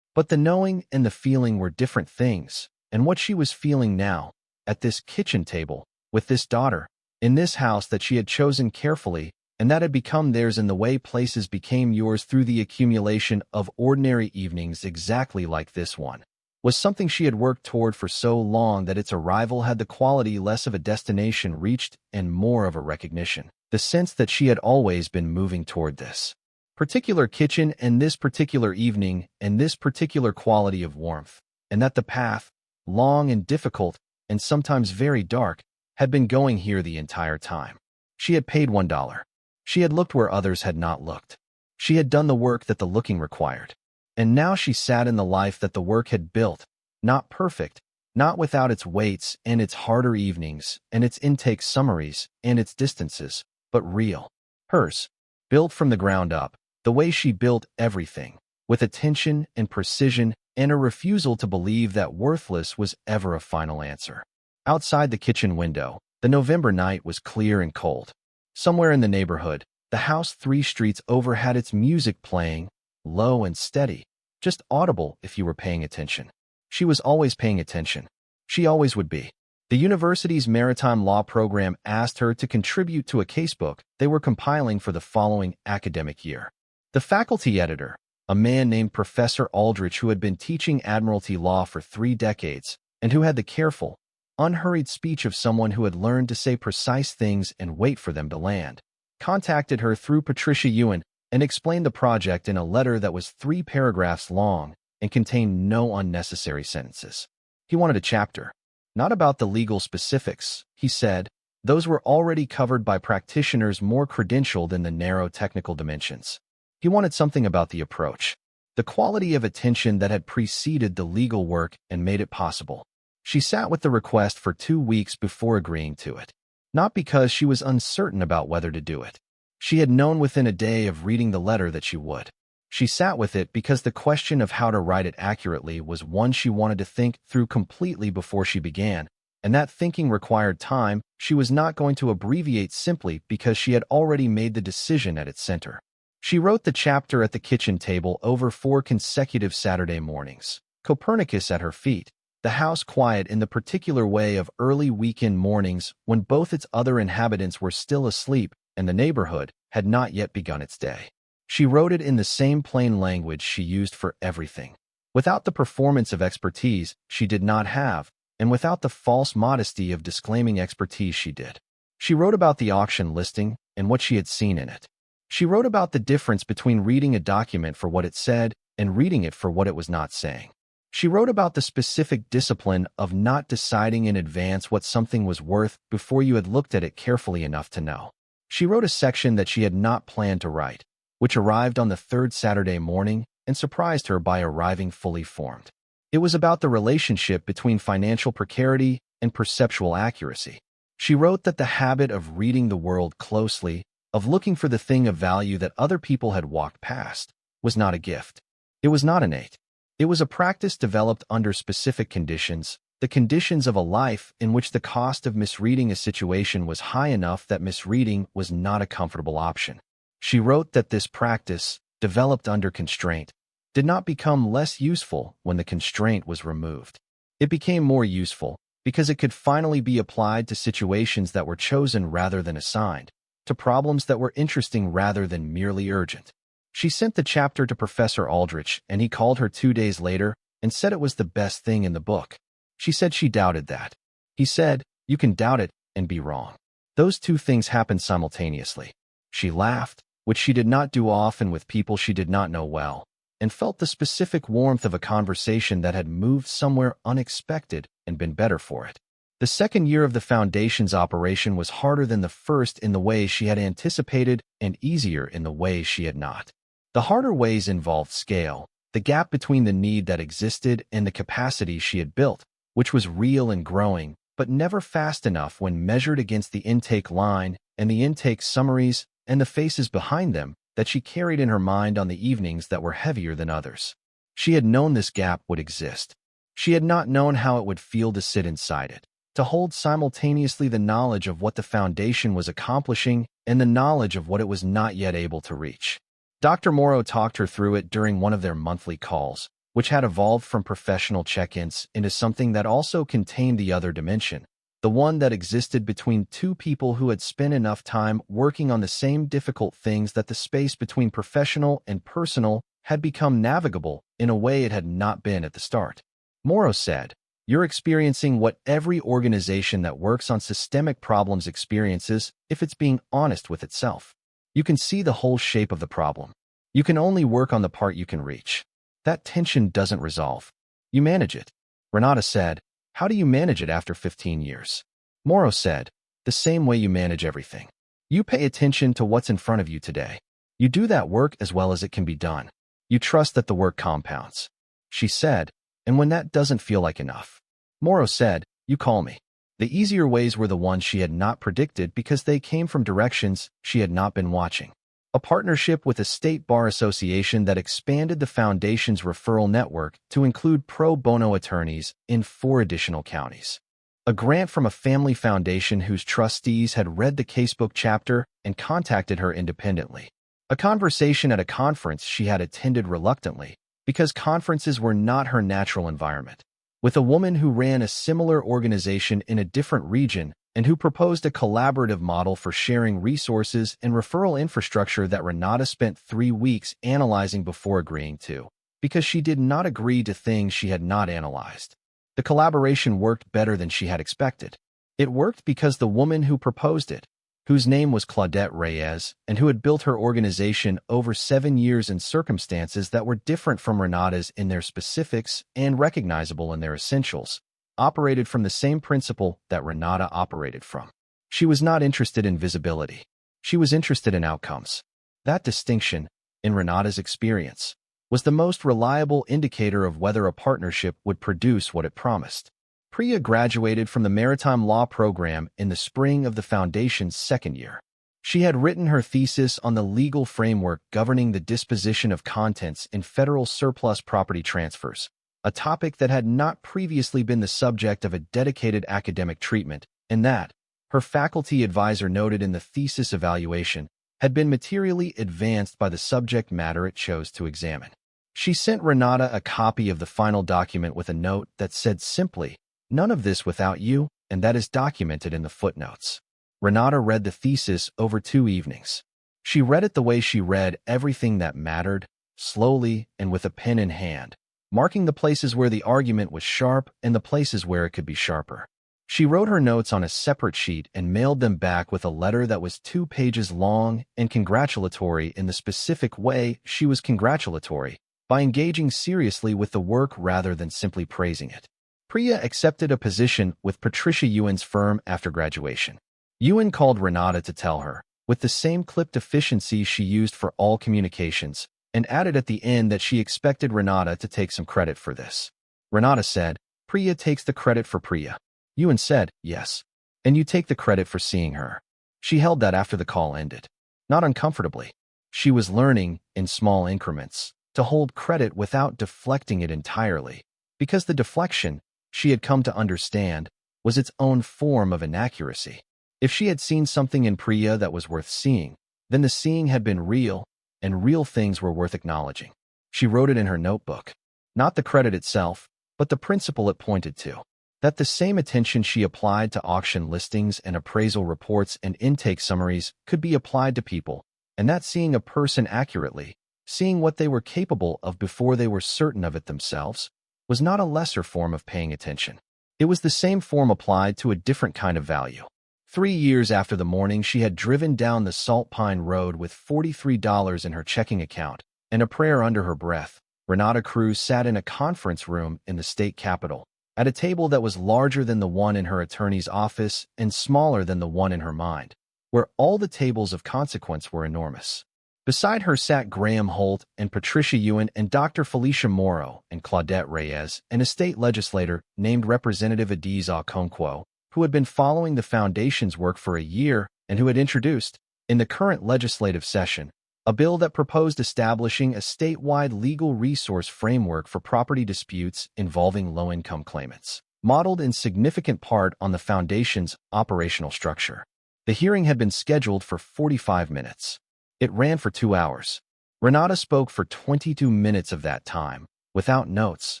But the knowing and the feeling were different things, and what she was feeling now, at this kitchen table, with this daughter, in this house that she had chosen carefully, and that had become theirs in the way places became yours through the accumulation of ordinary evenings exactly like this one, was something she had worked toward for so long that its arrival had the quality less of a destination reached and more of a recognition. The sense that she had always been moving toward this particular kitchen and this particular evening and this particular quality of warmth, and that the path, long and difficult and sometimes very dark, had been going here the entire time. She had paid $1. She had looked where others had not looked. She had done the work that the looking required. And now she sat in the life that the work had built, not perfect, not without its weights and its harder evenings and its intake summaries and its distances, but real. Hers, built from the ground up, the way she built everything, with attention and precision and a refusal to believe that worthless was ever a final answer. Outside the kitchen window, the November night was clear and cold. Somewhere in the neighborhood, the house 3 streets over had its music playing, low and steady, just audible if you were paying attention. She was always paying attention. She always would be. The university's maritime law program asked her to contribute to a casebook they were compiling for the following academic year. The faculty editor, a man named Professor Aldrich who had been teaching admiralty law for 3 decades and who had the careful, unhurried speech of someone who had learned to say precise things and wait for them to land, contacted her through Patricia Ewan and explained the project in a letter that was 3 paragraphs long and contained no unnecessary sentences. He wanted a chapter. Not about the legal specifics, he said. Those were already covered by practitioners more credentialed in the narrow technical dimensions. He wanted something about the approach, the quality of attention that had preceded the legal work and made it possible. She sat with the request for 2 weeks before agreeing to it. Not because she was uncertain about whether to do it. She had known within a day of reading the letter that she would. She sat with it because the question of how to write it accurately was one she wanted to think through completely before she began, and that thinking required time she was not going to abbreviate simply because she had already made the decision at its center. She wrote the chapter at the kitchen table over 4 consecutive Saturday mornings, Copernicus at her feet, the house quiet in the particular way of early weekend mornings when both its other inhabitants were still asleep and the neighborhood had not yet begun its day. She wrote it in the same plain language she used for everything, without the performance of expertise she did not have, and without the false modesty of disclaiming expertise she did. She wrote about the auction listing and what she had seen in it. She wrote about the difference between reading a document for what it said and reading it for what it was not saying. She wrote about the specific discipline of not deciding in advance what something was worth before you had looked at it carefully enough to know. She wrote a section that she had not planned to write, which arrived on the third Saturday morning and surprised her by arriving fully formed. It was about the relationship between financial precarity and perceptual accuracy. She wrote that the habit of reading the world closely, of looking for the thing of value that other people had walked past, was not a gift. It was not innate. It was a practice developed under specific conditions, the conditions of a life in which the cost of misreading a situation was high enough that misreading was not a comfortable option. She wrote that this practice, developed under constraint, did not become less useful when the constraint was removed. It became more useful because it could finally be applied to situations that were chosen rather than assigned, to problems that were interesting rather than merely urgent. She sent the chapter to Professor Aldrich, and he called her 2 days later and said it was the best thing in the book. She said she doubted that. He said, "You can doubt it and be wrong. Those two things happen simultaneously." She laughed, which she did not do often with people she did not know well, and felt the specific warmth of a conversation that had moved somewhere unexpected and been better for it. The second year of the Foundation's operation was harder than the first in the way she had anticipated and easier in the way she had not. The harder ways involved scale, the gap between the need that existed and the capacity she had built, which was real and growing, but never fast enough when measured against the intake line and the intake summaries and the faces behind them that she carried in her mind on the evenings that were heavier than others. She had known this gap would exist. She had not known how it would feel to sit inside it, to hold simultaneously the knowledge of what the Foundation was accomplishing and the knowledge of what it was not yet able to reach. Dr. Morrow talked her through it during one of their monthly calls, which had evolved from professional check-ins into something that also contained the other dimension, the one that existed between two people who had spent enough time working on the same difficult things that the space between professional and personal had become navigable in a way it had not been at the start. Morrow said, "You're experiencing what every organization that works on systemic problems experiences if it's being honest with itself. You can see the whole shape of the problem. You can only work on the part you can reach. That tension doesn't resolve. You manage it." Renata said, "How do you manage it after 15 years? Morrow said, "The same way you manage everything. You pay attention to what's in front of you today. You do that work as well as it can be done. You trust that the work compounds." She said, "And when that doesn't feel like enough," Morrow said, "you call me." The easier ways were the ones she had not predicted because they came from directions she had not been watching. A partnership with a state bar association that expanded the Foundation's referral network to include pro bono attorneys in 4 additional counties. A grant from a family foundation whose trustees had read the casebook chapter and contacted her independently. A conversation at a conference she had attended reluctantly because conferences were not her natural environment, with a woman who ran a similar organization in a different region and who proposed a collaborative model for sharing resources and referral infrastructure that Renata spent 3 weeks analyzing before agreeing to, because she did not agree to things she had not analyzed. The collaboration worked better than she had expected. It worked because the woman who proposed it, whose name was Claudette Reyes, and who had built her organization over 7 years in circumstances that were different from Renata's in their specifics and recognizable in their essentials, operated from the same principle that Renata operated from. She was not interested in visibility. She was interested in outcomes. That distinction, in Renata's experience, was the most reliable indicator of whether a partnership would produce what it promised. Priya graduated from the Maritime Law program in the spring of the Foundation's 2nd year. She had written her thesis on the legal framework governing the disposition of contents in federal surplus property transfers, a topic that had not previously been the subject of a dedicated academic treatment, and that, her faculty advisor noted in the thesis evaluation, had been materially advanced by the subject matter it chose to examine. She sent Renata a copy of the final document with a note that said simply, "None of this without you," and that is documented in the footnotes. Renata read the thesis over 2 evenings. She read it the way she read everything that mattered, slowly and with a pen in hand, marking the places where the argument was sharp and the places where it could be sharper. She wrote her notes on a separate sheet and mailed them back with a letter that was 2 pages long and congratulatory in the specific way she was congratulatory, by engaging seriously with the work rather than simply praising it. Priya accepted a position with Patricia Yuen's firm after graduation. Yuen called Renata to tell her, with the same clipped efficiency she used for all communications, and added at the end that she expected Renata to take some credit for this. Renata said, "Priya takes the credit for Priya." Yuen said, "Yes. And you take the credit for seeing her." She held that after the call ended. Not uncomfortably. She was learning, in small increments, to hold credit without deflecting it entirely, because the deflection, she had come to understand, was its own form of inaccuracy. If she had seen something in Priya that was worth seeing, then the seeing had been real, and real things were worth acknowledging. She wrote it in her notebook. Not the credit itself, but the principle it pointed to. That the same attention she applied to auction listings and appraisal reports and intake summaries could be applied to people, and that seeing a person accurately, seeing what they were capable of before they were certain of it themselves, was not a lesser form of paying attention. It was the same form applied to a different kind of value. 3 years after the morning she had driven down the Salt Pine Road with $43 in her checking account and a prayer under her breath, Renata Cruz sat in a conference room in the state capitol, at a table that was larger than the one in her attorney's office and smaller than the one in her mind, where all the tables of consequence were enormous. Beside her sat Graham Holt and Patricia Yuen and Dr. Felicia Morrow and Claudette Reyes and a state legislator named Representative Adiz Okonkwo, who had been following the foundation's work for a year and who had introduced, in the current legislative session, a bill that proposed establishing a statewide legal resource framework for property disputes involving low-income claimants, modeled in significant part on the foundation's operational structure. The hearing had been scheduled for 45 minutes. It ran for 2 hours. Renata spoke for 22 minutes of that time, without notes,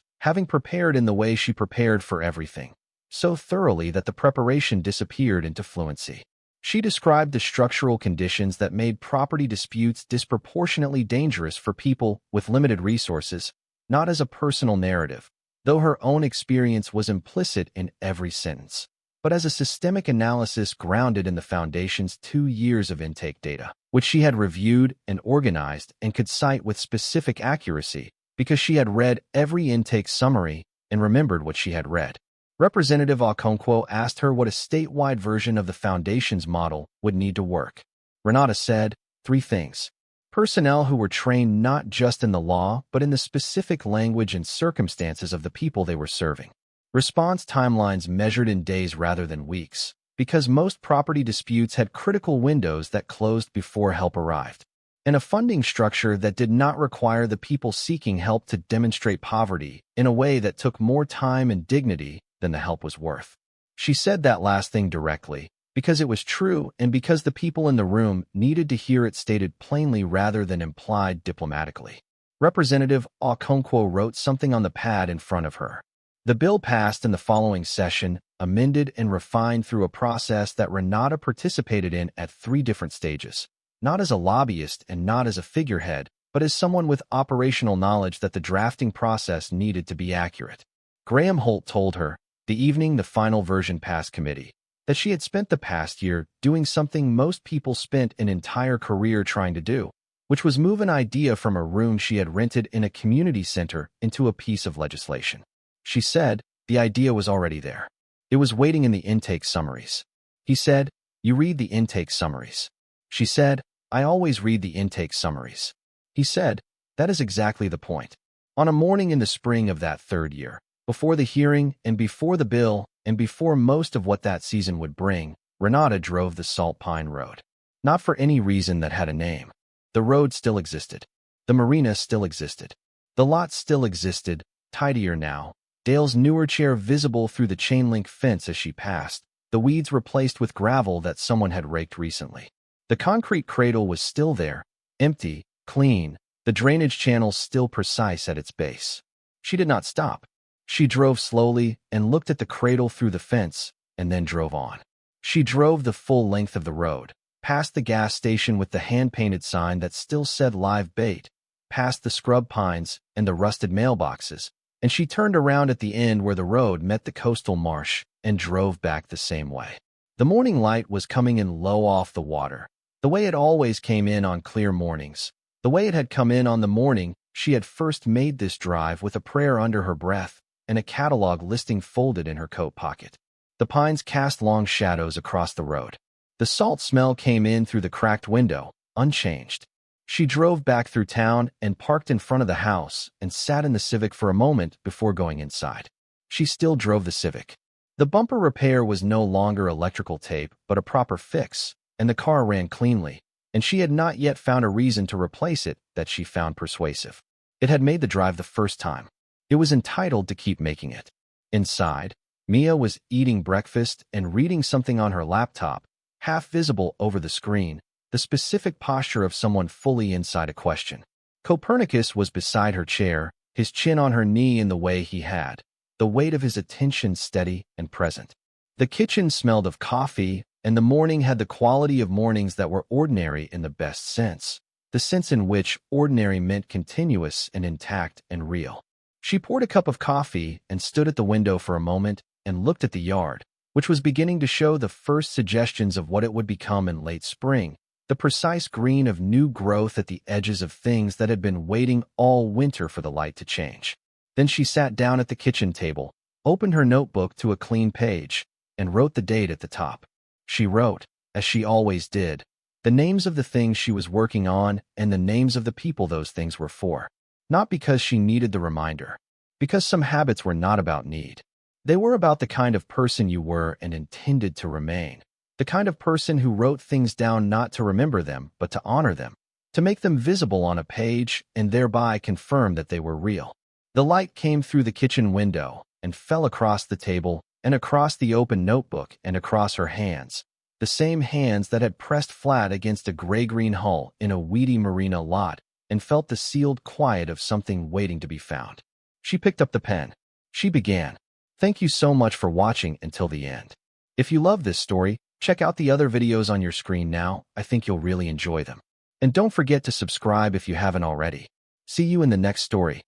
having prepared in the way she prepared for everything, so thoroughly that the preparation disappeared into fluency. She described the structural conditions that made property disputes disproportionately dangerous for people with limited resources, not as a personal narrative, though her own experience was implicit in every sentence, but as a systemic analysis grounded in the Foundation's 2 years of intake data, which she had reviewed and organized and could cite with specific accuracy because she had read every intake summary and remembered what she had read. Representative Okonkwo asked her what a statewide version of the Foundation's model would need to work. Renata said, 3 things. Personnel who were trained not just in the law, but in the specific language and circumstances of the people they were serving. Response timelines measured in days rather than weeks, because most property disputes had critical windows that closed before help arrived. And a funding structure that did not require the people seeking help to demonstrate poverty in a way that took more time and dignity than the help was worth. She said that last thing directly, because it was true and because the people in the room needed to hear it stated plainly rather than implied diplomatically. Representative Okonkwo wrote something on the pad in front of her. The bill passed in the following session, amended and refined through a process that Renata participated in at 3 different stages, not as a lobbyist and not as a figurehead, but as someone with operational knowledge that the drafting process needed to be accurate. Graham Holt told her, the evening the final version passed committee, that she had spent the past year doing something most people spent an entire career trying to do, which was move an idea from a room she had rented in a community center into a piece of legislation. She said, the idea was already there. It was waiting in the intake summaries. He said, you read the intake summaries. She said, I always read the intake summaries. He said, that is exactly the point. On a morning in the spring of that 3rd year, before the hearing and before the bill and before most of what that season would bring, Renata drove the Salt Pine Road. Not for any reason that had a name. The road still existed. The marina still existed. The lot still existed, tidier now, Dale's newer chair visible through the chain-link fence as she passed, the weeds replaced with gravel that someone had raked recently. The concrete cradle was still there, empty, clean, the drainage channel still precise at its base. She did not stop. She drove slowly and looked at the cradle through the fence, and then drove on. She drove the full length of the road, past the gas station with the hand-painted sign that still said live bait, past the scrub pines and the rusted mailboxes, and she turned around at the end where the road met the coastal marsh and drove back the same way. The morning light was coming in low off the water, the way it always came in on clear mornings, the way it had come in on the morning she had first made this drive, with a prayer under her breath and a catalog listing folded in her coat pocket. The pines cast long shadows across the road. The salt smell came in through the cracked window, unchanged. She drove back through town and parked in front of the house and sat in the Civic for a moment before going inside. She still drove the Civic. The bumper repair was no longer electrical tape, but a proper fix, and the car ran cleanly, and she had not yet found a reason to replace it that she found persuasive. It had made the drive the first time. It was entitled to keep making it. Inside, Mia was eating breakfast and reading something on her laptop, half visible over the screen, the specific posture of someone fully inside a question. Copernicus was beside her chair, his chin on her knee in the way he had, the weight of his attention steady and present. The kitchen smelled of coffee, and the morning had the quality of mornings that were ordinary in the best sense, the sense in which ordinary meant continuous and intact and real. She poured a cup of coffee and stood at the window for a moment and looked at the yard, which was beginning to show the first suggestions of what it would become in late spring, the precise green of new growth at the edges of things that had been waiting all winter for the light to change. Then she sat down at the kitchen table, opened her notebook to a clean page, and wrote the date at the top. She wrote, as she always did, the names of the things she was working on and the names of the people those things were for. Not because she needed the reminder, because some habits were not about need. They were about the kind of person you were and intended to remain. The kind of person who wrote things down not to remember them, but to honor them, to make them visible on a page and thereby confirm that they were real. The light came through the kitchen window and fell across the table and across the open notebook and across her hands, the same hands that had pressed flat against a gray-green hull in a weedy marina lot and felt the sealed quiet of something waiting to be found. She picked up the pen. She began. Thank you so much for watching until the end. If you love this story, check out the other videos on your screen now. I think you'll really enjoy them. And don't forget to subscribe if you haven't already. See you in the next story.